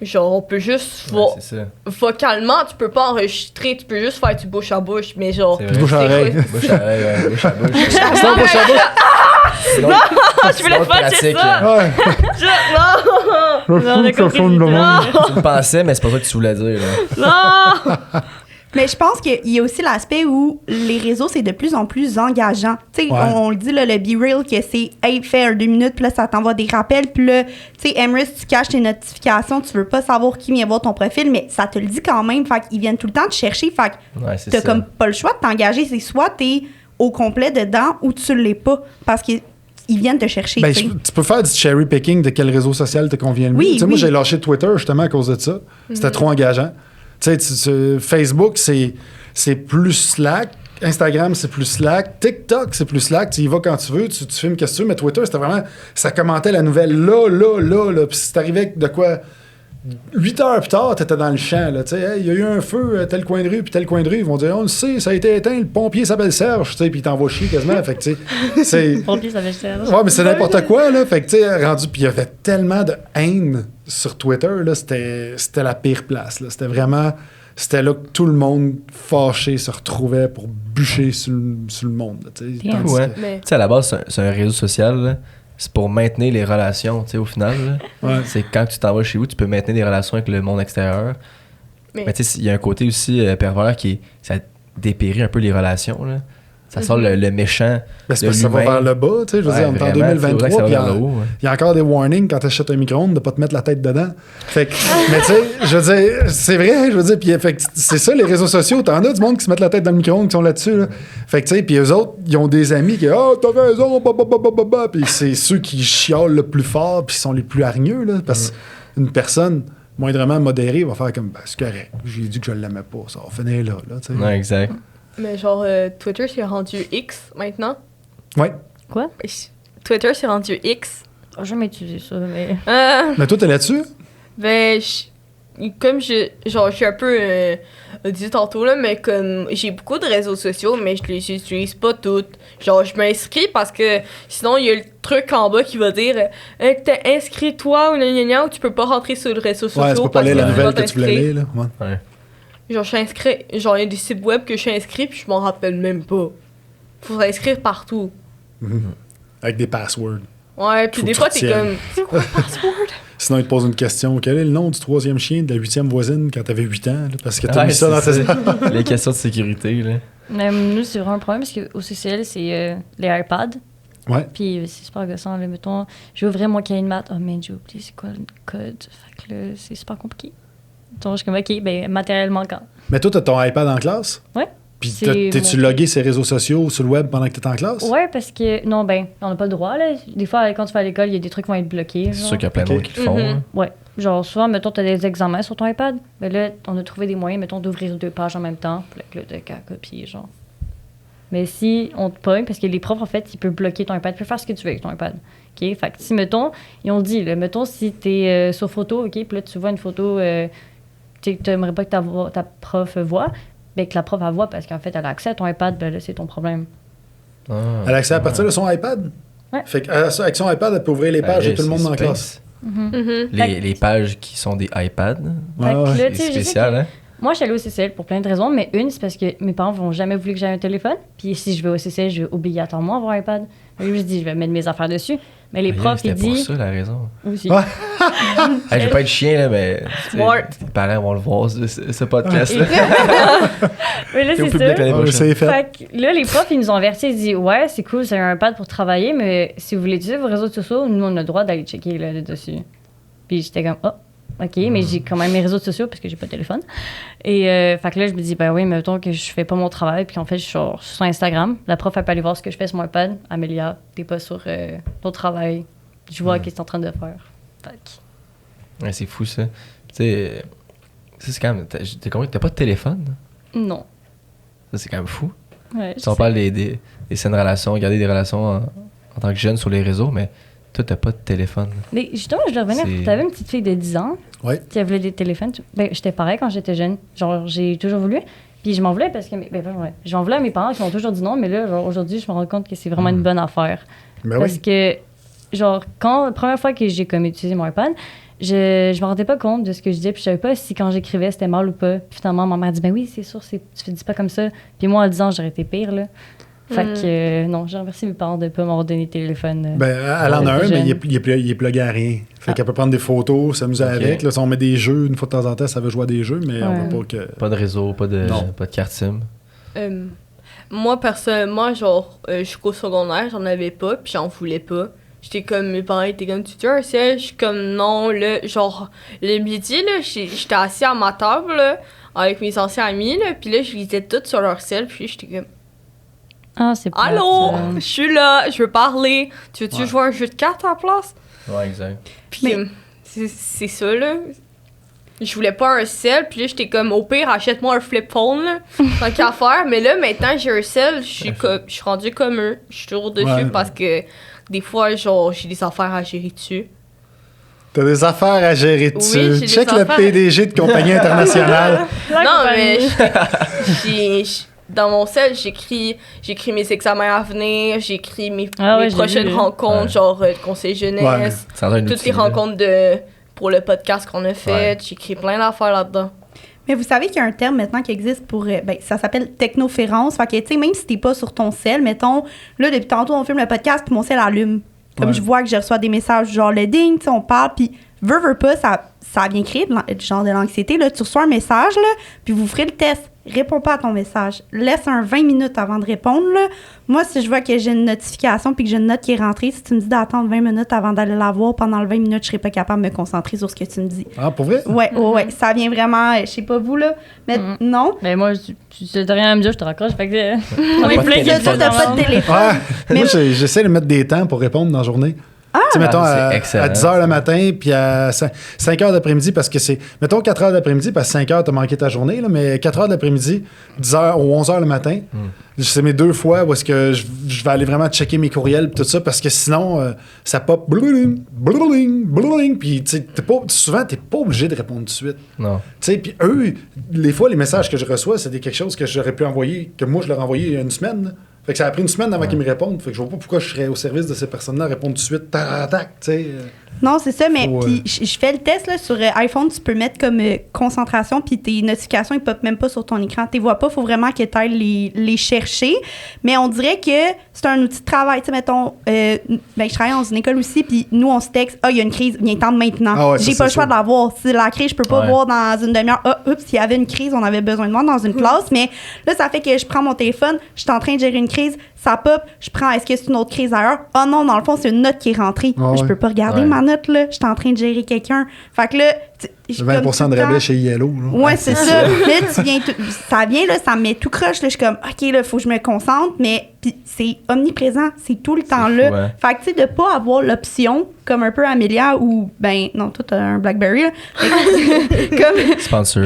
Genre, on peut juste c'est ça. vocalement, tu peux pas enregistrer, tu peux juste faire du bouche à bouche, mais genre. C'est vrai. Bouche à oreille. Bouche à oreille, ouais, bouche à bouche. Sinon, bouche à bouche. Sinon, Je voulais pas dire ça! là. Ouais. Non! Non, on a compris. Tu le pensais, mais c'est pas ça que tu voulais dire. Là. Non! Mais je pense qu'il y a aussi l'aspect où les réseaux, c'est de plus en plus engageant. Tu sais, Ouais. on le dit, là, le Be Real, que c'est « Hey, fais un 2 minutes », puis là, ça t'envoie des rappels, puis là, tu sais, Emrys, tu caches tes notifications, tu veux pas savoir qui vient voir ton profil, mais ça te le dit quand même, fait qu'ils viennent tout le temps te chercher, fait que Ouais, c'est t'as ça. comme pas le choix de t'engager, c'est soit t'es au complet dedans ou tu l'es pas, parce qu'ils viennent te chercher, Ben, tu sais. tu peux faire du cherry picking de quel réseau social te convient le mieux. Oui, Tu sais, moi, oui. j'ai lâché Twitter justement à cause de ça. C'était trop engageant. Tu sais, Facebook, c'est plus slack. Instagram, c'est plus slack. TikTok, c'est plus slack. Tu y vas quand tu veux, tu filmes qu'est-ce que tu veux. Mais Twitter, c'était vraiment... Ça commentait la nouvelle là. Puis si t'arrivais de quoi... 8 heures plus tard, t'étais dans le champ. Tu sais, hey, il y a eu un feu à tel coin de rue, puis tel coin de rue. Ils vont dire, on le sait, ça a été éteint, le pompier s'appelle Serge. Tu sais, puis il t'envoie chier quasiment. Fait que, tu sais, c'est... Pompier, ça fait cher. Ouais, mais c'est n'importe quoi, là. Fait que, tu sais, rendu... Puis il y avait tellement de haine sur Twitter, là. C'était la pire place, là. C'était vraiment... C'était là que tout le monde fâché se retrouvait pour bûcher sur le monde, là, tu sais. Damn. Tandis Ouais. que- Mais Tu sais, à la base, c'est un réseau social. Là. C'est pour maintenir les relations, tu sais, au final. Là. Ouais. C'est quand tu t'en vas chez vous, tu peux maintenir des relations avec le monde extérieur. Mais- Mais tu sais, il y a un côté aussi pervers ça dépérit un peu les relations. Là. Ça sort le méchant. Ben, c'est de parce que ça va l'humain. vers le bas, tu sais. Je veux dire, on est en vraiment, c'est vrai que 2023, ça va puis vers le haut, ouais. il y a encore des warnings quand tu achètes un micro-ondes de pas te mettre la tête dedans. Fait que, mais tu sais, je veux dire, c'est vrai, je veux dire, puis fait que c'est ça, les réseaux sociaux, t'en as du monde qui se mettent la tête dans le micro-ondes, qui sont là-dessus, là. Fait que, tu sais, puis eux autres, ils ont des amis qui, t'as raison, puis c'est ceux qui chialent le plus fort, puis sont les plus hargneux, là, parce qu'une personne moindrement modérée va faire comme, ben, c'est correct, j'ai dit que je l'aimais pas, ça va finir là, tu sais. Ouais, exact. Mais genre, Twitter s'est rendu X maintenant. Ouais. Quoi? Twitter s'est rendu X. J'ai jamais utilisé ça, mais. Mais toi, t'es là-dessus? Ben, comme je suis un peu dit tantôt, là, mais comme j'ai beaucoup de réseaux sociaux, mais je les utilise pas toutes. Genre, je m'inscris parce que sinon, il y a le truc en bas qui va dire t'es inscrit-toi ou tu peux pas rentrer sur le réseau social. Ouais, tu peux pas lire la parce que nouvelle tu que tu voulais lire, là. Ouais. Ouais. Genre, je suis inscrit. Genre, il y a des sites web que je suis inscrit, puis je m'en rappelle même pas. Faut s'inscrire partout. Avec des passwords. Ouais, puis Faut des que fois, tu t'es retiennes. comme. C'est quoi le password? Sinon, il te pose une question. Quel est le nom du 3e chien de la 8e voisine quand t'avais 8 ans? Là, parce que t'as Ouais, mis ça dans c'est tes... ça. Les questions de sécurité. Là. Mais nous, c'est vraiment un problème parce qu'au CCL, c'est les iPads. Ouais. Puis c'est super gossant. Là, mettons, j'ai ouvert mon cahier de maths. Oh, mais j'ai oublié c'est quoi le code. Fait que là, c'est super compliqué. Donc, je suis comme, OK, ben, matériellement, quand. Mais toi, t'as ton iPad en classe? Ouais. Puis C'est t'es-tu mon- logué ces réseaux sociaux sur le web pendant que t'es en classe? Ouais, parce que. Non, ben, on n'a pas le droit, là. Des fois, quand tu vas à l'école, il y a des trucs qui vont être bloqués. C'est genre. sûr qu'il y a plein de Ok. monde qui le font. Mhm. là. Ouais. Genre, souvent, mettons, t'as des examens sur ton iPad. Ben là, on a trouvé des moyens, mettons, d'ouvrir 2 pages en même temps. Puis là, t'as qu'à copier, genre. Mais si on te pogne, parce que les profs, en fait, ils peuvent bloquer ton iPad. Tu peux faire ce que tu veux avec ton iPad. OK? Fait que si, mettons, ils ont dit, là, mettons, si t'es sur photo, OK? Puis là, tu vois une photo tu n'aimerais pas que ta prof voit, ben que la prof, elle voit parce qu'en fait, elle a accès à ton iPad, ben là, c'est ton problème. Ah, Elle a accès à partir de son iPad? Ouais. Fait qu'avec son iPad, elle peut ouvrir les pages de tout le monde dans la classe. Mhm. Les pages qui sont des iPads. Ouais, ouais. Fait que là, tu C'est sais, je sais spécial, que- hein? Moi, je suis allée au CCL pour plein de raisons, mais une, c'est parce que mes parents n'ont jamais voulu que j'aie un téléphone. Puis si je vais au CCL, je vais obligatoirement avoir un iPad. Je me dis, je vais mettre mes affaires dessus. Mais les profs, ils C'était pour disent. ça, la raison. Aussi. Ouais. Hey, je vais pas être chien, là, mais tu sais, Smart. tes parents vont le voir, ce podcast-là. Mais là, C'est au c'est public ça. l'année Ah, prochaine. c'est fait. Fait que là, les profs, ils nous ont avertis. Ils disent, ouais, c'est cool, c'est un iPad pour travailler, mais si vous voulez utiliser vos réseaux sociaux, nous, on a le droit d'aller checker là-dessus. Puis j'étais comme, oh, OK, mais j'ai quand même mes réseaux sociaux parce que j'ai pas de téléphone. Et fait que là, je me dis, ben oui, mettons que je fais pas mon travail, puis en fait, je suis sur Instagram. La prof, elle peut aller voir ce que je fais sur mon iPad. Amélia, t'es pas sur ton travail. Je vois ce que tu es en train de faire. Fait que- Ouais, c'est fou, ça. Tu sais, ça, c'est quand même. T'as compris que t'as pas de téléphone? Non. Ça, c'est quand même fou. Ouais, Si on parle des saines relations, garder des relations en tant que jeune sur les réseaux, mais toi, t'as pas de téléphone. Mais justement, je dois revenir. C'est- T'avais une petite fille de 10 ans Ouais. qui voulait des téléphones. Ben, j'étais pareil quand j'étais jeune. Genre, j'ai toujours voulu. Puis je m'en voulais parce que... Ben, pas vrai. Je m'en voulais à mes parents qui m'ont toujours dit non, mais là, genre, aujourd'hui, je me rends compte que c'est vraiment une bonne affaire. Ben Parce oui. que, genre, la première fois que j'ai comme utilisé mon iPad, je me rendais pas compte de ce que je disais, puis je savais pas si quand j'écrivais c'était mal ou pas. Puis finalement, ma mère dit, ben oui, c'est sûr, tu dis pas comme ça. Puis moi, en 10 ans, j'aurais été pire, là. Fait que, non, j'ai remercié mes parents de pas m'avoir donné de téléphone. Ben, elle en a un, Jeune. mais il est plugué à rien. Fait qu'elle peut prendre des photos, s'amuser Ok. avec. Là, si on met des jeux, une fois de temps en temps, ça veut jouer à des jeux, mais on Ouais. veut pas que... Pas de réseau, pas de Non. carte SIM. Moi, personnellement, genre, jusqu'au secondaire, j'en avais pas, puis j'en voulais pas. J'étais comme, mes parents étaient comme, tu veux un sel? Je suis comme, non, là, genre, le midi, là, j'étais assis à ma table, là, avec mes anciens amis, là, puis là, je lisais tout sur leur sel, puis j'étais comme, Ah, c'est plate, allô, ça. je suis là, je veux parler. Tu veux-tu Ouais. jouer à un jeu de cartes à la place? Ouais, exact. Puis Mais- c'est ça, là. Je voulais pas un sel, puis là, j'étais comme, au pire, achète-moi un flip phone, là, tant qu'à faire. Mais là, maintenant, j'ai un sel, je suis rendue comme eux. Je suis toujours dessus Ouais. parce que des fois, genre, j'ai des affaires à gérer dessus. T'as des affaires à gérer dessus. Oui, j'ai des Check le affaires. PDG de compagnie internationale. Non, mais dans mon sel, j'écris mes examens à venir, j'écris mes Ah ouais, j'ai prochaines vu. rencontres, Ouais. genre conseil jeunesse, Ça en a un toutes outil, les là. rencontres pour le podcast qu'on a fait. Ouais. J'écris plein d'affaires là-dedans. Mais vous savez qu'il y a un terme maintenant qui existe pour. Ben, ça s'appelle technoférence. Fait que, tu sais, même si t'es pas sur ton cell, mettons, là, depuis tantôt, on filme le podcast, puis mon cell allume. Comme Ouais. je vois que je reçois des messages genre le ding, tu sais, on parle, puis veux pas, ça vient créer genre de l'anxiété. Là. Tu reçois un message, là, puis vous ferez le test. Réponds pas à ton message. Laisse un 20 minutes avant de répondre. Là. Moi, si je vois que j'ai une notification puis que j'ai une note qui est rentrée, si tu me dis d'attendre 20 minutes avant d'aller la voir, pendant le 20 minutes, je serai pas capable de me concentrer sur ce que tu me dis. Ah, pour vrai? Ouais, ça vient vraiment, je sais pas vous, là, mais non. Mais moi, tu t'as rien à me dire, je te raccroche. Fait que. On pas est de plein téléphone. T'as pas de téléphone. Ouais. Mais- Moi, j'essaie de mettre des temps pour répondre dans la journée. Tu sais, mettons, c'est à excellent. 10 h le matin, puis à 5 h d'après-midi, parce que c'est. Mettons 4 h d'après-midi, parce que 5 h, t'as manqué ta journée, là, mais 4 h d'après-midi, 10 h ou 11 h le matin, c'est mes 2 fois où est-ce que je vais aller vraiment checker mes courriels, puis tout ça, parce que sinon, ça pop, bling, bling, bling, puis tu sais, souvent, t'es pas obligé de répondre tout de suite. Non. Tu sais, puis eux, les fois, les messages que je reçois, c'est quelque chose que j'aurais pu envoyer, que moi, je leur ai envoyé il y a une semaine. Là. Fait que ça a pris une semaine avant qu'ils me répondent. Fait que je vois pas pourquoi je serais au service de ces personnes-là à répondre tout de suite, tac, tu sais. Non, c'est ça, mais Faut, puis je fais le test là, sur iPhone, tu peux mettre comme concentration, puis tes notifications, ils popent même pas sur ton écran. Tu les vois pas, il faut vraiment que tu ailles les chercher. Mais on dirait que c'est un outil de travail. Tu sais, mettons, ben, je travaille dans une école aussi, puis nous, on se texte, il y a une crise, viens t'en maintenant. Ah ouais, ça, J'ai pas le c'est choix sûr. de la voir. Si la crise, je peux pas Ouais. voir dans une demi-heure. Oups, s'il y avait une crise, on avait besoin de moi dans une classe. Mais là, ça fait que je prends mon téléphone, je suis en train de gérer une crise, ça pop, je prends, est-ce que c'est une autre crise ailleurs? Oh non, dans le fond, c'est une note qui est rentrée. Ah Je ouais. peux pas regarder Ouais. ma note, là. Je suis en train de gérer quelqu'un. Fait que là, J'ai 20% de rabais chez Yellow. Là. Ouais, c'est ça. Là, ça vient, là, ça me met tout croche. Là, je suis comme, OK, là, faut que je me concentre, mais puis c'est omniprésent, c'est tout le temps là. fou, hein. Fait que, tu sais, de pas avoir l'option, comme un peu Amélia, ou, ben, non, toi, t'as un Blackberry, là. comme, Sponsor.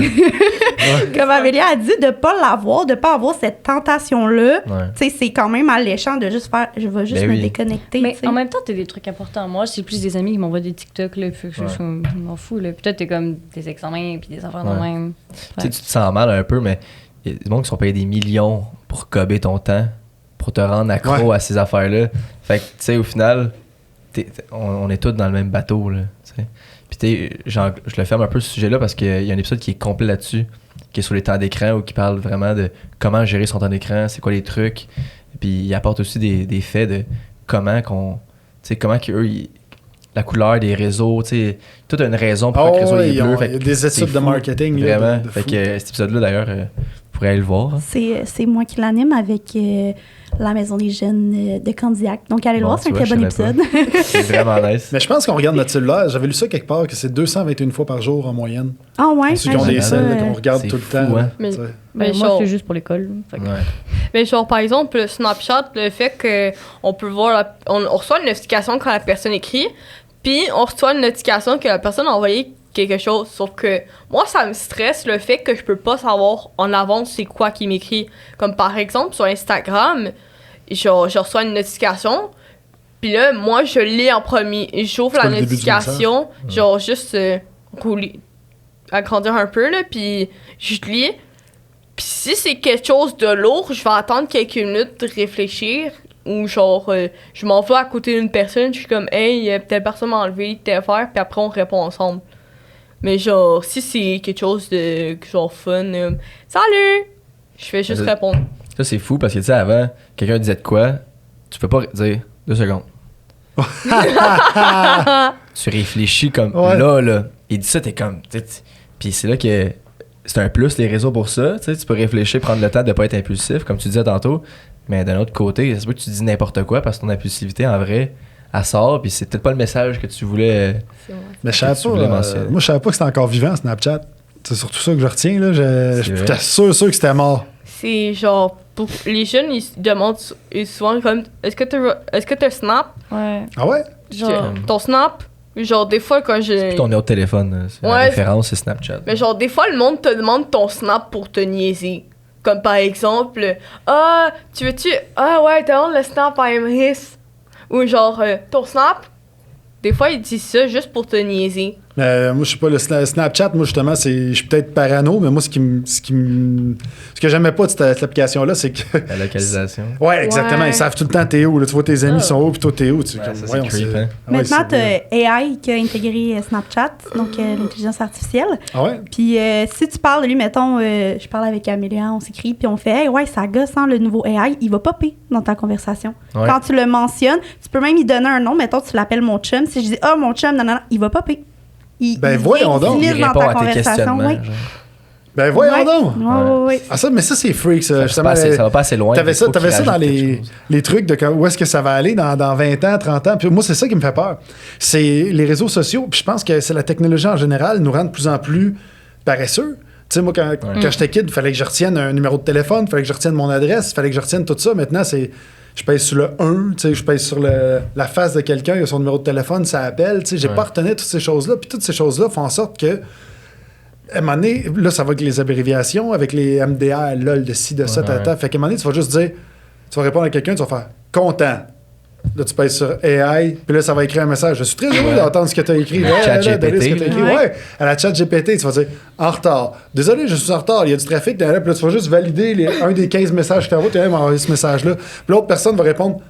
comme Amélia a dit, de pas l'avoir, de pas avoir cette tentation-là, Ouais. tu sais, c'est quand même alléchant de juste faire, je vais juste Ben me oui. déconnecter. Mais tu sais. en même temps, t'as des trucs importants. Moi, c'est plus des amis qui m'envoient des TikTok, là. Fait que je m'en fous, là. Puis toi, t'es comme des examens, puis des affaires de Ouais. même. Tu sais, tu te sens mal un peu, mais il y a des gens qui sont payés des millions pour gober ton temps, pour te rendre accro à ces affaires-là. Fait que, tu sais, au final, on est tous dans le même bateau, là, tu sais. Puis, tu sais, je le ferme un peu ce sujet-là parce qu'il y a un épisode qui est complet là-dessus, qui est sur les temps d'écran ou qui parle vraiment de comment gérer son temps d'écran, c'est quoi les trucs. Puis il apporte aussi des faits de comment la couleur des réseaux, tu sais, toute une raison pour que le réseau est bleu. Il y a des études de marketing. Vraiment. De fait fou. que cet épisode-là, d'ailleurs, vous pourrez aller le voir. Hein. C'est moi qui l'anime avec la Maison des Jeunes de Candiac. Donc, allez le voir, c'est un tu très vois, bon je savais épisode. C'est vraiment nice. Mais je pense qu'on regarde notre cellulaire. J'avais lu ça quelque part, que c'est 221 fois par jour en moyenne. Ah ouais? Ceux qui ont j'ai des pas, selles qu'on regarde c'est tout le fou, temps. hein. là, tu sais. Mais moi, genre- c'est juste pour l'école. Fait que- Ouais. Mais genre, par exemple, le Snapchat, le fait qu'on peut voir, on reçoit une notification quand la personne écrit, puis on reçoit une notification que la personne a envoyé quelque chose. Sauf que moi, ça me stresse le fait que je peux pas savoir en avance c'est quoi qui m'écrit. Comme par exemple, sur Instagram, genre, je reçois une notification, puis là, moi, je lis en premier. J'ouvre C'est la pas le début du notification, genre, juste agrandir un peu, là, puis je lis. Puis si c'est quelque chose de lourd, je vais attendre quelques minutes de réfléchir. Ou genre, je m'en vais à côté d'une personne, je suis comme, hey, telle personne m'a enlevé telle affaire, puis après on répond ensemble. Mais genre, si c'est quelque chose de genre fun, salut! Je fais juste Mais répondre. Ça, c'est fou parce que, tu sais, avant, quelqu'un disait de quoi, tu peux pas dire 2 secondes. Tu réfléchis comme Ouais. là. Il dit ça, t'es comme. Puis c'est là que c'est un plus, les réseaux pour ça. Tu sais, tu peux réfléchir, prendre le temps de pas être impulsif, comme tu disais tantôt. Mais d'un autre côté, ça se peut que tu dis n'importe quoi parce que ton impulsivité, en vrai, elle sort. Puis c'est peut-être pas le message que tu voulais. Mais je savais Tu voulais pas. mentionner. Moi, je savais pas que c'était encore vivant, Snapchat. C'est surtout ça que je retiens. Là. C'est J'étais vrai. sûr que c'était mort. C'est genre, pour les jeunes, ils se demandent souvent comme, est-ce que t'as Snap? Ouais. Ah ouais? Genre, Ton Snap? Genre, des fois, quand C'est je. plus ton numéro de téléphone. Là. C'est la Ouais. référence, c'est Snapchat. Mais genre, des fois, le monde te demande ton Snap pour te niaiser. Comme par exemple, ah, tu veux-tu. Ah ouais, demande le Snap à Emrys. Ou genre, ton Snap. Des fois, ils disent ça juste pour te niaiser. Moi, je sais pas, le Snapchat, moi, justement, je suis peut-être parano, mais moi, ce que j'aimais pas de cette application-là, c'est que. La localisation. Ouais, exactement. Ouais. Ils savent tout le temps t'es où. Là. Tu vois, tes amis sont où, puis toi, t'es où. Tu, Ouais, comme, ça, c'est voyons, creep, hein. Ah ouais, Maintenant, c'est- tu as AI qui a intégré Snapchat, donc l'intelligence artificielle. Ah ouais? Puis si tu parles de lui, mettons, je parle avec Amélia, on s'écrit, puis on fait hey, ouais, ça gosse, hein, le nouveau AI, il va popper dans ta conversation. Ouais. Quand tu le mentionnes, tu peux même lui donner un nom, mettons, tu l'appelles mon chum. Si je dis mon chum, non, il va popper. Ben, voyons donc. utilise Il dans répond ta à tes conversation. questionnements. Oui. genre. Ben, voyons Ouais. donc. Ouais. Ah, ça, mais ça, c'est freak, ça. Ça va Justement, pas assez- ça va pas assez loin. T'avais il ça, faut qu'il ça dans rajoute quelque chose. les trucs de où est-ce que ça va aller dans 20 ans, 30 ans. Puis moi, c'est ça qui me fait peur. C'est les réseaux sociaux. Puis je pense que c'est la technologie en général nous rend de plus en plus paresseux. Tu sais, moi, quand j'étais kid, il fallait que je retienne un numéro de téléphone, il fallait que je retienne mon adresse, il fallait que je retienne tout ça. Maintenant, je pèse sur le 1, tu sais, je pèse sur la face de quelqu'un, il a son numéro de téléphone, ça appelle. Tu sais, j'ai pas retenu toutes ces choses-là. Puis toutes ces choses-là font en sorte que à un moment donné, là, ça va avec les abréviations, avec les MDR, LOL, de ci, de ça, Ouais, tata. Fait qu'à un moment donné, tu vas juste dire, tu vas répondre à quelqu'un, tu vas faire content. Là, tu pèses sur AI, puis là, ça va écrire un message. Je suis très heureux d'entendre ce que tu as écrit. Chat Là, de lire ce que GPT, t'as écrit. là. Ouais, à la chat GPT, tu vas dire en retard. Désolé, je suis en retard, il y a du trafic derrière. Puis là, tu vas juste valider un des 15 messages que tu envoies. Tu vas envoyer ce message-là. Puis l'autre personne va répondre OK.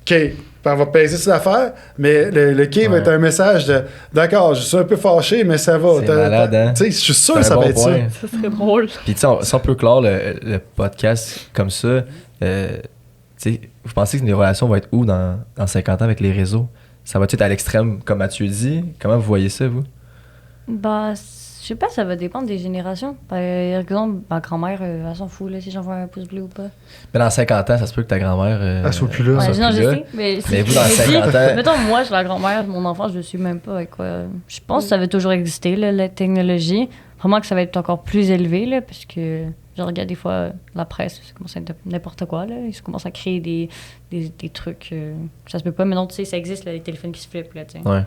Puis elle va peser ses affaires, mais le K va être un message de d'accord, je suis un peu fâché, mais ça va. C'est malade, hein? Tu sais, je suis sûr C'est que ça un va bon être point. ça. Ça serait drôle. Puis, tu sais, si on peut clore le podcast comme ça, tu sais, vous pensez que les relations vont être où dans 50 ans avec les réseaux? Ça va être à l'extrême, comme Mathieu dit? Comment vous voyez ça, vous? bah, je sais pas, ça va dépendre des générations. Par exemple, ma grand-mère, elle s'en fout là, si j'envoie un pouce bleu ou pas. Mais dans 50 ans, ça se peut que ta grand-mère. Elle soit plus là. Ouais, soit non, plus je là. sais. Mais, Mais vous, dans je me dis, 50 ans- mettons, moi, je suis la grand-mère, mon enfant, je ne sais même pas avec quoi. Je pense que ça va toujours exister, là, la technologie. Vraiment que ça va être encore plus élevé, là, parce que je regarde des fois la presse, ça commence à être n'importe quoi, là. Ils commencent à créer des trucs. Ça se peut pas, mais non, tu sais, ça existe, là, les téléphones qui se flippent, là, tu sais. Ouais.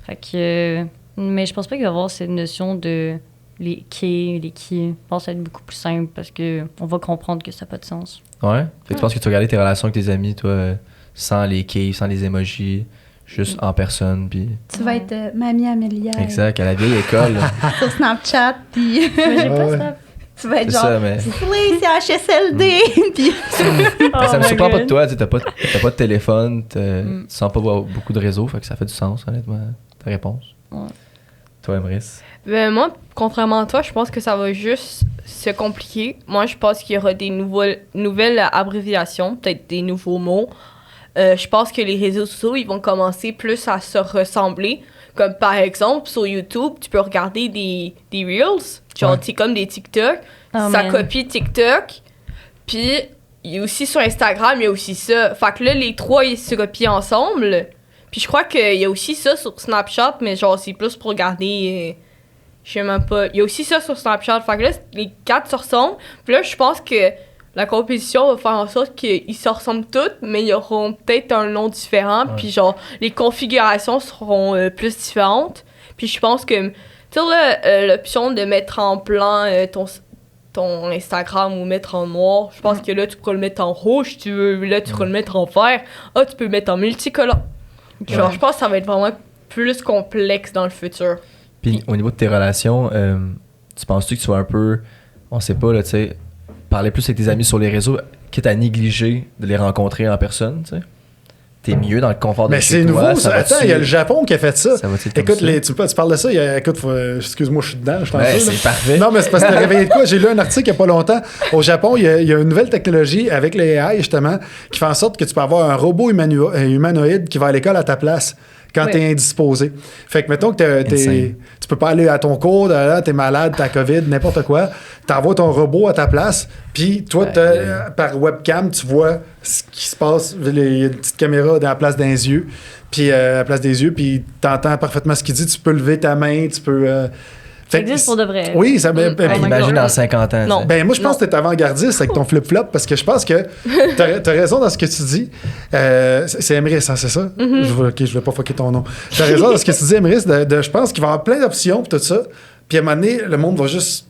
Fait que. Mais je pense pas qu'il va y avoir cette notion de les qui. Je pense que ça va être beaucoup plus simple parce que on va comprendre que ça n'a pas de sens. Ouais. Fait que tu penses que tu regardais tes relations avec tes amis, toi, sans les keys, sans les emojis, juste en personne, puis. Tu vas être Mamie Amélia Exact, à la vieille école. là. sur Snapchat, puis Mais j'ai pas Ouais. ça. tu vas être C'est genre ça, mais. oui, c'est HSLD, puis Mais ça me my surprend pas de God. toi, tu sais, t'as pas de téléphone, tu sens pas beaucoup de réseaux, fait que ça fait du sens, honnêtement, ta réponse. Toi, Emrys? Ben, moi, contrairement à toi, je pense que ça va juste se compliquer. Moi, je pense qu'il y aura des nouvelles abréviations, peut-être des nouveaux mots. Je pense que les réseaux sociaux, ils vont commencer plus à se ressembler. Comme par exemple, sur YouTube, tu peux regarder des Reels, genre c'est comme des TikTok. Ça copie TikTok. Puis, il y a aussi sur Instagram, il y a aussi ça. Fait que là, les trois, ils se copient ensemble. Puis je crois qu'il y a aussi ça sur Snapchat, mais genre, c'est plus pour regarder... je sais même pas. Il y a aussi ça sur Snapchat. Fait que là, les 4 se ressemblent. Puis là, je pense que la compétition va faire en sorte qu'ils se ressemblent toutes, mais ils auront peut-être un nom différent. Puis genre, les configurations seront plus différentes. Puis je pense que, tu sais, là, l'option de mettre en blanc ton Instagram ou mettre en noir, je pense que là, tu pourras le mettre en rouge si tu veux. Là, tu pourras le mettre en vert. Ah, tu peux le mettre en multicolore. Genre, je pense que ça va être vraiment plus complexe dans le futur. Puis au niveau de tes relations, tu penses-tu que tu vas un peu, on sait pas, là, tu sais, parler plus avec tes amis sur les réseaux, quitte à négliger de les rencontrer en personne, tu sais? T'es mieux dans le confort de chez toi. Mais c'est nouveau, ça. Attends, il y a le Japon qui a fait ça. Écoute, tu parles de ça, excuse-moi, je suis dedans. C'est parfait. Non, mais c'est parce que t'as réveillé de quoi? J'ai lu un article il n'y a pas longtemps. Au Japon, il y a une nouvelle technologie avec les AI, justement, qui fait en sorte que tu peux avoir un robot humanoïde qui va à l'école à ta place quand t'es indisposé. Fait que, mettons que tu peux pas aller à ton cours, t'es malade, t'as COVID, n'importe quoi, t'envoies ton robot à ta place, puis toi, par webcam, tu vois ce qui se passe, il y a une petite caméra à la place des yeux, puis t'entends parfaitement ce qu'il dit, tu peux lever ta main, tu peux... ça existe pour de vrai. Oui, ça imagine dans 50 ans. Non. Ben moi, je pense que t'es avant-gardiste avec ton flip-flop, parce que je pense que t'as raison dans ce que tu dis. C'est Emrys, hein, c'est ça? Je vais pas fucker ton nom. T'as raison dans ce que tu dis, Emrys. Je pense qu'il va y avoir plein d'options pour tout ça. Puis à un moment donné, le monde va juste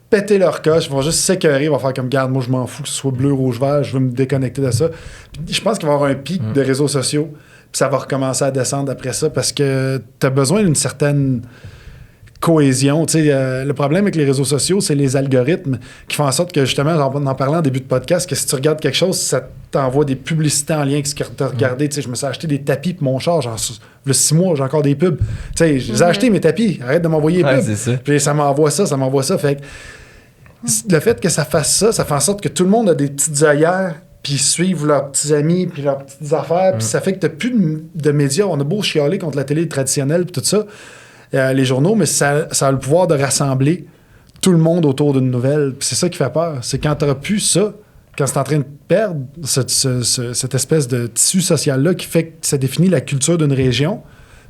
péter leur coche, ils vont juste s'écœurer, ils vont faire comme, garde, moi je m'en fous que ce soit bleu, rouge, vert, je veux me déconnecter de ça. Puis je pense qu'il va y avoir un pic de réseaux sociaux, puis ça va recommencer à descendre après ça, parce que t'as besoin d'une certaine cohésion. Tu sais, le problème avec les réseaux sociaux, c'est les algorithmes qui font en sorte que, justement, en parlant en début de podcast, que si tu regardes quelque chose, ça t'envoie des publicités en lien avec ce que tu as regardé. Tu sais, je me suis acheté des tapis pour mon char, il y a 6 mois, j'ai encore des pubs. Tu sais, je les ai achetés, mes tapis. Arrête de m'envoyer des pubs. C'est ça. Puis ça m'envoie ça. Fait que le fait que ça fasse ça, ça fait en sorte que tout le monde a des petites œillères, puis ils suivent leurs petits amis, puis leurs petites affaires, puis ça fait que t'as plus de médias. On a beau chialer contre la télé traditionnelle, puis tout ça, les journaux, mais ça a le pouvoir de rassembler tout le monde autour d'une nouvelle. Puis c'est ça qui fait peur. C'est quand t'auras plus ça, quand c'est en train de perdre cette espèce de tissu social-là qui fait que ça définit la culture d'une région,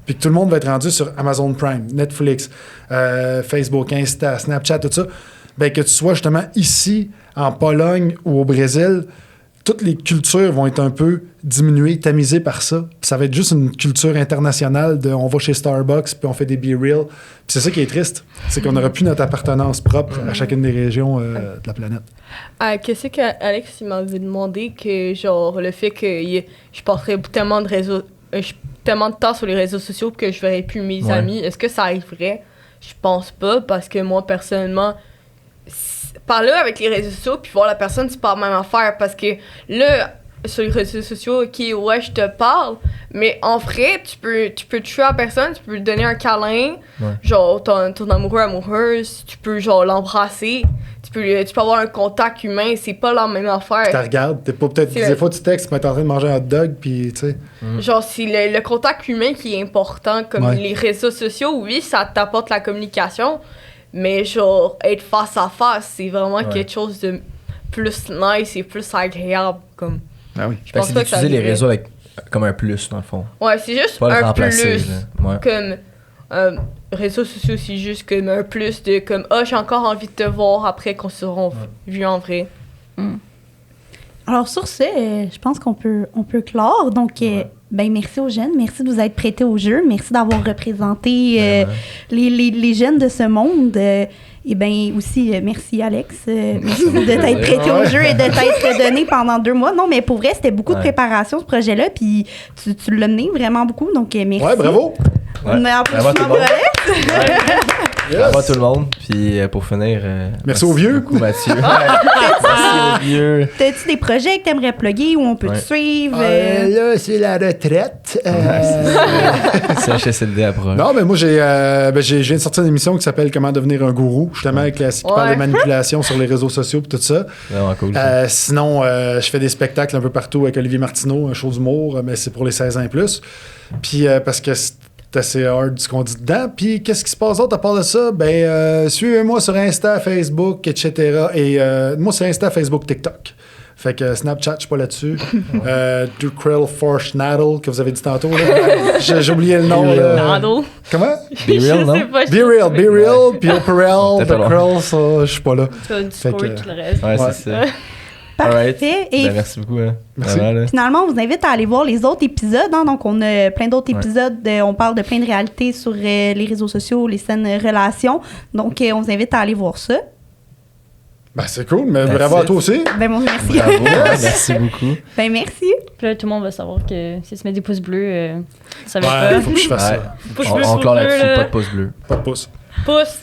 puis que tout le monde va être rendu sur Amazon Prime, Netflix, Facebook, Insta, Snapchat, tout ça, bien que tu sois justement ici, en Pologne ou au Brésil, toutes les cultures vont être un peu diminuées, tamisées par ça. Puis ça va être juste une culture internationale de on va chez Starbucks puis on fait des Be Real. Puis c'est ça qui est triste, c'est qu'on n'aura plus notre appartenance propre à chacune des régions de la planète. Qu'est-ce qu'Alex m'avait demandé que genre le fait que je passerais tellement de temps sur les réseaux sociaux que je verrais plus mes amis, est-ce que ça arriverait? Je pense pas, parce que moi personnellement, parler avec les réseaux sociaux puis voir la personne, c'est pas la même affaire, parce que là, sur les réseaux sociaux, ok, ouais, je te parle, mais en vrai, tu peux tuer la personne, tu peux lui donner un câlin, genre ton amoureux, amoureuse, tu peux genre l'embrasser, tu peux avoir un contact humain, c'est pas la même affaire. Tu te regardes, t'es pas peut-être des fois tu textes, tu peux être en train de manger un hot dog, puis tu sais. Genre, c'est le contact humain qui est important, comme les réseaux sociaux, oui, ça t'apporte la communication, mais genre, être face à face, c'est vraiment quelque chose de plus nice et plus agréable, comme. Ah oui. Je pense c'est pas que ça d'utiliser les arriverait. réseaux comme un plus, dans le fond. Ouais, c'est juste Pas le un remplacer, plus. là. Comme réseaux sociaux, c'est juste comme un plus de comme j'ai encore envie de te voir après qu'on se sera vu en vrai. Alors sur ce, je pense qu'on peut clore. Donc, merci aux jeunes, merci de vous être prêtés au jeu, merci d'avoir représenté les jeunes de ce monde. Et bien aussi, merci Alex, merci de t'être prêté au jeu et de t'être donné pendant 2 mois. Non, mais pour vrai, c'était beaucoup de préparation ce projet-là, puis tu l'as mené vraiment beaucoup, donc merci. Ouais, bravo! Mais applaudissements pour Alex. Bravo à tout le monde. Puis pour finir... Merci aux vieux. beaucoup, Mathieu. Merci aux vieux. T'as-tu des projets que t'aimerais plugger où on peut te suivre? Là, c'est la retraite. CHSLD approche. Non, mais moi, je viens de sortir une émission qui s'appelle Comment devenir un gourou, justement, qui parle de manipulation sur les réseaux sociaux et tout ça. Vraiment cool. Sinon, je fais des spectacles un peu partout avec Olivier Martineau, un show d'humour, mais c'est pour les 16 ans et plus. Puis, parce que c'est assez hard ce qu'on dit dedans. Puis, qu'est-ce qui se passe d'autre à part de ça? Suivez-moi sur Insta, Facebook, etc. Et moi, c'est Insta, Facebook, TikTok. Fait que Snapchat, je suis pas là-dessus. Dukrell Forshnadel, que vous avez dit tantôt. Là. J'ai oublié le nom. Là. Comment? Be Real, non? Be Real, puis Operel, The Krell, ça, je suis pas là. Tu vas discours tout le reste. Ouais, c'est ça. Parfait. Alright. Et Merci beaucoup. Hein. Merci. Vraiment, là. finalement, on vous invite à aller voir les autres épisodes. Hein. Donc, on a plein d'autres épisodes. On parle de plein de réalités sur les réseaux sociaux, les saines relations. Donc, on vous invite à aller voir ça. Ben, c'est cool, mais That's bravo à it. toi aussi. Ben, bon, merci. Bravo. Merci beaucoup. Ben, merci. Puis là, tout le monde va savoir que si tu mets des pouces bleus, ça va Ouais, pas. faut que je fasse Ouais. ça. Pouce On bleu, clore pouce bleu, là-dessus, là. pas de pouce bleu. Pas de pouce. Pouce.